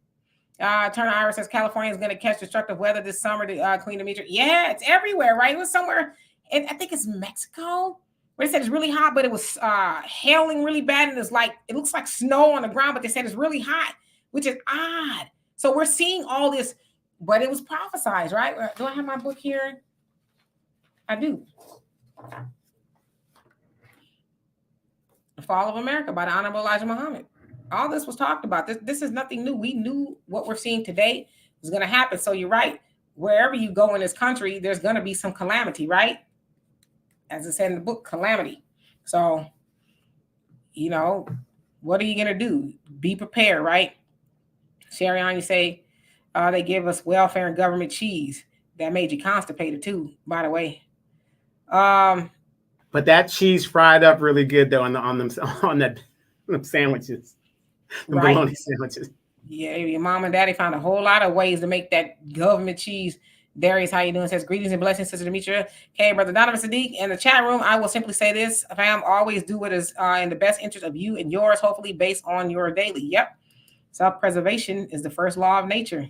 Turner Iris says California is going to catch destructive weather this summer. Queen Demetria. Yeah, it's everywhere, right? It was somewhere, and I think it's Mexico, where they said it's really hot, but it was hailing really bad, and it looks like snow on the ground, but they said it's really hot, which is odd. So we're seeing all this, but it was prophesized, right? Do I have my book here? I do. The Fall of America by the Honorable Elijah Muhammad. All this was talked about. This is nothing new. We knew what we're seeing today was going to happen. So you're right. Wherever you go in this country, there's going to be some calamity, right? As it said in the book, calamity. So, what are you going to do? Be prepared, right? Sherry on, you say they give us welfare and government cheese. That made you constipated too, by the way. But that cheese fried up really good though on them sandwiches. The right. bologna sandwiches. Yeah, your mom and daddy found a whole lot of ways to make that government cheese. Darius, how you doing? Says greetings and blessings, Sister Demetria. Okay, Brother Donovan, Saadiq. In the chat room, I will simply say this, fam, always do what is in the best interest of you and yours, hopefully based on your daily. Yep. Self-preservation is the first law of nature.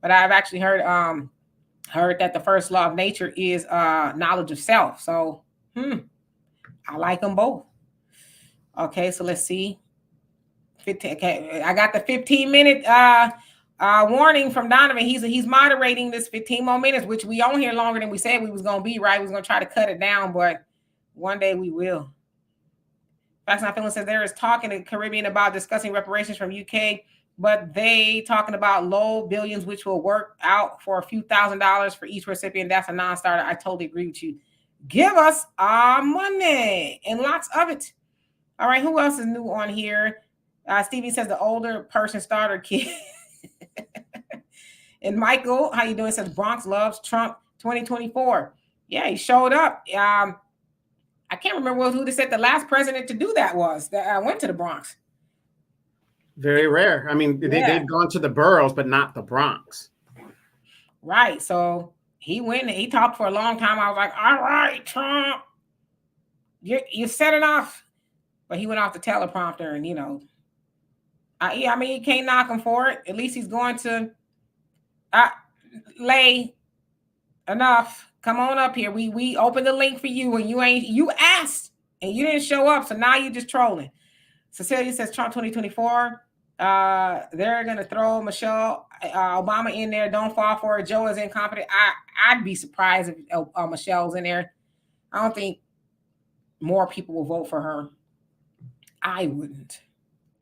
But I've actually heard that the first law of nature is knowledge of self. So, I like them both. Okay, so let's see. 15. Okay, I got the 15-minute warning from Donovan. He's moderating this 15 more minutes, which we on here longer than we said we was gonna be. Right, we was gonna try to cut it down, but one day we will. Facts Not Feeling says there is talk in the Caribbean about discussing reparations from UK, but they talking about low billions, which will work out for a few $1,000s for each recipient. That's a non-starter. I totally agree with you. Give us our money and lots of it. All right, who else is new on here? Stevie says the older person starter kit. And Michael, how you doing? Says Bronx loves Trump 2024. Yeah, he showed up. I can't remember who they said the last president to do that was. That went to the Bronx. Very rare. I mean, they've gone to the boroughs, but not the Bronx. Right. So he went and he talked for a long time. I was like, all right, Trump, you said enough. But he went off the teleprompter and, I mean, you can't knock him for it. At least he's going to lay enough. Come on up here. We opened the link for you and you asked and you didn't show up. So now you're just trolling. Cecilia says Trump 2024. They're going to throw Michelle Obama in there. Don't fall for it. Joe is incompetent. I'd be surprised if Michelle's in there. I don't think more people will vote for her. I wouldn't.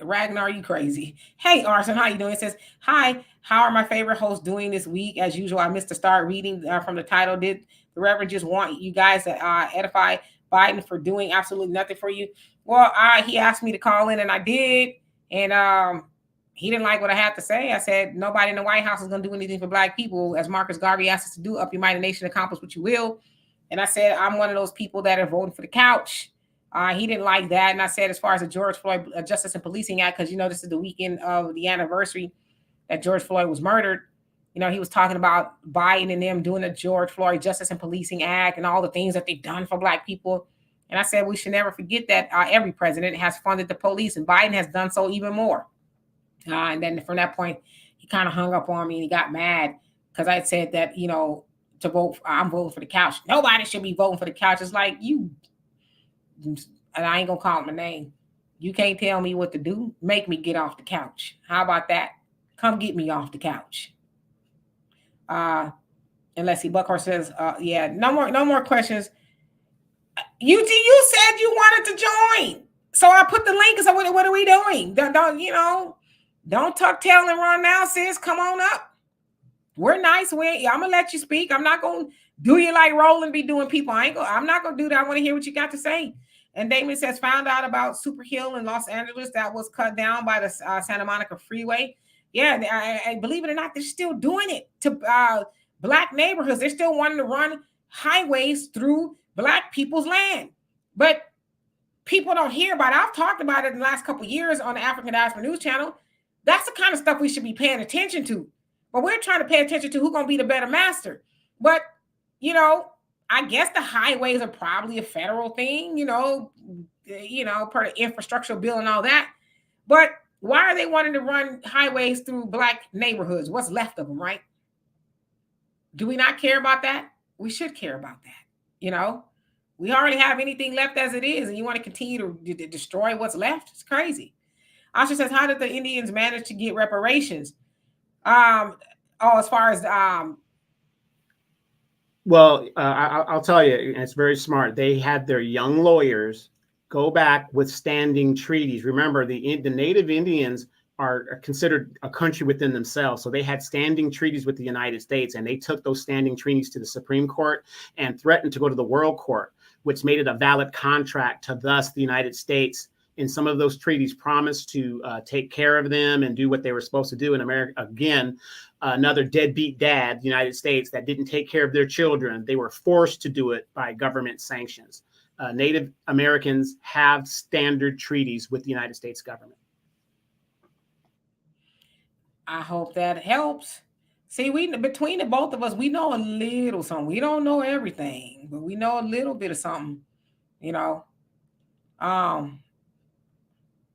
Ragnar, you crazy. Hey, Arson, how you doing? It says, hi, how are my favorite hosts doing this week? As usual, I missed to start reading from the title. Did the Reverend just want you guys to edify Biden for doing absolutely nothing for you? Well, he asked me to call in, and I did. And he didn't like what I had to say. I said, nobody in the White House is going to do anything for Black people. As Marcus Garvey asked us to do, up your mighty nation, accomplish what you will. And I said, I'm one of those people that are voting for the couch. He didn't like that. And I said, as far as the George Floyd Justice and Policing Act, because, this is the weekend of the anniversary that George Floyd was murdered. He was talking about Biden and them doing the George Floyd Justice and Policing Act and all the things that they've done for Black people. And I said, we should never forget that every president has funded the police, and Biden has done so even more. And then from that point, he kind of hung up on me and he got mad because I said that, to vote, I'm voting for the couch. Nobody should be voting for the couch. It's like you... And I ain't gonna call him a name. You can't tell me what to do. Make me get off the couch. How about that? Come get me off the couch. Unless Buckhorse says, yeah, no more questions. You said you wanted to join, so I put the link. So what are we doing? Don't tuck tail and run now, sis. Come on up. We're nice. I'm gonna let you speak. I'm not gonna do you like Roland be doing people. I'm not gonna do that. I want to hear what you got to say. And Damon says, found out about Super Hill in Los Angeles that was cut down by the Santa Monica Freeway. Yeah, I believe it or not, they're still doing it to Black neighborhoods. They're still wanting to run highways through Black people's land. But people don't hear about it. I've talked about it in the last couple of years on the African Diaspora News Channel. That's the kind of stuff we should be paying attention to. But we're trying to pay attention to who's going to be the better master. But, I guess the highways are probably a federal thing, per the infrastructure bill and all that. But why are they wanting to run highways through Black neighborhoods? What's left of them, right? Do we not care about that? We should care about that. We already have anything left as it is, and you want to continue to destroy what's left? It's crazy. Asha says, how did the Indians manage to get reparations? As far as Well, I'll tell you, it's very smart. They had their young lawyers go back with standing treaties. Remember, the Native Indians are considered a country within themselves. So they had standing treaties with the United States, and they took those standing treaties to the Supreme Court and threatened to go to the World Court, which made it a valid contract to thus the United States. In some of those treaties promised to take care of them and do what they were supposed to do in America. Again, another deadbeat dad, the United States, that didn't take care of their children. They were forced to do it by government sanctions. Native Americans have standard treaties with the United States government. I hope that helps. See, between the both of us, we know a little something. We don't know everything, but we know a little bit of something,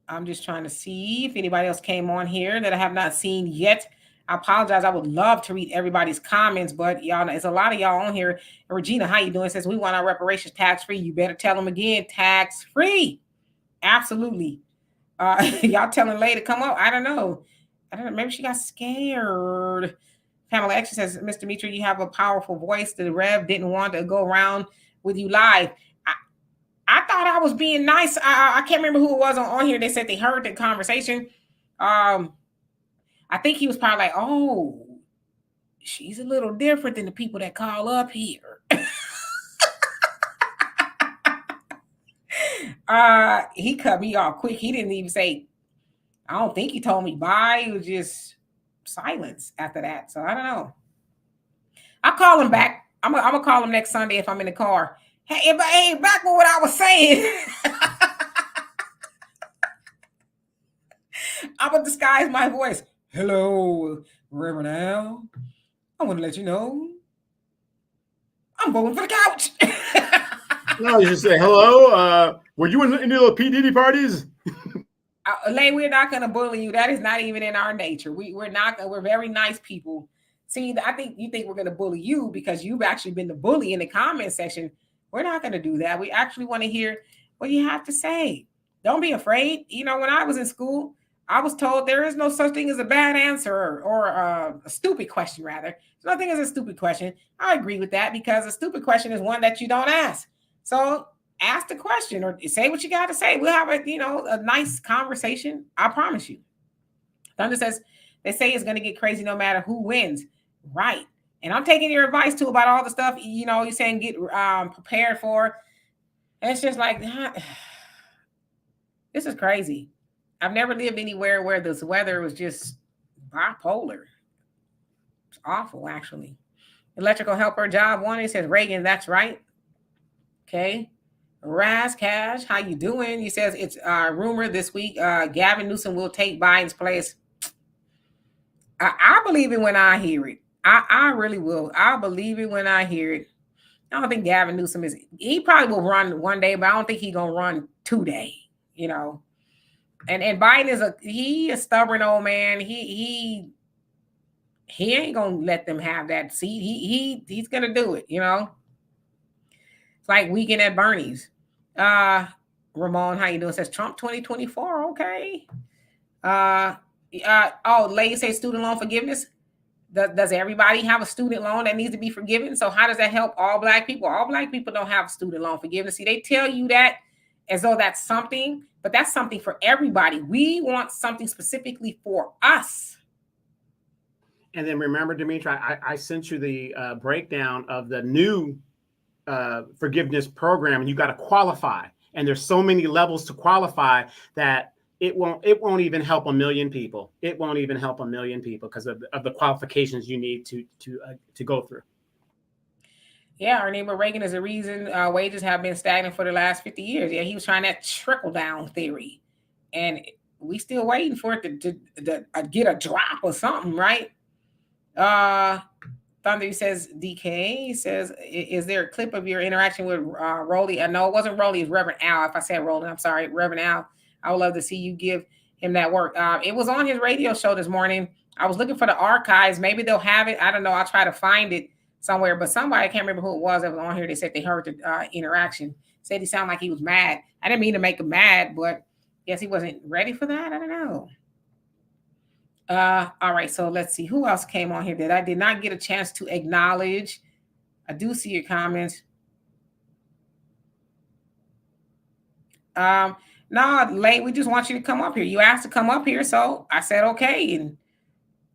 I'm just trying to see if anybody else came on here that I have not seen yet. I apologize. I would love to read everybody's comments, but y'all, it's a lot of y'all on here. And Regina, how you doing? Says, we want our reparations tax-free. You better tell them again, tax-free. Absolutely. Y'all telling Lay to come up? I don't know. Maybe she got scared. Pamela X says, Mr. Mitra, you have a powerful voice. The Rev didn't want to go around with you live. I thought I was being nice. I can't remember who it was on here. They said they heard the conversation. I think he was probably like, oh, she's a little different than the people that call up here. He cut me off quick. He didn't even say, I don't think he told me bye. It was just silence after that. So I don't know. I'll call him back. I'm gonna call him next Sunday if I'm in the car. Hey, back with what I was saying. I'm gonna disguise my voice. Hello, Reverend Al. I want to let you know I'm voting for the couch. No, you just say hello. Were you in any of the P. Diddy parties? Lay, we're not gonna bully you. That is not even in our nature. We're not. We're very nice people. See, I think you think we're gonna bully you because you've actually been the bully in the comment section. We're not going to do that. We actually want to hear what you have to say. Don't be afraid. When I was in school, I was told there is no such thing as a bad answer or a stupid question, rather. There's nothing as a stupid question. I agree with that because a stupid question is one that you don't ask. So ask the question or say what you got to say. We'll have a nice conversation. I promise you. Thunder says, they say it's going to get crazy no matter who wins. Right. And I'm taking your advice too about all the stuff, you're saying get prepared for. And it's just like, this is crazy. I've never lived anywhere where this weather was just bipolar. It's awful, actually. Electrical helper job one. It says Reagan. That's right. Okay. Raz Cash, how you doing? He says it's rumor this week Gavin Newsom will take Biden's place. I believe it when I hear it. I really will. I believe it when I hear it. I don't think Gavin Newsom he probably will run one day, but I don't think he's gonna run 2 days, And Biden is a stubborn old man. He ain't gonna let them have that seat. He's gonna do it, It's like Weekend at Bernie's. Ramon, how you doing? Says Trump 2024. Okay. Lady say student loan forgiveness. Does everybody have a student loan that needs to be forgiven? So how does that help all Black people? All Black people don't have student loan forgiveness. See, they tell you that as though that's something, but that's something for everybody. We want something specifically for us. And then remember, Dimitri, I sent you the breakdown of the new forgiveness program, and you got to qualify. And there's so many levels to qualify that it won't even help 1 million people. It won't even help 1 million people because of the qualifications you need to go through. Yeah, our neighbor Reagan is the reason wages have been stagnant for the last 50 years. Yeah, he was trying that trickle down theory, and we still waiting for it to get a drop or something, right? Thunder says, DK says, is there a clip of your interaction with Rolly? No, it wasn't Rolly. It's Reverend Al. If I said Rolly, I'm sorry, Reverend Al. I would love to see you give him that work. It was on his radio show this morning. I was looking for the archives. Maybe they'll have it. I don't know. I'll try to find it somewhere. But somebody, I can't remember who it was that was on here. They said they heard the interaction. Said he sounded like he was mad. I didn't mean to make him mad, but guess he wasn't ready for that. I don't know. All right. So let's see who else came on here that I did not get a chance to acknowledge. I do see your comments. No, Lay, we just want you to come up here. You asked to come up here, so I said okay, and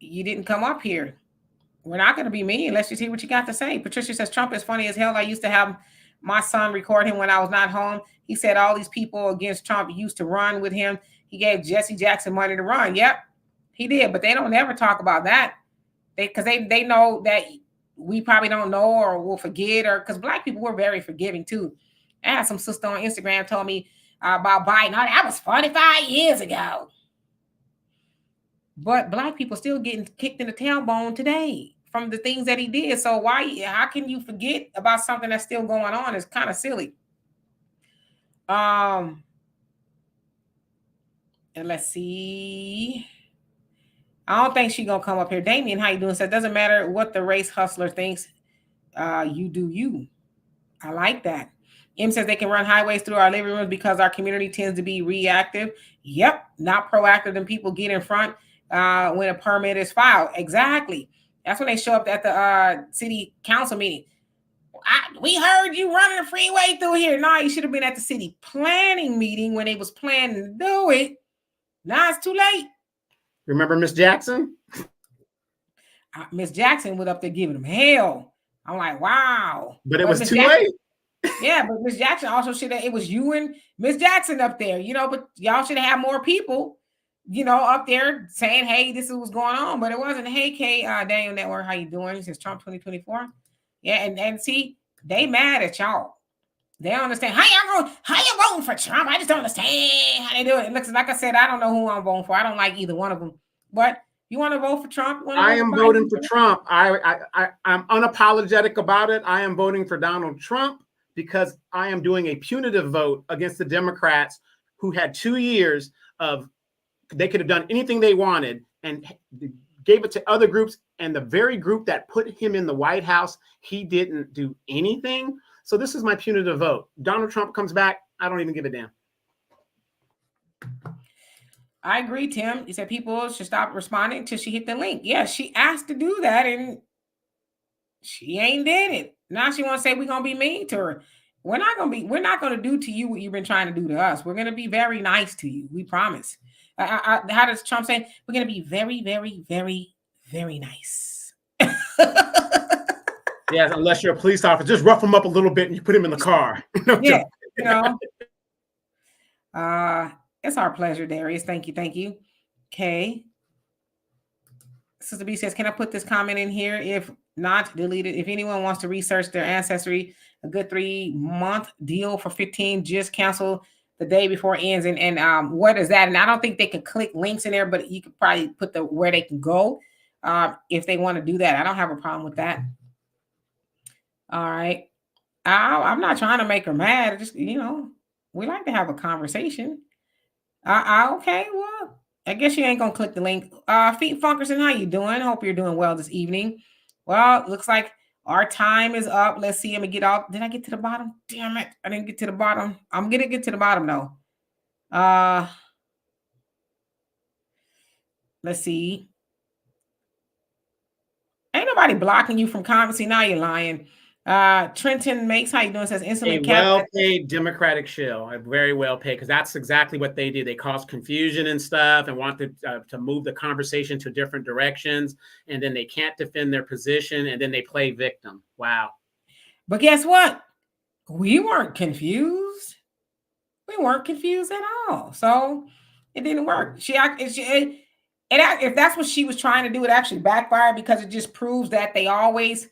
you didn't come up here. We're not going to be mean. Let's just hear what you got to say. Patricia says, Trump is funny as hell. I used to have my son record him when I was not home. He said all these people against Trump used to run with him. He gave Jesse Jackson money to run. Yep, he did, but they don't ever talk about that. Because they know that we probably don't know or will forget, or because Black people were very forgiving too. I had some sister on Instagram told me about Biden. Oh, that was 45 years ago. But Black people still getting kicked in the tailbone today from the things that he did. So how can you forget about something that's still going on? It's kind of silly. And let's see. I don't think she's gonna come up here. Damien, how you doing? So it doesn't matter what the race hustler thinks. You do you. I like that. M says they can run highways through our living rooms because our community tends to be reactive. Yep, not proactive. Then people get in front when a permit is filed. Exactly. That's when they show up at the city council meeting. We heard you running the freeway through here. No, you should have been at the city planning meeting when they was planning to do it. Now it's too late. Remember Miss Jackson? Miss Jackson was up there giving them hell. I'm like, wow. But it was too late. Yeah, but Miss Jackson also should have, it was you and Miss Jackson up there, but y'all should have more people, up there saying, hey, this is what's going on. But it wasn't. Hey, Kay, Daniel Network, how you doing? This is Trump 2024. Yeah, and see, they mad at y'all. They don't understand. How you voting for Trump? I just don't understand how they do it. It looks like I said, I don't know who I'm voting for. I don't like either one of them. But you want to vote for Trump? I am voting for Trump. I'm unapologetic about it. I am voting for Donald Trump because I am doing a punitive vote against the Democrats who had 2 years of, they could have done anything they wanted and gave it to other groups. And the very group that put him in the White House, he didn't do anything. So this is my punitive vote. Donald Trump comes back. I don't even give a damn. I agree, Tim. You said people should stop responding until she hit the link. Yeah, she asked to do that and she ain't did it. Now she want to say we're going to be mean to her. we're not going to do to you what you've been trying to do to us. We're going to be very nice to you. We promise. How does Trump say? We're going to be very, very, very, very nice. Yes, unless you're a police officer, just rough him up a little bit and you put him in the car. No Yeah, joke. you know. It's our pleasure, Darius. Thank you. Thank you. Okay. Sister B says, can I put this comment in here? If not, delete it. If anyone wants to research their ancestry, a good 3-month deal for 15, just cancel the day before it ends. And what is that? And I don't think they can click links in there, but you could probably put where they can go if they want to do that. I don't have a problem with that. All right. I'm not trying to make her mad. Just, we like to have a conversation. Okay, well, I guess you ain't gonna click the link. Feet Funkerson, how you doing? Hope you're doing well this evening. Well, looks like our time is up. Let's see. Let me get off. Did I get to the bottom? Damn it, I didn't get to the bottom. I'm gonna get to the bottom though. Let's see. Ain't nobody blocking you from commenting. Now you're lying. Trenton Makes, how you doing? Says instantly a well-paid Democratic shill, very well paid, because that's exactly what they do. They cause confusion and stuff and want to move the conversation to different directions, and then they can't defend their position, and then they play victim. Wow. But guess what? We weren't confused. We weren't confused at all. So it didn't work. If that's what she was trying to do, it actually backfired, because it just proves that they always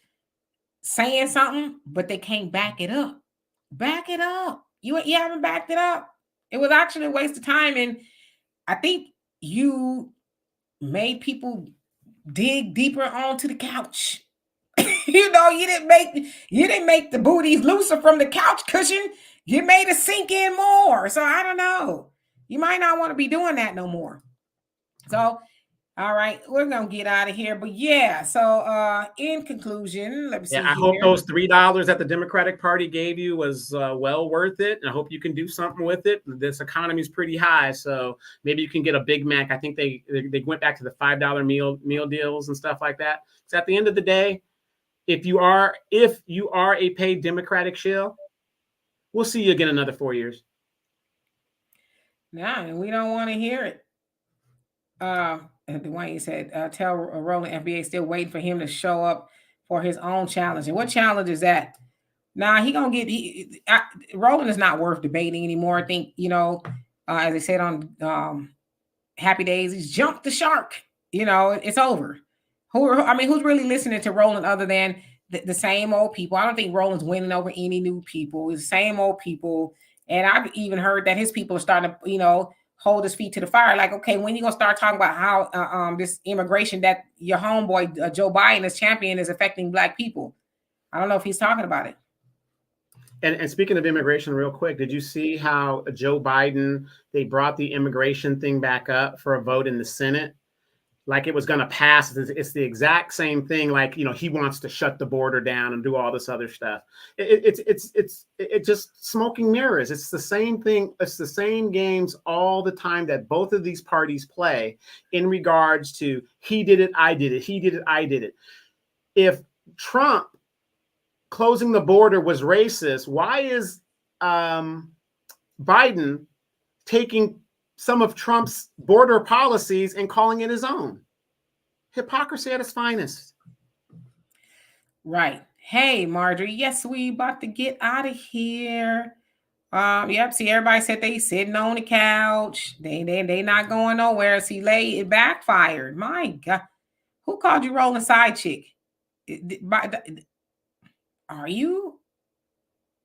saying something, but they can't back it up. Back it up. You haven't backed it up. It was actually a waste of time. And I think you made people dig deeper onto the couch. You didn't make the booties looser from the couch cushion. You made it sink in more. So I don't know. You might not want to be doing that no more. So all right, we're gonna get out of here. But yeah, so in conclusion, let me see. I hope those $3 that the Democratic Party gave you was well worth it. And I hope you can do something with it. This economy is pretty high, so maybe you can get a Big Mac. I think they went back to the $5 meal deals and stuff like that. So at the end of the day, if you are a paid Democratic shill, we'll see you again another 4 years. Nah, and we don't want to hear it. Dwayne said, tell Roland FBA still waiting for him to show up for his own challenge. And what challenge is that? Nah, he gonna get Roland is not worth debating anymore. I think, as I said on Happy Days, he's jumped the shark. It's over. Who's really listening to Roland other than the same old people? I don't think Roland's winning over any new people. It's the same old people. And I've even heard that his people are starting to, hold his feet to the fire. Like, okay, when you gonna start talking about how this immigration that your homeboy Joe Biden is champion is affecting Black people? I don't know if he's talking about it. And speaking of immigration, real quick, did you see how Joe Biden, they brought the immigration thing back up for a vote in the Senate? Like it was going to pass. It's the exact same thing. Like, he wants to shut the border down and do all this other stuff. It's just smoking mirrors. It's the same thing. It's the same games all the time that both of these parties play in regards to he did it, I did it. He did it, I did it. If Trump closing the border was racist, why is Biden taking some of Trump's border policies and calling it his own? Hypocrisy at its finest. Right. Hey, Marjorie. Yes, we about to get out of here. Yep. See, everybody said they sitting on the couch. They not going nowhere. See, it backfired. My God. Who called you rolling side chick? Are you?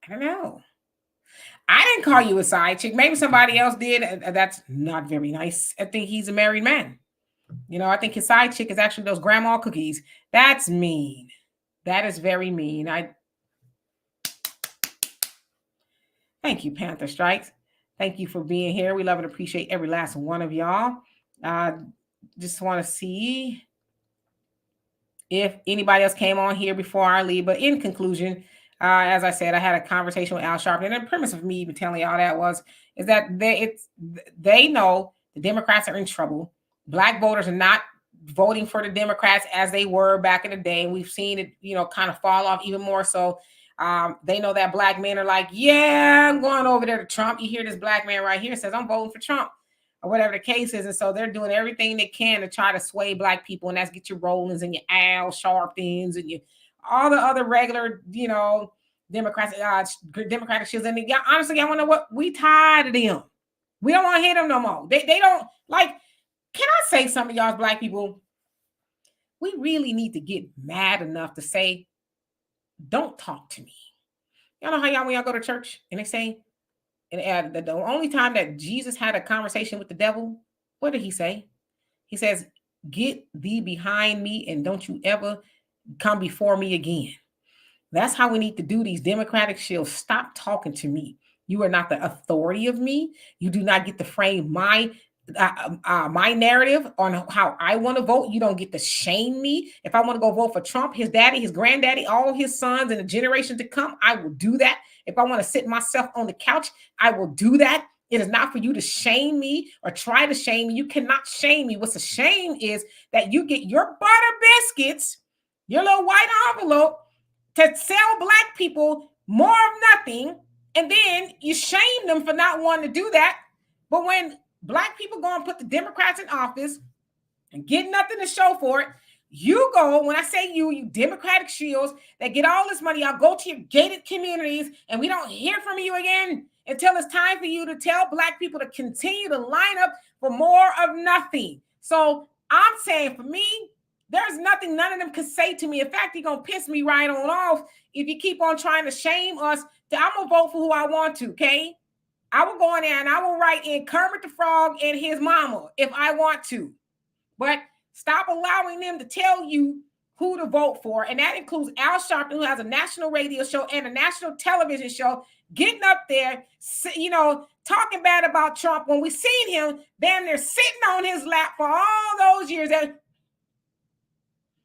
I don't know. I didn't call you a side chick. Maybe somebody else did. That's not very nice. I think he's a married man. I think his side chick is actually those grandma cookies. That's mean. That is very mean. Thank you, Panther Strikes. Thank you for being here. We love and appreciate every last one of y'all. Just want to see if anybody else came on here before I leave. But in conclusion, as I said, I had a conversation with Al Sharpton, and the premise of me even telling y'all that is that they know the Democrats are in trouble. Black voters are not voting for the Democrats as they were back in the day, and we've seen it, kind of fall off even more so. They know that black men are like, yeah, I'm going over there to Trump. You hear this black man right here says, I'm voting for Trump, or whatever the case is. And so they're doing everything they can to try to sway black people. And that's get your Rollins and your Al Sharptons and all the other regular, Democrats, Democratic shields. And honestly, I want to know what we tired of them. We don't want to hear them no more. They don't like. Can I say something, y'all, black people? We really need to get mad enough to say, don't talk to me. Y'all know how y'all, when y'all go to church and they say, and the only time that Jesus had a conversation with the devil, what did he say? He says, get thee behind me and don't you ever come before me again. That's how we need to do these Democratic shills. Stop talking to me. You are not the authority of me. You do not get to frame my narrative on how I want to vote. You don't get to shame me. If I want to go vote for Trump, his daddy, his granddaddy, all his sons and the generation to come, I will do that. If I want to sit myself on the couch, I will do that. It is not for you to shame me or try to shame me. You cannot shame me. What's a shame is that you get your butter biscuits, your little white envelope, to sell black people more of nothing, and then you shame them for not wanting to do that. But when black people go and put the Democrats in office and get nothing to show for it, you go, when I say you Democratic shields that get all this money, y'all go to your gated communities and we don't hear from you again until it's time for you to tell black people to continue to line up for more of nothing. So I'm saying, for me, there's nothing none of them could say to me. In fact, you're going to piss me right on off if you keep on trying to shame us. I'm going to vote for who I want to, okay? I will go in there and I will write in Kermit the Frog and his mama if I want to. But stop allowing them to tell you who to vote for. And that includes Al Sharpton, who has a national radio show and a national television show, getting up there, talking bad about Trump when we seen him damn near sitting on his lap for all those years. And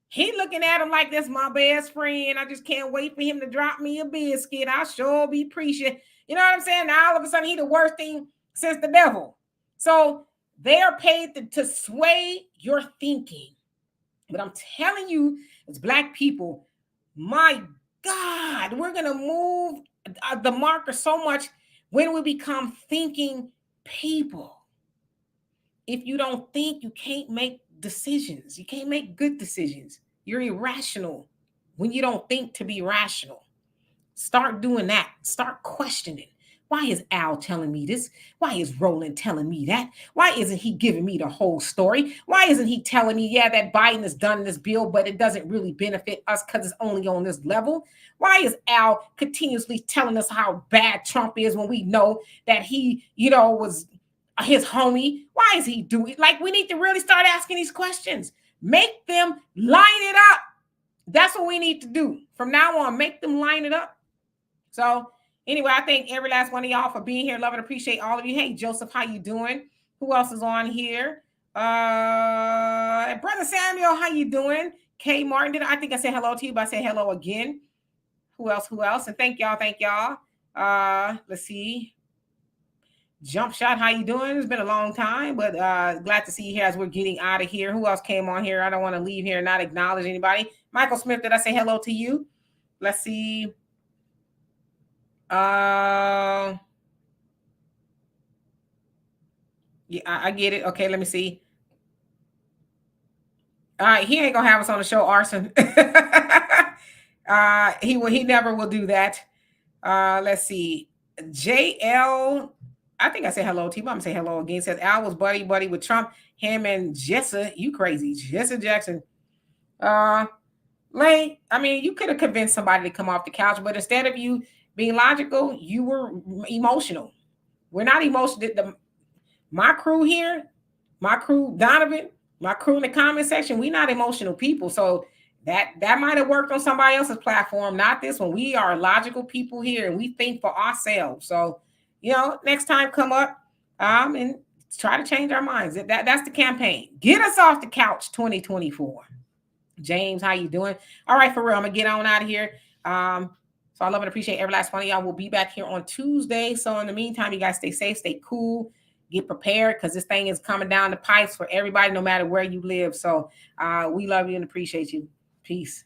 he looking at him like, that's my best friend. I just can't wait for him to drop me a biscuit. I sure be appreciative. You know what I'm saying? Now all of a sudden, he the worst thing since the devil. So they are paid to sway your thinking. But I'm telling you, as black people, my God, we're going to move the marker so much when we become thinking people. If you don't think, you can't make decisions. You can't make good decisions. You're irrational when you don't think to be rational. Start doing that. Start questioning. Why is Al telling me this? Why is Roland telling me that? Why isn't he giving me the whole story? Why isn't he telling me, yeah, that Biden has done this bill, but it doesn't really benefit us because it's only on this level? Why is Al continuously telling us how bad Trump is when we know that he, was his homie? Why is he doing it? Like, we need to really start asking these questions. Make them line it up. That's what we need to do. From now on, make them line it up. So anyway, I thank every last one of y'all for being here. Love and appreciate all of you. Hey, Joseph, how you doing? Who else is on here? Brother Samuel, how you doing? Kay Martin, I think I said hello to you, but I say hello again. Who else? And thank y'all. Let's see. Jump Shot, how you doing? It's been a long time, but glad to see you here as we're getting out of here. Who else came on here? I don't want to leave here and not acknowledge anybody. Michael Smith, did I say hello to you? Let's see. Yeah, I get it. Okay, let me see. He ain't gonna have us on the show, Arson. He never will do that. Let's see. JL, I think I said hello to you, but I'm gonna say hello again. Says Al was buddy with Trump, him and Jessa. You crazy, Jessa Jackson. Lane, I mean, you could have convinced somebody to come off the couch, but instead of you being logical, you were emotional. We're not emotional. My crew here, my crew, Donovan, my crew in the comment section, we're not emotional people. So that might have worked on somebody else's platform, not this one. We are logical people here and we think for ourselves. So, next time come up and try to change our minds. That's the campaign. Get us off the couch 2024. James, how you doing? All right, for real, I'm going to get on out of here. So I love and appreciate every last one of y'all. We'll be back here on Tuesday. So in the meantime, you guys stay safe, stay cool, get prepared because this thing is coming down the pipes for everybody, no matter where you live. So we love you and appreciate you. Peace.